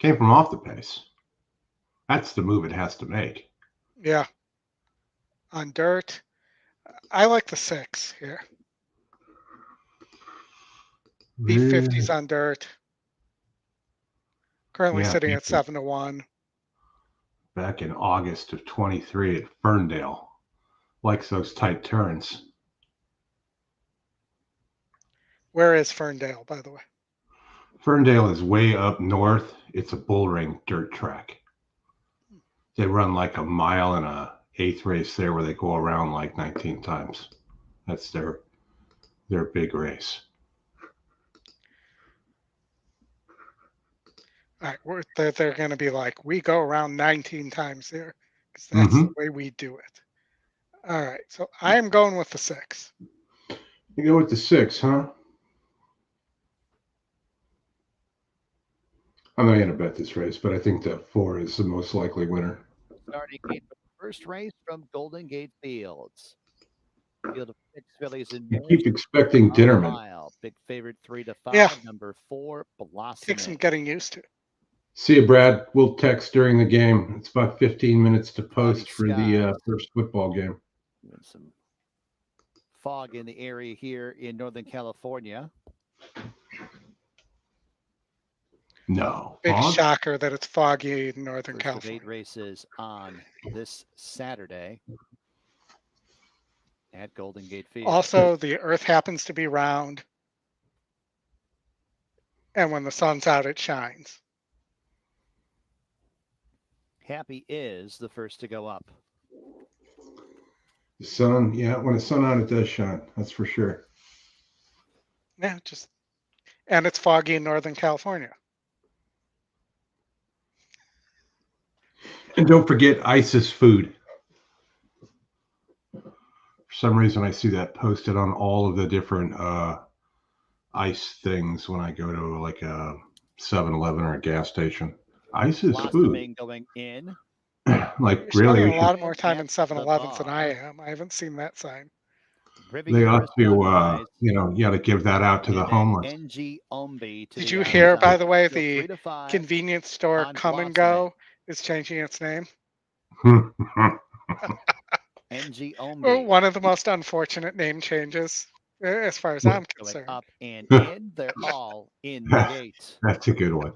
came from off the pace. That's the move it has to make. Yeah. On dirt. I like the 6 here. B50s on dirt. Currently sitting at 7-1. Back in August of 23 at Ferndale. Likes those tight turns. Where is Ferndale, by the way? Ferndale is way up north. It's a bull ring dirt track. They run like a mile in a 8th race there where they go around like 19 times. That's their big race. All right, they're going to be like, we go around 19 times there because that's the way we do it. All right, so I am going with the 6. You go with the 6, huh? I'm not going to bet this race, but I think the 4 is the most likely winner. Starting gate for the first race from Golden Gate Fields. Field of 6 fillies in You keep expecting Dinnerman. mile. Big favorite 3 to 5. Yeah. Number 4, Blossom. Takes some getting used to. See you, Brad. We'll text during the game. It's about 15 minutes to post for the first football game. Doing some fog in the area here in Northern California. No. Big Fog? shocker that it's foggy in Northern First of 8 California. races on this Saturday at Golden Gate Field. Also, the Earth happens to be round, and when the sun's out, it shines. Happy is the first to go up. The sun, yeah, when the sun out, it does shine. That's for sure. Yeah, and it's foggy in Northern California. And don't forget, ice is food. For some reason, I see that posted on all of the different ice things when I go to like a 7-Eleven or a gas station. Ice is food. Blossoming going in. Like You're really, spending we a lot should, more time in At the 7-Elevens than bar. I am. I haven't seen that sign. they Riviera ought to, Sunrise you got to give that out to the and then homeless. NG Ombi to Did the you hear, by outside. the way, Still 3 the to 5 convenience store on Come and Blossoming. Go is changing its name? NG Ombi Well, one of the most unfortunate name changes, as far as I'm going concerned. up and in. They're all in the gate. That's a good one.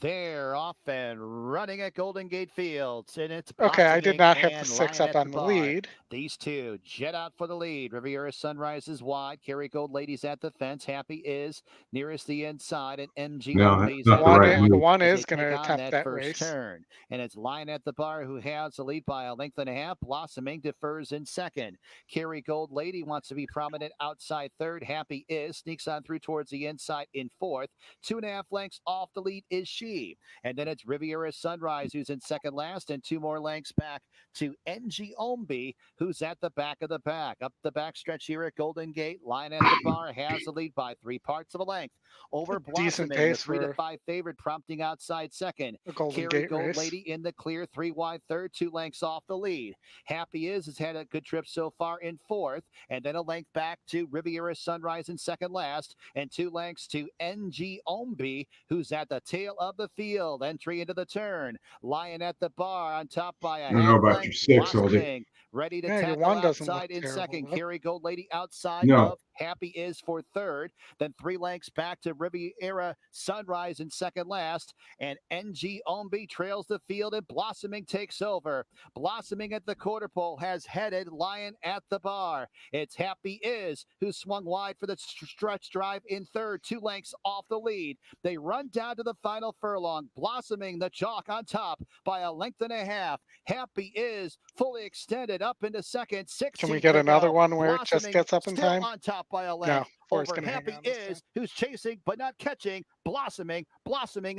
They're off and running at Golden Gate Fields, and it's Okay, I did Blossoming not have the and 6 Lion up at on the bar. lead. These two jet out for the lead. Riviera Sunrise is wide. Carry Gold Ladies at the fence. Happy is nearest the inside, and MG No, Ombi's that's at not the right one move. One as is they going to take on attempt that that first race. turn. And it's Lion at the bar who has the lead by a length and a half. Blossoming defers in second. Carry Gold Lady wants to be prominent outside third. Happy is sneaks on through towards the inside in fourth. 2.5 lengths off the lead is she. And then it's Riviera Sunrise who's in second last, and 2 more lengths back to NG Ombi, who's at the back of the pack. Up the back stretch here at Golden Gate. Lion at the bar has the lead by 3 parts of a length. Over Decent Blossoming, the pace 3 to for 5 favorite, prompting outside second. a Golden Carry Gate Gold race. Lady in the clear, 3 wide third, 2 lengths off the lead. Happy is has had a good trip so far in fourth, and then a length back to Riviera Sunrise in second last, and 2 lengths to NG Ombi, who's at the tail of the field. Entry into the turn. Lion at the bar on top by a I don't know half about your length. 6, Oldie. Blossoming ready to Yeah, your tackle 1 doesn't look outside in terrible, second. though. Carry Gold Lady outside No. of Happy is for third. Then 3 lengths back to Riviera Sunrise in second last. And NG Ombi trails the field, and Blossoming takes over. Blossoming at the quarter pole has headed Lion at the bar. It's Happy is who swung wide for the stretch drive in third, 2 lengths off the lead. They run down to the final furlong. Blossoming the chalk on top by a length and a half. Happy is fully extended up into second. 16 Can we get to another go. one where it just Blossoming gets up in still time? on top by a No, length. Forrest Over gonna hang Happy on this is time. who's chasing but not catching. Blossoming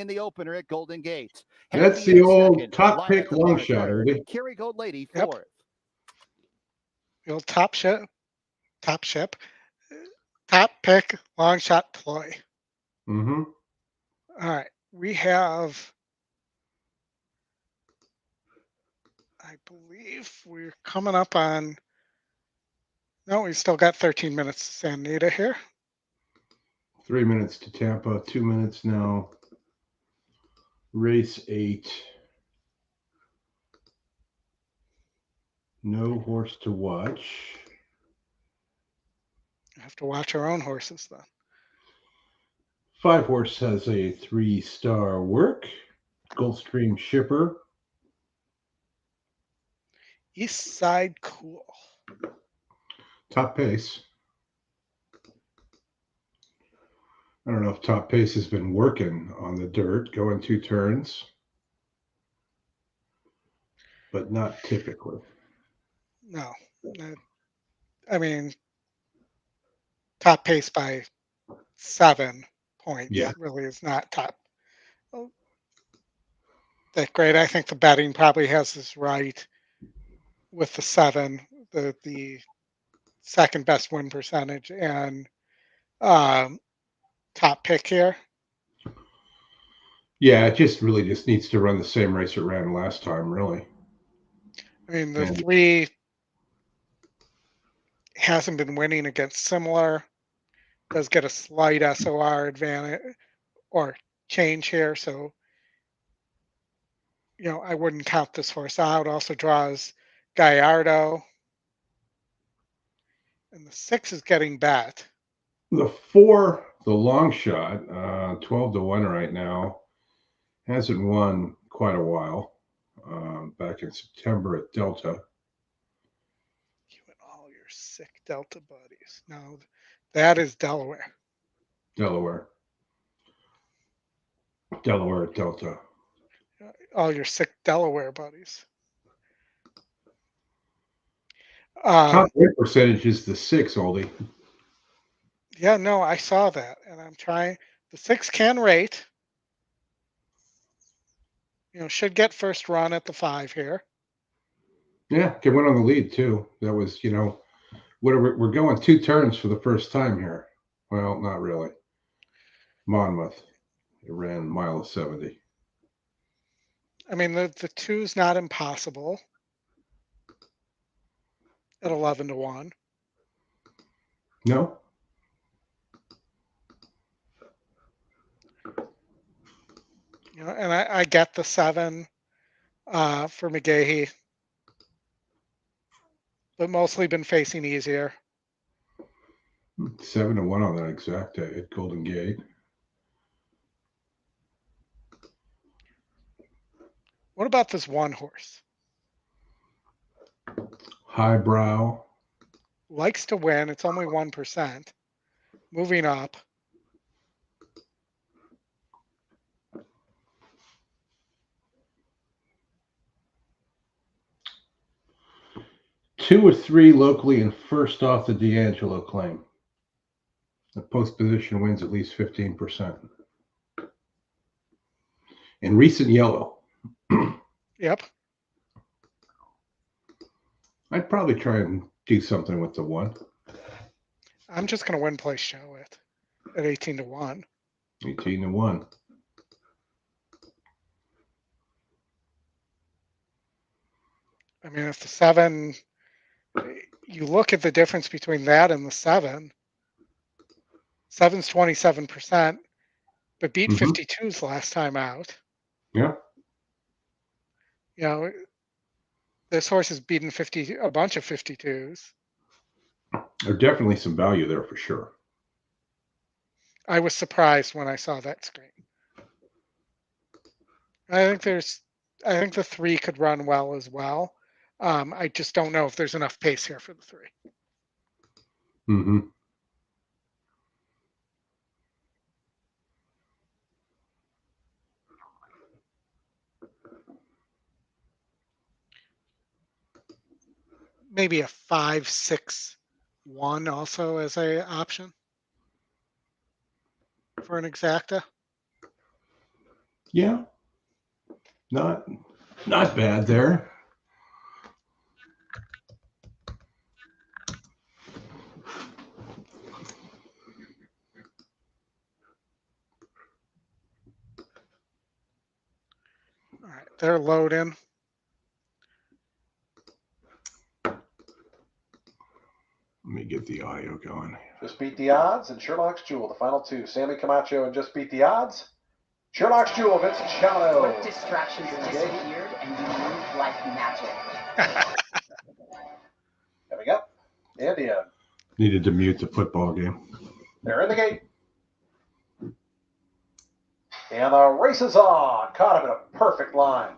in the opener at Golden Gate. That's Happy the is old second. top Lion pick at the long bar shot, third. Oldie. Carry Gold Lady Yep. fourth. The old top pick, long shot ploy. Mm-hmm. All right, we have, I believe we're coming up on, no, we still got 13 minutes to Anita here. 3 minutes to Tampa, 2 minutes now. Race 8. No horse to watch. I have to watch our own horses then. 5 horse has a 3-star work. Gulfstream Shipper. East Side Cool. Top pace. I don't know if top pace has been working on the dirt, going 2 turns, but not typically. No, I mean, top pace by 7 points. Yeah. Really is not top. That great. I think the betting probably has this right with the 7, the second best win percentage, and top pick here. Yeah, it just really just needs to run the same race it ran last time, really. I mean, the And 3 hasn't been winning against similar. Does get a slight SOR advantage or change here, so I wouldn't count this horse out. Also draws Gallardo. And the 6 is getting bet. The 4, the long shot, 12-1 right now, hasn't won quite a while. Back in September at Delta. You and all your sick Delta buddies. No, that is Delaware. Delaware at Delta. All your sick Delaware buddies. Top win percentage is the 6, Oldie. Yeah, no, I saw that, and I'm trying. The 6 can rate. Should get first run at the 5 here. Yeah, can win on the lead too. That was, we're going 2 turns for the first time here. Well, not really. Monmouth, it ran mile of 70. I mean, the 2's not impossible at 11-1. No. And I get the 7 for McGahee, but mostly been facing easier. 7-1 on that exact at Golden Gate. What about this 1 horse? Highbrow. Likes to win. It's only 1%. Moving up. Two or three locally and first off the D'Angelo claim. The post position wins at least 15%. In recent yellow. Yep. I'd probably try and do something with the 1. I'm just going to win place show it at 18-1. 18-1. I mean, if the 7, you look at the difference between that and the 7. 7's 27%, but beat 52s last time out. Yeah. This horse has beaten a bunch of 52s. There's definitely some value there for sure. I was surprised when I saw that screen. I think the 3 could run well as well. I just don't know if there's enough pace here for the 3. Mm-hmm. Maybe a 5-6-1 also as a option for an exacta. Yeah. Not bad there. All right, they're loading. Let me get the audio going. Just Beat the Odds and Sherlock's Jewel, the final 2. Sammy Camacho and Just Beat the Odds. Sherlock's Jewel, Vincent Chano. What distractions disappeared and you moved like magic. Coming up, Andy. Needed to mute the football game. They're in the gate. And the race is on. Caught him in a perfect line.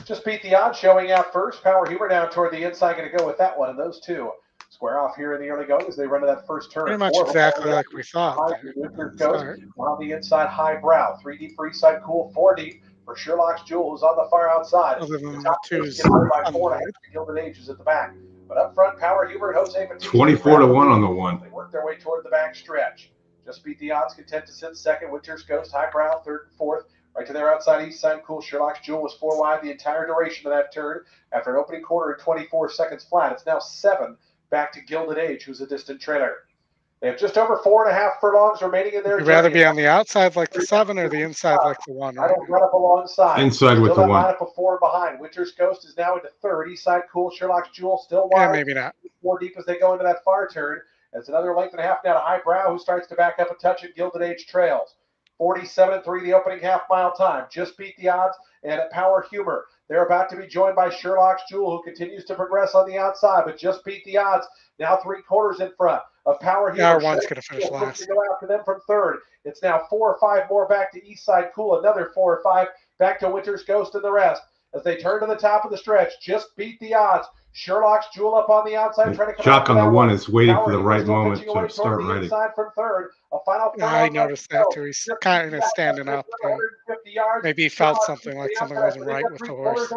Just Beat the Odds showing out first. Power Humor down toward the inside. Going to go with that one. And those 2 square off here in the early going as they run to that first turn. Pretty much exactly like we thought. On the inside, Highbrow. 3 deep for Eastside Cool. 4 deep for Sherlock's Jewel, who's on the far outside. Other than the the top 2's by 4.5. Gilded Age is at the back. But up front, Power Humor and Jose Batista. 24-1 on the 1. They work their way toward the back stretch. Just Beat the Odds, content to sit second. Winter's Ghost, Highbrow, 3rd and 4th. Right to their outside, Eastside Cool. Sherlock's Jewel was 4 wide the entire duration of that turn. After an opening quarter at 24 seconds flat, it's now 7 back to Gilded Age, who's a distant trailer. They have just over 4.5 furlongs remaining in their You'd rather be on the outside like the 7 or the inside like the 1? I don't run up alongside. Inside with the 1. Line up a 4 behind. Winter's Ghost is now into 3rd. Eastside Cool. Sherlock's Jewel still wide. Yeah, maybe not. 4 deep as they go into that far turn. It's another length and a half now to Highbrow, who starts to back up a touch at Gilded Age trails. 47-3 the opening half-mile time. Just Beat the Odds and Power Humor. They're about to be joined by Sherlock's Jewel, who continues to progress on the outside, but just beat the odds. Now 3/4 in front of Power Humor. Yeah, one's going to finish last. To go after them from third. It's now 4 or 5 more back to Eastside Cool. Another 4 or 5 back to Winter's Ghost and the rest. As they turn to the top of the stretch, just beat the odds. Sherlock's Jewel up on the outside, trying to come Jock on the one is waiting Power for the Humor right still moment pitching away to start toward the riding. inside from third. A final Yeah, I noticed that too. He's kind of standing up. 150 yards. Maybe he felt something like something wasn't right with the horse.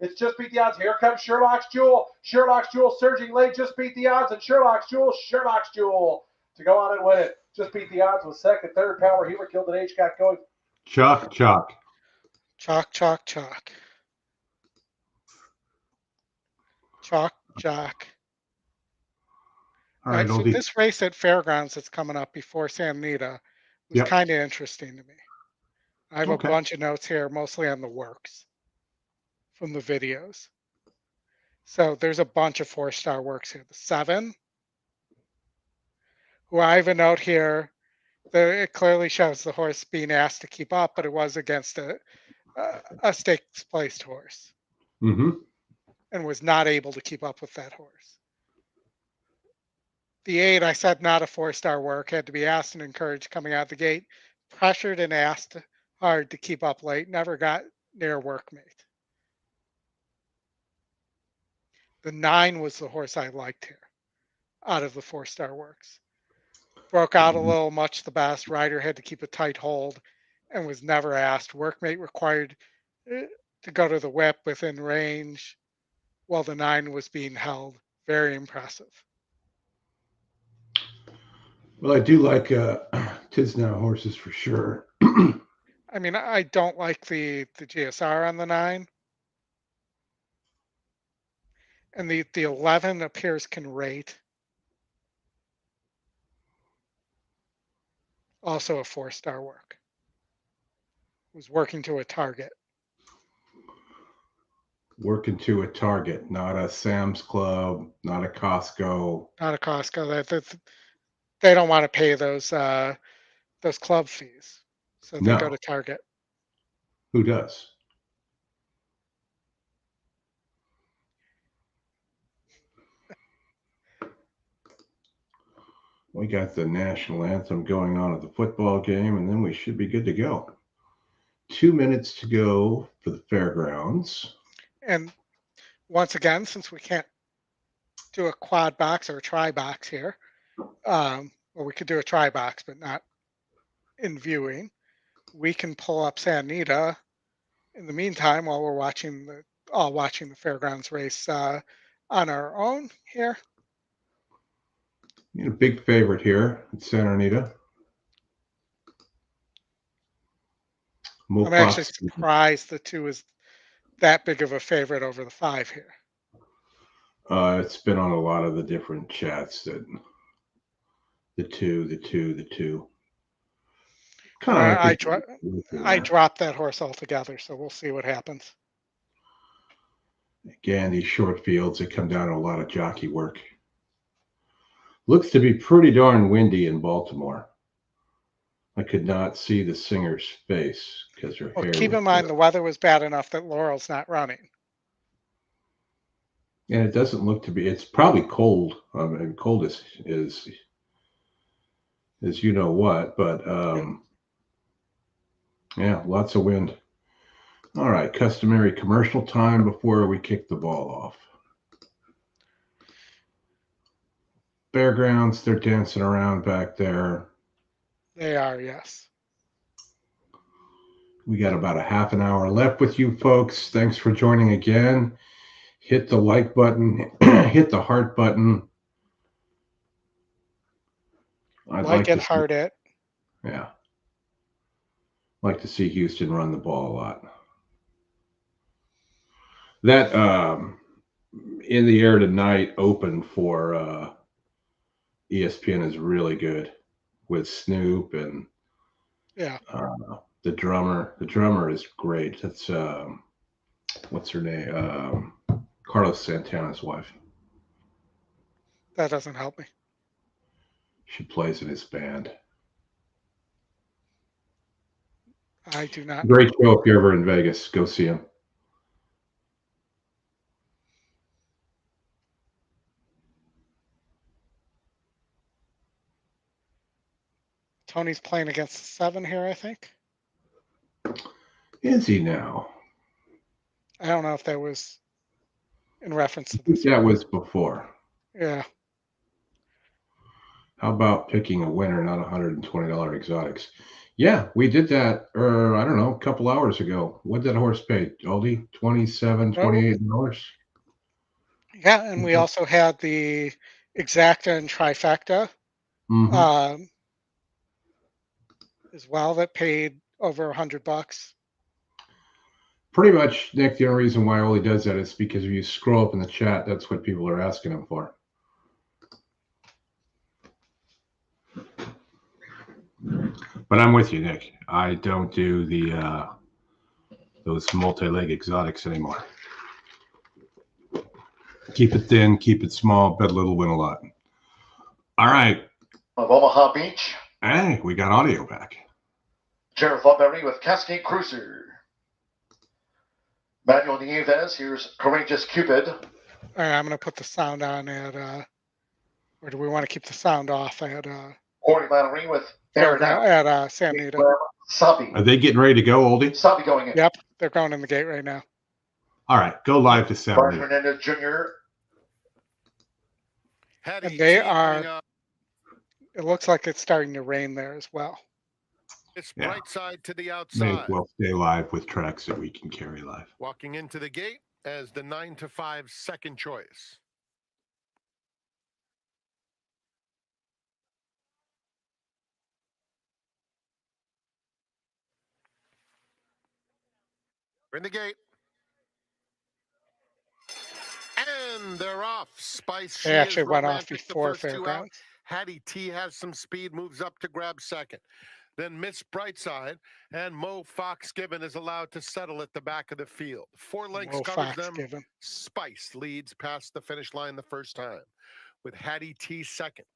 It's just beat the odds. Here comes Sherlock's Jewel. Sherlock's Jewel surging late, just beat the odds. And Sherlock's Jewel to go on and win it. Just beat the odds with second, third. Power Humor killed an H, got going. Chalk. Chalk. All right, so Oldie. this race at Fairgrounds that's coming up before Santa Anita was kind of interesting to me. I have a bunch of notes here, mostly on the works from the videos. So there's a bunch of 4-star works here. The 7, who I have a note here, it clearly shows the horse being asked to keep up, but it was against a stakes placed horse. Mm-hmm. And was not able to keep up with that horse. The 8, I said, not a 4-star work, had to be asked and encouraged coming out the gate, pressured and asked hard to keep up late, never got near workmate. The 9 was the horse I liked here out of the 4-star works. Broke out a little, much the best. Rider had to keep a tight hold and was never asked. Workmate required to go to the whip within range while the 9 was being held. Very impressive. Well, I do like Tisnow horses for sure. I mean, I don't like the GSR on the 9. And the 11 appears can rate. Also a 4-star work. Was working to a target. Working to a target, not a Sam's Club, not a Costco. Not a Costco. They don't want to pay those club fees, so they go to Target. Who does? We got the national anthem going on at the football game, and then we should be good to go. 2 minutes to go for the fairgrounds. And once again, since we can't do a quad box or a tri box here, or we could do a tri box, but not in viewing, we can pull up Santa Anita in the meantime while we're watching the fairgrounds race on our own here. A big favorite here at Santa Anita. I'm actually surprised the 2 is that big of a favorite over the 5 here. It's been on a lot of the different chats that the two. I dropped that horse altogether, so we'll see what happens. Again, these short fields that come down to a lot of jockey work. Looks to be pretty darn windy in Baltimore. I could not see the singer's face because her hair. Keep in mind the weather was bad enough that Laurel's not running. And it doesn't look to be. It's probably cold. And cold is you know what, but yeah, lots of wind. All right, customary commercial time before we kick the ball off. Fairgrounds, they're dancing around back there. They are, yes. We got about a half an hour left with you folks. Thanks for joining again. Hit the like button, hit the heart button. I'd like it, heart it. Yeah. Like to see Houston run the ball a lot. That In the Air Tonight open for ESPN is really good with Snoop and the drummer. The drummer is great. That's what's her name? Carlos Santana's wife. That doesn't help me. She plays in his band. I do not. Great show if you're ever in Vegas. Go see him. Tony's playing against the 7 here, I think. Is he now? I don't know if that was in reference I to think this. that was before. Yeah. How about picking a winner, not $120 exotics? Yeah, we did that, I don't know, a couple hours ago. What did that horse pay, Oldie? $27, $28? Yeah, and we also had the exacta and trifecta as well that paid over $100. Pretty much, Nick, the only reason why Oldie does that is because if you scroll up in the chat, that's what people are asking him for. But I'm with you, Nick. I don't do the those multi-leg exotics anymore. Keep it thin, keep it small, bet little, win a lot. All right. Of Omaha Beach, Hey, we got audio back. Jared Flubberry with Cascade Cruiser. Manuel Nieves, here's Courageous Cupid. All right, I'm going to put the sound on at, or do we want to keep the sound off at Corey Lattery with Fairgrounds at San Anita? Sabi. Are they getting ready to go, Oldie? Sabi going in. Yep, they're going in the gate right now. All right, go live to San Brian Anita. Hernandez Jr. And they are, it looks like it's starting to rain there as well. It's Yeah. right side to the May outside. as well stay live with tracks that we can carry live. Walking into the gate as the 9-5 second choice. We're in the gate. And they're off. Spice. They She actually is went off romantic, the before first two out. Fairgrounds. Hattie T has some speed, moves up to grab second. Then Miss Brightside and Mo Fox Given is allowed to settle at the back of the field. 4 lengths Mo covers Fox them. Given. Spice leads past the finish line the first time with Hattie T second.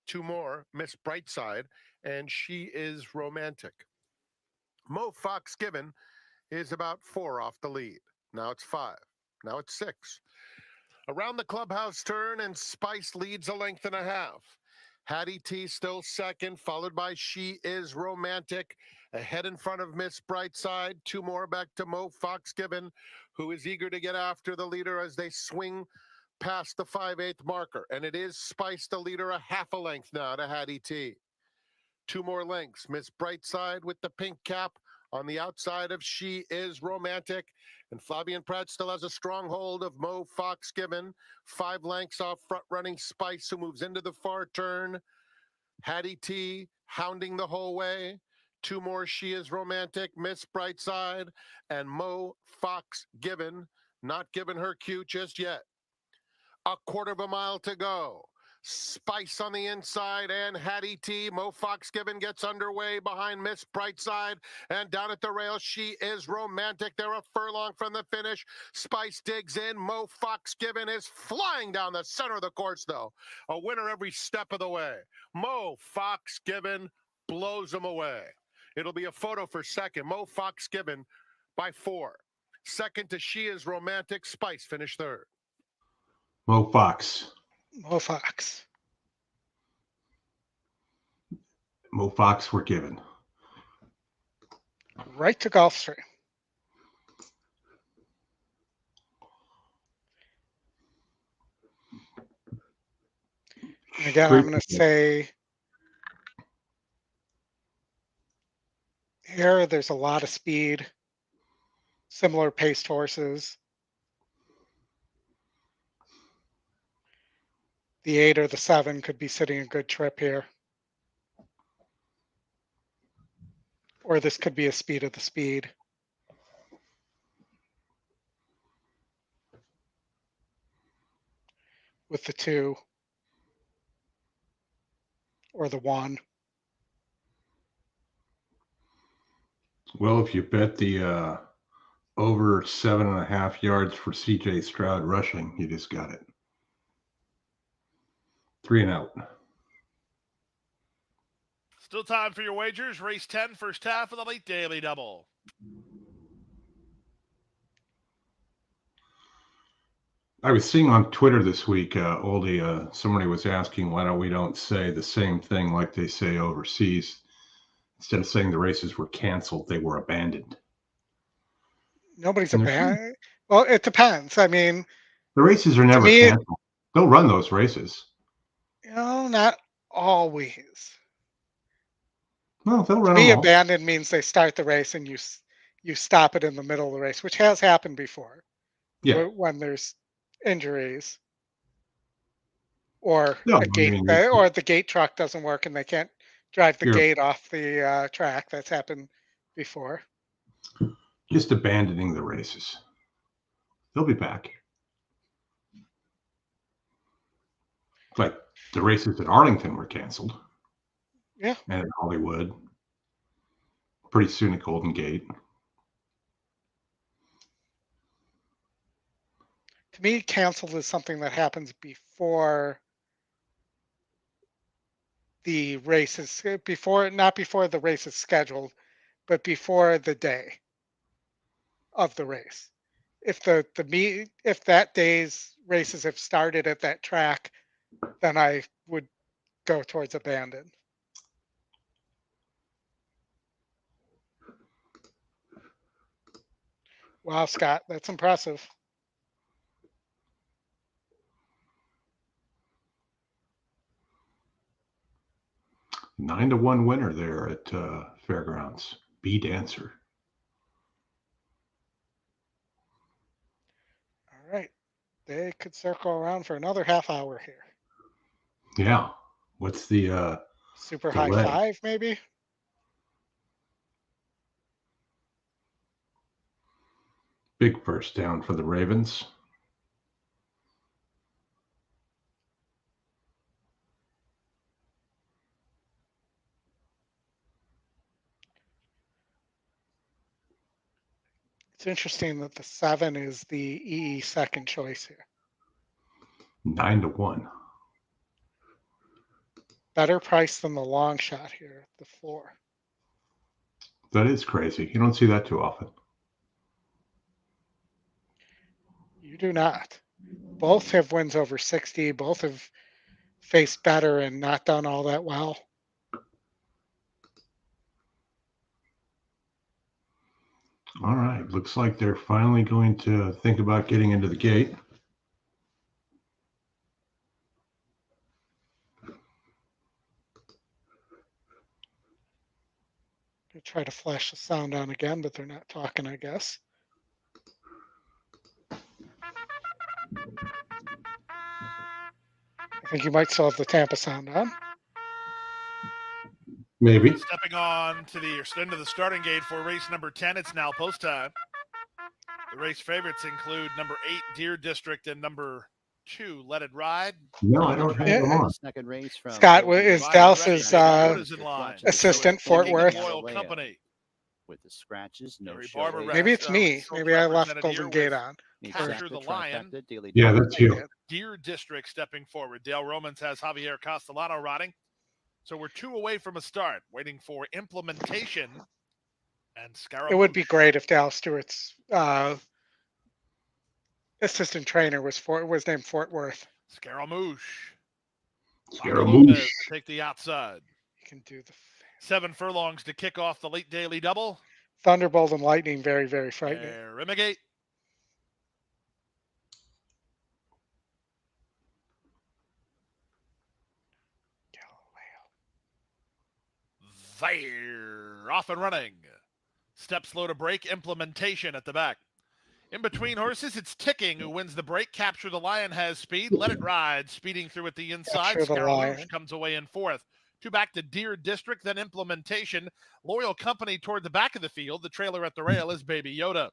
2 more, Miss Brightside, and She Is Romantic. Mo Fox Given is about 4 off the lead. Now it's 5. Now it's 6. Around the clubhouse turn, and Spice leads a length and a half. Hattie T still second, followed by She Is Romantic. Ahead in front of Miss Brightside. 2 more back to Mo Fox Given, who is eager to get after the leader as they swing past the 5/8 marker. And it is Spice, the leader, a half a length now to Hattie T. 2 more lengths. Miss Brightside with the pink cap on the outside of She Is Romantic. And Flavian Pratt still has a strong hold of Mo Fox Given. 5 lengths off front-running Spice, who moves into the far turn. Hattie T hounding the whole way. 2 more, She Is Romantic, Miss Brightside, and Mo Fox Given. Not giving her cue just yet. A quarter of a mile to go. Spice on the inside and Hattie T. Mo Fox Given gets underway behind Miss Brightside, and down at the rail, She Is Romantic. They're a furlong from the finish. Spice digs in. Mo Fox Given is flying down the center of the course, though. A winner every step of the way. Mo Fox Given blows them away. It'll be a photo for second. Mo Fox Given by 4. Second to She Is Romantic. Spice finished third. Mo Fox. Mo Fox. Mo Fox were given. Right to Gulfstream. And again, I'm going to say here there's a lot of speed, similar paced horses. The 8 or the 7 could be sitting a good trip here. Or this could be a speed of the speed. With the 2 or the 1. Well, if you bet the over 7.5 yards for CJ Stroud rushing, you just got it. 3 and out. Still time for your wagers. Race 10, first half of the late daily double. I was seeing on Twitter this week, Oldie, somebody was asking why we don't say the same thing like they say overseas. Instead of saying the races were canceled, they were abandoned. Nobody's abandoned. Well, it depends. I mean, the races are never canceled. They'll run those races. Not always. Well, they'll run To me, them all. abandoned means they start the race and you stop it in the middle of the race, which has happened before. Yeah. When there's injuries or No, a gate or the gate truck doesn't work and they can't drive the gate off the track. That's happened before. Just abandoning the races. They'll be back. Like the races at Arlington were canceled. Yeah. And at Hollywood. Pretty soon at Golden Gate. To me, canceled is something that happens before the races, not before the race is scheduled, but before the day of the race. If if that day's races have started at that track, then I would go towards abandoned. Wow, Scott, that's impressive. – 9-1 winner there at Fairgrounds. B Dancer. All right. They could circle around for another half hour here. Yeah. What's the super high five, maybe? Big first down for the Ravens. It's interesting that the 7 is the EE second choice here. 9-1. Better price than the long shot here, the 4. That is crazy. You don't see that too often. You do not. Both have wins over 60. Both have faced better and not done all that well. All right. Looks like they're finally going to think about getting into the gate. They try to flash the sound on again, but they're not talking, I guess. I think you might still have the Tampa sound on. Maybe. Stepping on to the end of the starting gate for race number 10. It's now post time. The race favorites include number 8, Deer District, and number 2, Let It Ride. No, I don't have them on. Second race from Scott, is Dallas's assistant, Fort Worth? Loyal Company. With the scratches, no Maybe it's me. Maybe I left Golden Gate on. Capture the Lion. Yeah, that's you. Deer District stepping forward. Dale Romans has Javier Castellano riding. So we're 2 away from a start, waiting for implementation and Scaramouche. It would be great if Dal Stewart's assistant trainer was named Fort Worth. Scaramouche. Scaramouche. Take the outside. You can do the 7 furlongs to kick off the late daily double. Thunderbolt and Lightning, very, very frightening. Remigate. They're off and running. Step slow to break. Implementation at the back. In between horses, it's Ticking who wins the break. Capture the Lion has speed. Let It Ride speeding through at the inside. Scaramouche comes away in 4th. 2 back to Deer District, then Implementation. Loyal Company toward the back of the field. The trailer at the rail is Baby Yoda.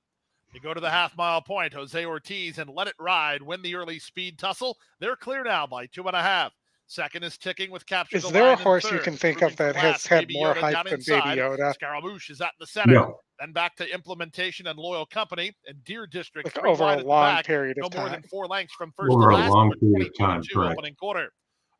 They go to the half-mile point. Jose Ortiz and Let It Ride win the early speed tussle. They're clear now by 2.5. Second is Ticking with Capture the Lion. Is there a horse you can think of that has had more hype than Baby Yoda? Scaramouche is at the center. No. Then back to Implementation and Loyal Company and Deer District. Like over a long period of no more time. than 4 lengths from first Over to a last. long period of time, correct. Opening quarter.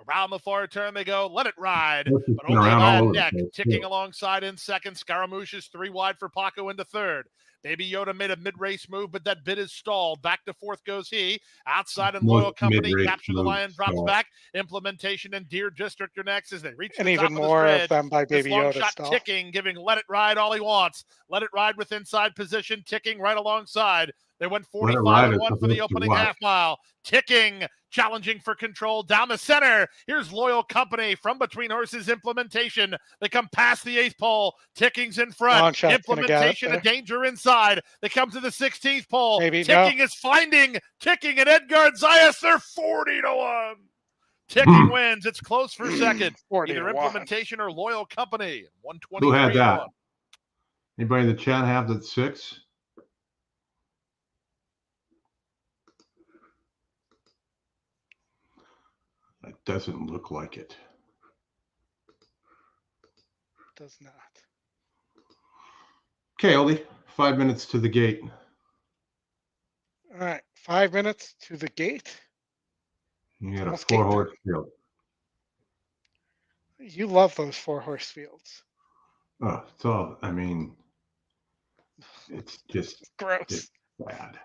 Around the far turn they go. Let it ride. This has But been only around by all a over the neck. place, Ticking too. alongside in second. Scaramouche is 3 wide for Paco into third. Baby Yoda made a mid-race move, but that bit is stalled. Back to fourth goes he. Outside and Loyal Most Company. mid-race Capture the moves Lion. Drops stalled. back. Implementation and Deer District are next as they reach And the even top of the more of stretch. them by This Baby long Yoda shot stall. Ticking, giving Let It Ride all he wants. Let It Ride with inside position. Ticking right alongside. They went Let It 45 Ride and is 1 for the supposed to opening what? half mile. Ticking, challenging for control down the center. Here's Loyal Company from between horses. Implementation. They come past the 8th pole. Ticking's in front. Long shot's gonna get it Implementation, a there. danger inside. They come to the 16th pole. Maybe Ticking is finding. Ticking and Edgard Zayas. They're 40 to 1. Ticking wins. It's close for second. 40 Either to 1. Implementation or Loyal Company. Who had 123 to that? 1. Anybody in the chat have that 6? It doesn't look like it. Does not. Okay, Oldie, 5 minutes to the gate. All right, 5 minutes to the gate. You got a Almost gate 4-horse field. You love those 4-horse fields. Oh, it's all, I mean, it's just Gross. it's bad.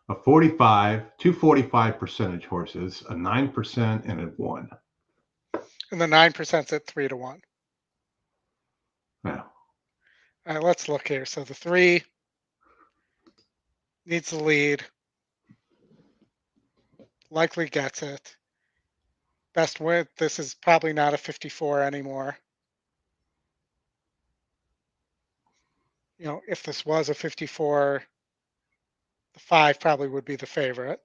A 45, 245 percentage horses, a 9% and a 1. And the 9%'s at 3 to 1. Yeah. All right, let's look here. So the 3 needs the lead. Likely gets it. Best win. This is probably not a 54 anymore. You know, if this was a 54, the 5 probably would be the favorite.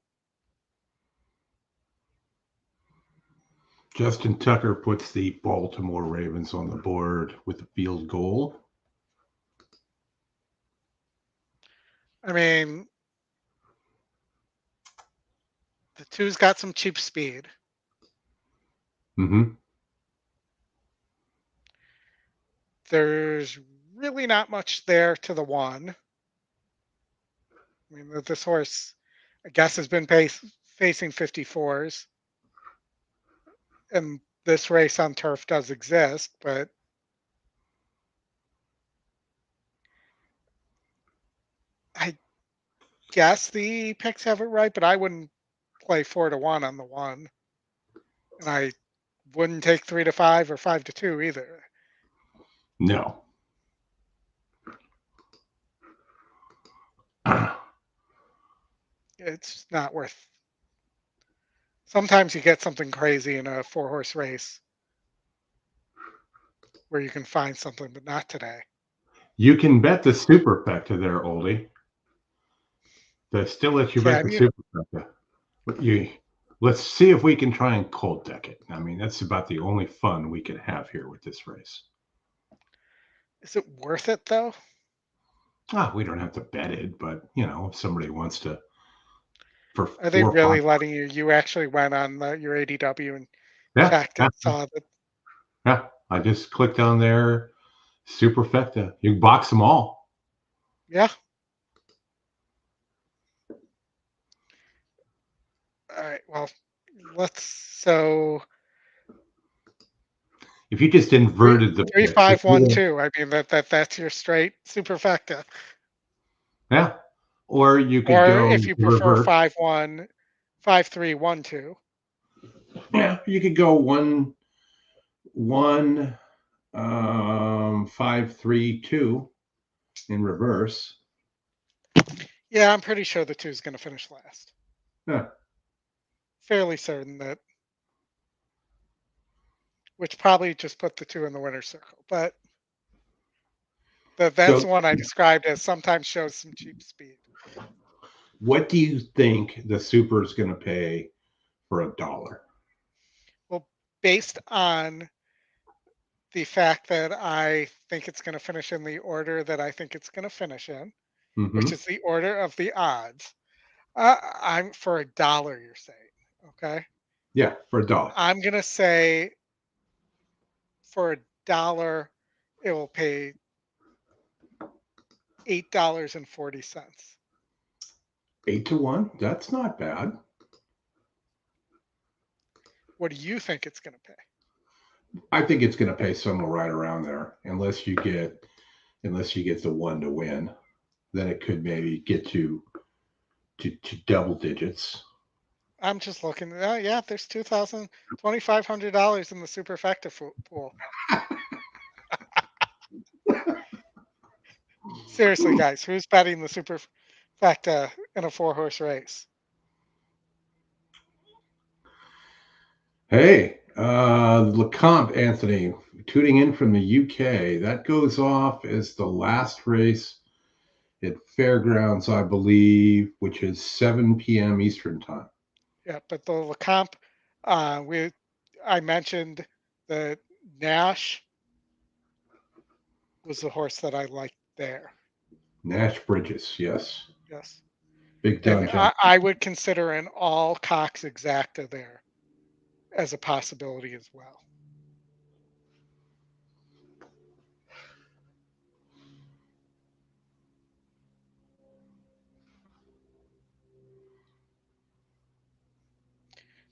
Justin Tucker puts the Baltimore Ravens on the board with a field goal. I mean, the 2's got some cheap speed. Mm-hmm. There's really not much there to the 1. I mean, this horse, I guess, has been facing 54s. And this race on turf does exist, but I guess the picks have it right, but I wouldn't play 4 to 1 on the 1. And I wouldn't take 3 to 5 or 5 to 2 either. No. It's not worth. Sometimes you get something crazy in a 4-horse race where you can find something, but not today. You can bet the superfecta there, Oldie. They still let you bet the superfecta. But let's see if we can try and cold deck it. I mean, that's about the only fun we can have here with this race. Is it worth it though? We don't have to bet it, but you know, if somebody wants to. Are they really letting you? You actually went on your ADW and checked and saw that. Yeah, I just clicked on their superfecta. You can box them all. Yeah. All right. Well, so. If you just inverted the 3, 5, 1, 2. I mean that's your straight superfecta. Yeah. Or you could or go if you prefer reverse. 5, 1, 5, 3, 1, 2. Yeah, you could go 1, 5, 3, 2 in reverse. Yeah, I'm pretty sure the 2 is going to finish last. Yeah. Fairly certain that. Which probably just put the 2 in the winner's circle, but that's the one I described as sometimes shows some cheap speed. What do you think the super is going to pay for $1? Well, based on the fact that I think it's going to finish in the order that I think it's going to finish in, which is the order of the odds, I'm for $1, you're saying, okay? Yeah, for $1. I'm going to say for $1, it will pay $8.40. 8 to 1. That's not bad. What do you think it's going to pay? I think it's going to pay somewhere right around there, unless you get the 1 to win, then it could maybe get to double digits. I'm just looking. Yeah, there's $2,500 in the superfecta pool. Seriously, guys, who's betting the superfecta in a 4-horse race? Hey, Lecomte, Anthony, tuning in from the UK. That goes off as the last race at Fairgrounds, I believe, which is 7 p.m. Eastern time. Yeah, but the Lecomte, I mentioned the Nash was the horse that I liked there. Nash Bridges, yes. Yes. Big Don. I would consider an all Cox exacta there as a possibility as well.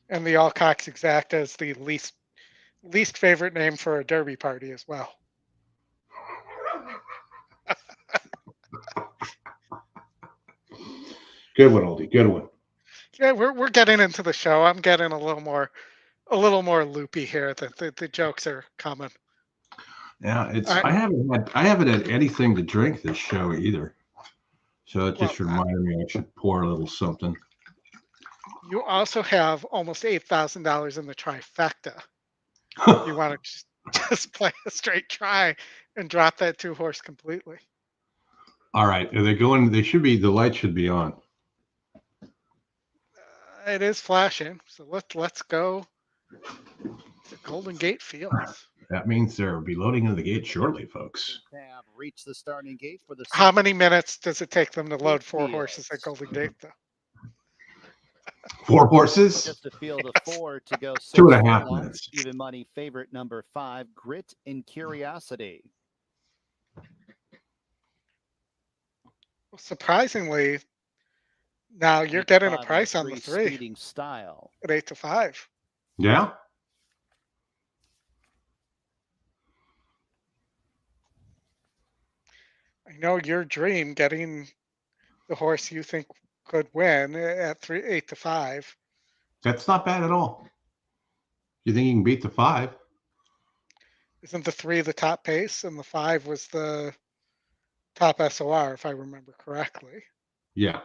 And the all Cox exacta is the least favorite name for a derby party as well. Good one, Oldie. Good one. Yeah, we're getting into the show. I'm getting a little more loopy here. The jokes are coming. Yeah, I haven't had anything to drink this show either. So it just reminded me I should pour a little something. You also have almost $8,000 in the trifecta. You want to just play a straight try and drop that 2-horse completely. All right. Are they going? The light should be on. It is flashing. So let's go to Golden Gate Fields. That means they'll be loading into the gate shortly, folks. Have reached the starting gate for the. How many minutes does it take them to load 4 horses at Golden Gate, though? 4 horses? Just a field of 4 to go. 2.5 minutes. Even money favorite number 5, Grit and Curiosity. Well, surprisingly, now you're getting a price on the 3 Speeding Style at 8 to 5. Yeah. I know your dream getting the horse you think could win at 8 to 5. That's not bad at all. You think you can beat the 5? Isn't the 3 the top pace and the 5 was the top SOR, if I remember correctly? Yeah.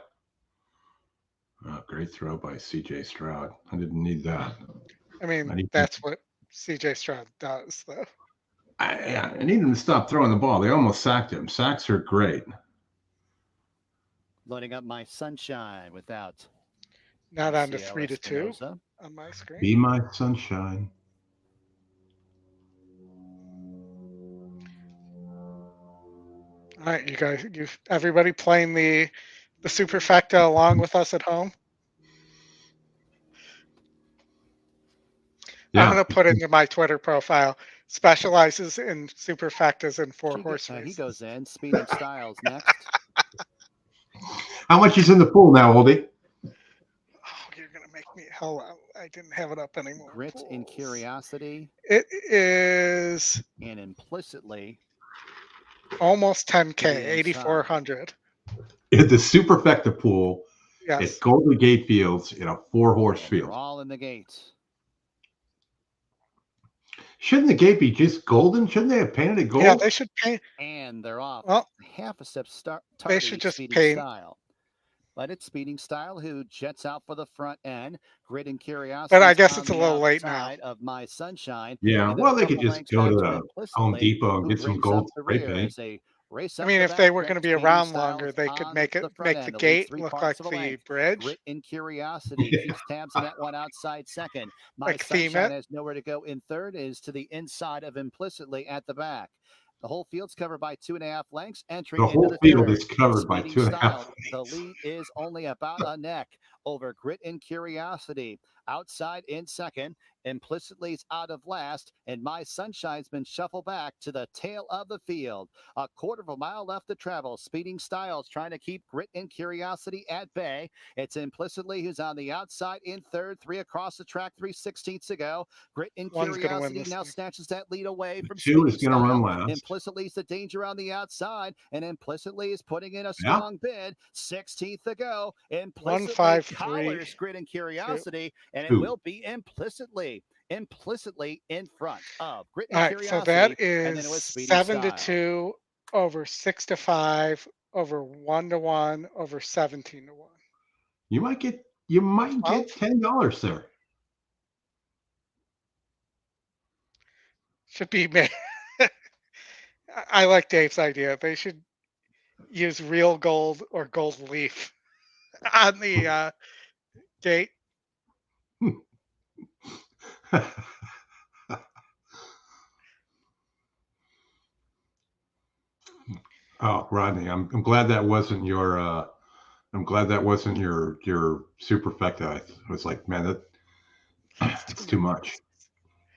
Oh, great throw by CJ Stroud. I didn't need that. I mean, that's what CJ Stroud does, though. I need him to stop throwing the ball. They almost sacked him. Sacks are great. Loading up My Sunshine without. Not on to 3 to 2 on my screen. Be My Sunshine. All right, you guys, everybody playing the superfecta along with us at home. Yeah. I'm going to put into my Twitter profile. Specializes in superfectas and 4-horse races. He goes in. Speeding Styles next. How much is in the pool now, Oldie? Oh, you're going to make me hell out. I didn't have it up anymore. Grit and Curiosity. It is. And implicitly. Almost 10K, 8,400. In the superfecta pool. Yes. At Golden Gate Fields in a 4-horse field. They're all in the gates. Shouldn't the gate be just golden? Shouldn't they have painted it gold? Yeah, they should paint. And they're off. Well, half a step start. They should just paint. Style. But it's Speeding Style who jets out for the front end. Grit and Curiosity. But I guess it's a little late now. Of My Sunshine. Yeah, well, they could just go to Home Depot and get some gold spray paint. I mean, if they were going to be around longer, they could make the gate look like the bridge. Grit and Curiosity keeps tabs on that one outside second. My like Sunshine has nowhere to go in third. Is to the inside of Implicitly at the back. The whole field's covered by 2.5 lengths. Entry the whole field is covered by 2.5 lengths. The lead is only about a neck over Grit and Curiosity. outside in second. Implicitly is out of last, and My Sunshine's been shuffled back to the tail of the field. A quarter of a mile left to travel. Speeding Styles trying to keep Grit and Curiosity at bay. It's Implicitly who's on the outside in third. 3 across the track, 3/16 to go. Grit and One's gonna win Curiosity this now thing. snatches that lead away from 2 is Speeding going to run Style. last. Implicitly is the danger on the outside, and Implicitly is putting in a Yeah. strong bid. 16th to go. One, Implicitly 5, 3, collars Grit and Curiosity, and it 2. will be Implicitly in front of Grit and All right, so Curiosity. that and then is it was Speeding 7 to Style. 2 over 6 to 5 over 1 to 1 over 17 to 1. You might get $10 there. Should be made. I like Dave's idea. They should use real gold or gold leaf on the gate. Oh, Rodney, I'm glad that wasn't your superfecta. I was like, man, that's too much.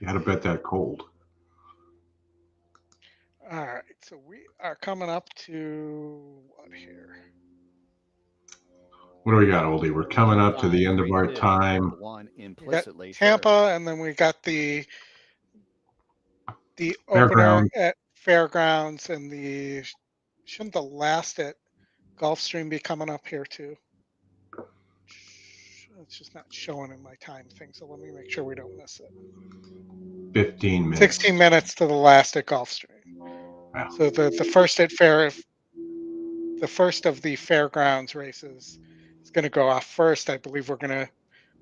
You had to bet that cold. All right, so we are coming up to what here? What do we got, Oldie? We're coming up to the end of our time. One We got Implicitly Tampa, first. and then we got the opener Fairgrounds. at Fairgrounds, and shouldn't the last at Gulfstream be coming up here too? It's just not showing in my time thing, so let me make sure we don't miss it. 15 minutes. 16 minutes to the last at Gulfstream. Wow. So the first of the Fairgrounds races is going to go off first. I believe we're going to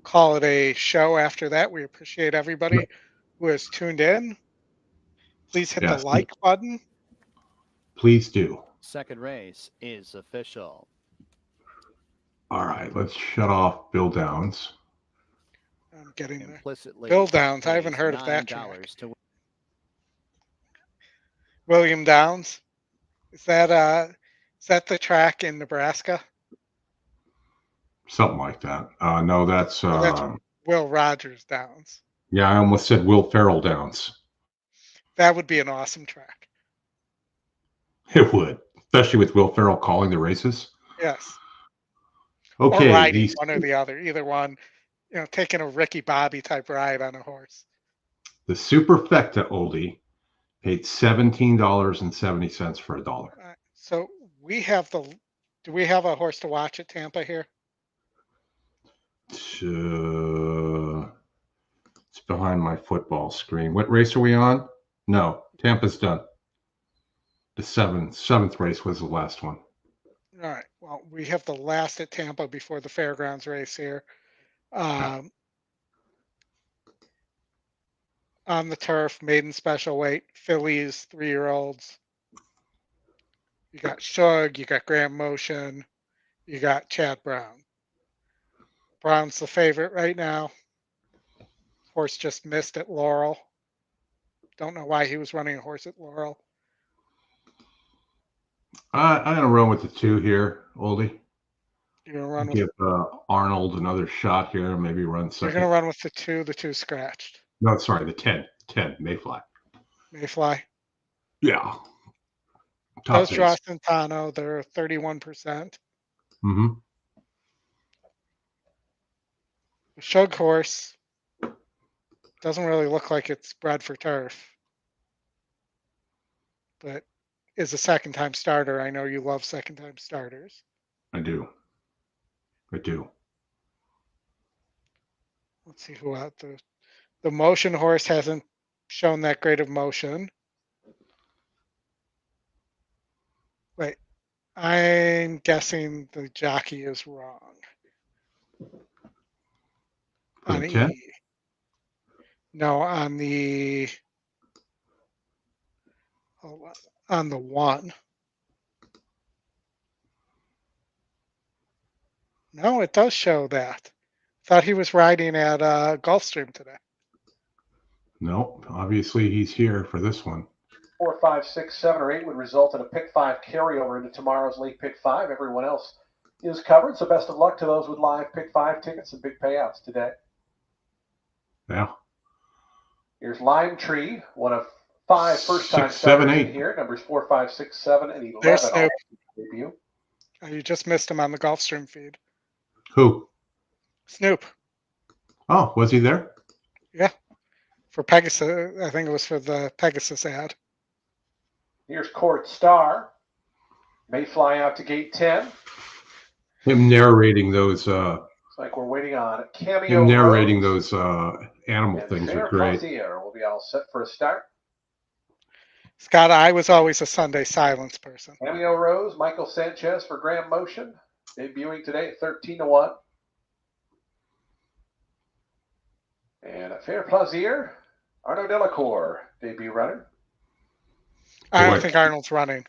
call it a show after that. We appreciate everybody who has tuned in. Please hit the like button. Please do. Second race is official. All right, let's shut off Bill Downs. I'm getting there. Implicitly Bill Downs. I haven't heard of that track. William Downs. Is that the track in Nebraska? Something like that. No, that's Will Rogers Downs. Yeah, I almost said Will Ferrell Downs. That would be an awesome track. It would, especially with Will Ferrell calling the races. Yes. Okay. Or riding one or the other, either one. Taking a Ricky Bobby type ride on a horse. The superfecta Oldie paid $17.70 for a dollar. So do we have a horse to watch at Tampa here? It's behind my football screen. What race are we on? No, Tampa's done. The seventh race was the last one. All right. Well, we have the last at Tampa before the Fairgrounds race here. On the turf, maiden special weight, fillies, 3-year-olds. You got Shug, you got Graham Motion, you got Chad Brown. Brown's the favorite right now. Horse just missed at Laurel. Don't know why he was running a horse at Laurel. I'm going to run with the 2 here, Oldie. You're going to run Give Arnold another shot here, maybe run second. You're going to run with the 2, the 2 scratched. No, sorry, the 10, Mayfly. Mayfly. Yeah. Those draw Centano, they're 31%. Mm-hmm. The Shug horse doesn't really look like it's bred for turf, but is a second-time starter. I know you love second-time starters. I do. Let's see who out the motion horse hasn't shown that great of motion. Wait, I'm guessing the jockey is wrong. On E. No, on the 1. No, it does show that. Thought he was riding at Gulfstream today. Nope. Obviously, he's here for this one. 4, 5, 6, 7, or 8 would result in a pick 5 carryover into tomorrow's late pick 5. Everyone else is covered, so best of luck to those with live pick 5 tickets and big payouts today. Yeah. Here's Lime Tree, one of 5 first-time 6, 7, starters in 8. here. Numbers 4, 5, 6, 7, and 11. There's all Snoop. debut. Oh, you just missed him on the Gulfstream feed. Who? Snoop. Oh, was he there? Yeah. For Pegasus, I think it was for the Pegasus ad. Here's Court Star. May fly out to gate 10. Him narrating those. Looks like we're waiting on Cameo. Him narrating Rose. those animal And things Fair are great. Plaisir will be all set for a start. Scott, I was always a Sunday silence person. Cameo Rose, Michael Sanchez for Graham Motion, debuting today at 13-1. And a Fair Plaisir, Arnaud Delacour, debut runner. I don't Boy. think Arnold's running.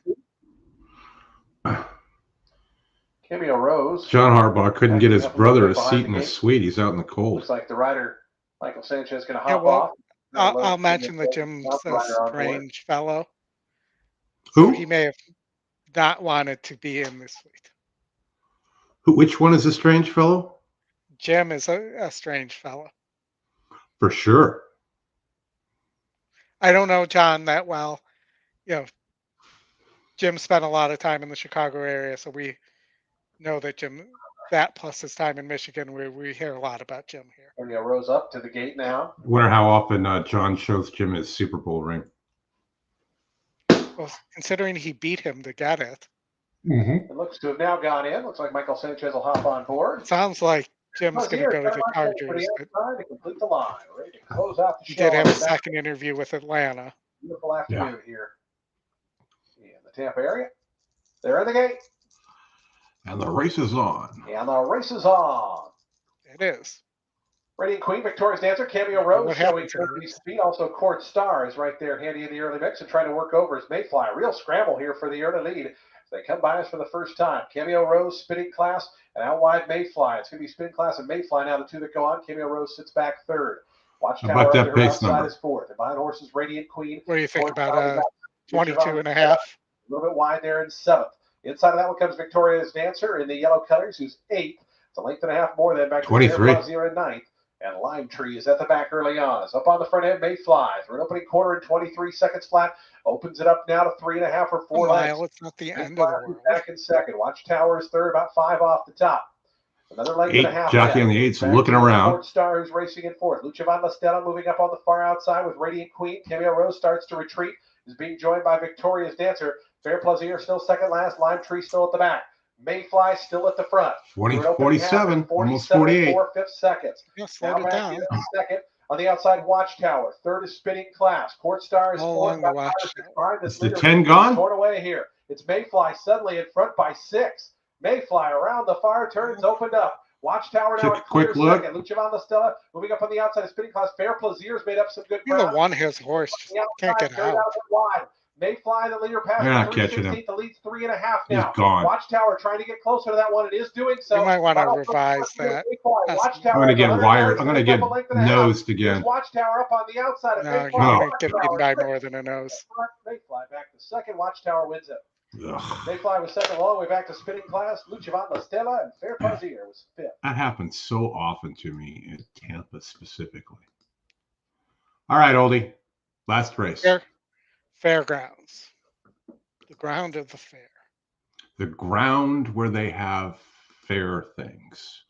Cameo Rose. John Harbaugh couldn't get his Up a brother little a bit behind seat in the a gate. suite. He's out in the cold. Looks like the rider, Michael Sanchez, is going to Yeah, hop well, off. I'll mention that Jim's a strange fellow. So Who? he may have not wanted to be in this suite. Who? Which one is a strange fellow? Jim is a strange fellow. For sure. I don't know John that well. You know, Jim spent a lot of time in the Chicago area, so we know that Jim, that plus his time in Michigan, we hear a lot about Jim here. Cameo Rose up to the gate now. I wonder how often John shows Jim his Super Bowl ring. Well, considering he beat him to get it, It looks to have now gone in. Looks like Michael Sanchez will hop on board. sounds like Jim's going to go to the For Chargers. the But outside to complete the line. Ready to close out the he show. did have a on that second interview with Atlanta. beautiful afternoon here in the Tampa area. They're in the gate, And the race is on. and the race is on. It is. Radiant Queen, Victoria's Dancer, Cameo Rose What showing happened to her? turkey speed. Also, Court Star is right there handy in the early mix and trying to work over his Mayfly. Real scramble here for the early lead. They come by us for the first time. Cameo Rose, spinning class, and out wide Mayfly. It's going to be spin class and Mayfly now, the two that go on. Cameo Rose sits back third. How Watchtower about that under her base outside number? is fourth. The Vine Horse is Radiant Queen. What do you think Court about Star, 22 and a half? A little bit wide there in seventh. Inside of that one comes Victoria's Dancer in the yellow colors, who's eighth. It's a length and a half more than back to 23. Fair in ninth. And Lime Tree is at the back early on. It's up on the front end, Mayfly. Through an opening quarter in 23 seconds flat. Opens it up now to 3.5 or 4 A lengths. mile, it's not the end of the Mayfly world. back in second. Watchtower is third, about 5 off the top. Another length and a half. Jockey back. on the 8's Back looking to the around. Court Star, who's racing in fourth. Luchavan Lastella moving up on the far outside with Radiant Queen. Cameo Rose starts to retreat. Is being joined by Victoria's Dancer. Fair Plaisir still second last. Lime Tree still at the back. Mayfly still at the front. 40, Through an opening half 47, in almost 47 48. 4/5 seconds. Yeah, Now slowed it back down. in second. On the outside, Watchtower. Third is Spinning Class. Court Star is All fourth. along the About 5 or 6 Watchtower. behind this Is the leader. 10 gone? Torn away here. It's Mayfly suddenly in front by 6. Mayfly around the far turn. It's opened up. Watchtower now Took in a quick clear look. second. Luchavan Lastella moving up on the outside of Spinning Class. Fair Plaisir's made up some good Either ground. one, his horse just On the can't outside, get carried out. a bit wide. Mayfly, the leader, past They're not the catching him. 3/16. The lead's 3.5 He's now. gone. Watchtower trying to get closer to that one. It is doing so. You might want to Final revise that. Mayfly, Watchtower I'm going to get 109, wired. I'm going to get a length and a half. nosed Here's again. Watchtower up on the outside of No, Mayfly. you No. can't get beaten by more than a nose. Mayfly back to second. Watchtower wins it. Ugh. Mayfly was second, all the way back to Spinning Class. Luchavan Lastella and Fair Plaisir was fifth. That happens so often to me in Tampa specifically. All right, Oldie. Last race. Fairgrounds. The ground of the fair. The ground where they have fair things.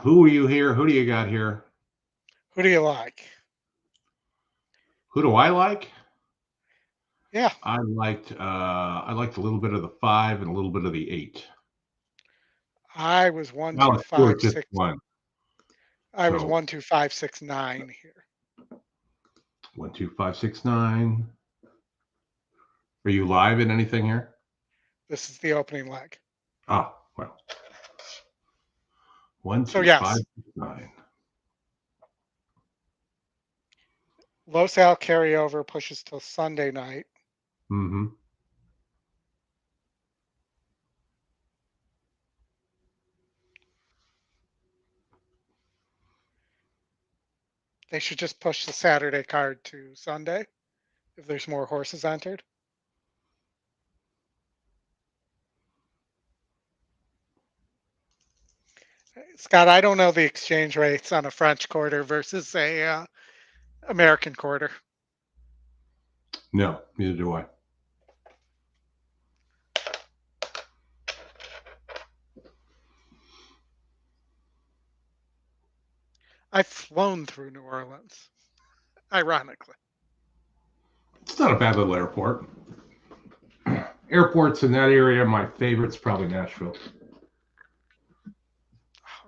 Who are you here? Who do you got here? Who do you like? Who do I like? Yeah, I liked a little bit of the 5 and a little bit of the 8. I was 1, Well, 2, it's still 5, just 6. one. I was So- 1, 2, 5, 6, 9 here. 1, 2, 5, 6, 9. Are you live in anything here? This is the opening leg. Ah, well. 1, 2, So, yes. 5, 6, 9. Low sal carryover pushes till Sunday night. Mm-hmm. They should just push the Saturday card to Sunday if there's more horses entered. Scott, I don't know the exchange rates on a French quarter versus a American quarter. No, neither do I. I've flown through New Orleans, ironically. It's not a bad little airport. Airports in that area, my favorite's probably Nashville.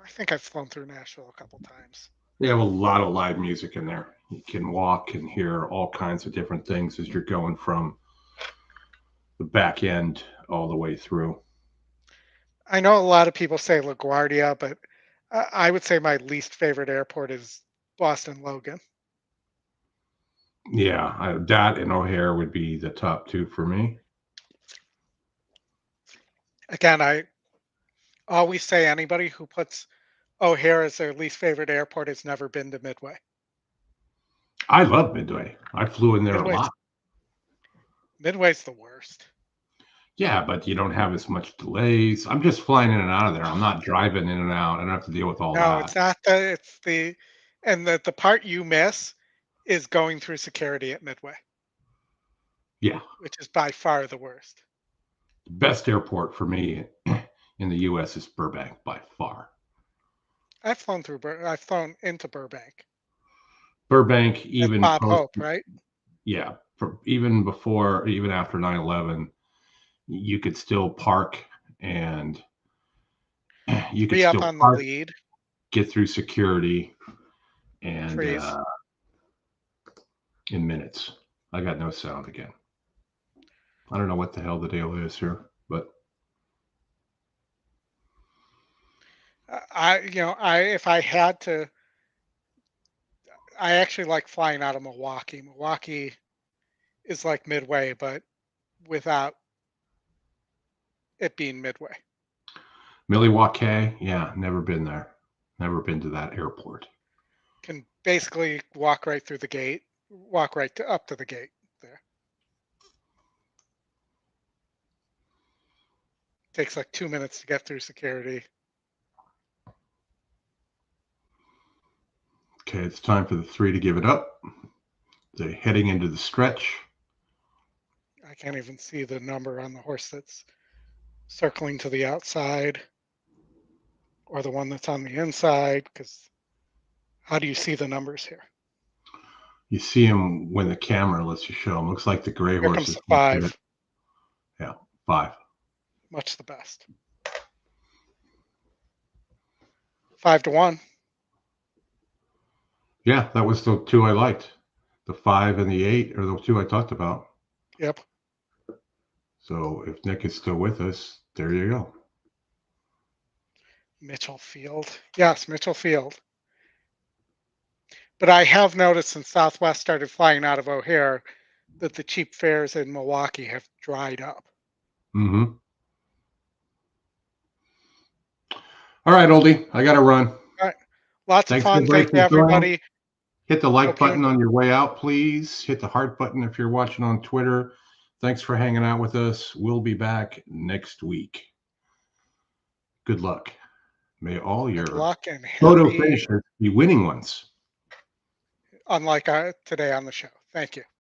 I think I've flown through Nashville a couple times. They have a lot of live music in there. You can walk and hear all kinds of different things as you're going from the back end all the way through. I know a lot of people say LaGuardia, but I would say my least favorite airport is Boston Logan. Yeah, that and O'Hare would be the top two for me. Again, I always say anybody who puts O'Hare as their least favorite airport has never been to Midway. I love Midway. I flew in there a lot. Midway's the worst. Yeah, but you don't have as much delays. I'm just flying in and out of there. I'm not driving in and out. I don't have to deal with all that. No, it's not the part you miss is going through security at Midway. Yeah. Which is by far the worst. The best airport for me in the U.S. is Burbank by far. I've flown into Burbank. Burbank, even Bob Hope, right? Yeah, even after 9/11, you could still park and you could still on park, the lead, get through security, and in minutes. I got no sound again. I don't know what the hell the deal is here, but if I had to, I actually like flying out of Milwaukee. Milwaukee is like Midway, but without it being Midway. Milwaukee, yeah, never been there. Never been to that airport. Can basically walk right through the gate, walk right up to the gate there. Takes like 2 minutes to get through security. Okay, it's time for the three to give it up. They're heading into the stretch. I can't even see the number on the horse that's circling to the outside or the one that's on the inside, because how do you see the numbers here? You see him when the camera lets you show him. Looks like the gray Here horse comes is the 5. Yeah, 5. Much the best. 5-1. Yeah, that was the two I liked. The 5 and the 8 are the two I talked about. Yep. So if Nick is still with us, there you go. Mitchell Field. Yes, Mitchell Field. But I have noticed since Southwest started flying out of O'Hare that the cheap fares in Milwaukee have dried up. Mm-hmm. All right, Oldie, I got to run. All right. Lots Thanks of fun. Thank you, everybody. Hit the like button on your way out, please. Hit the heart button if you're watching on Twitter. Thanks for hanging out with us. We'll be back next week. Good luck. May all your photo finishes be winning ones. Unlike today on the show. Thank you.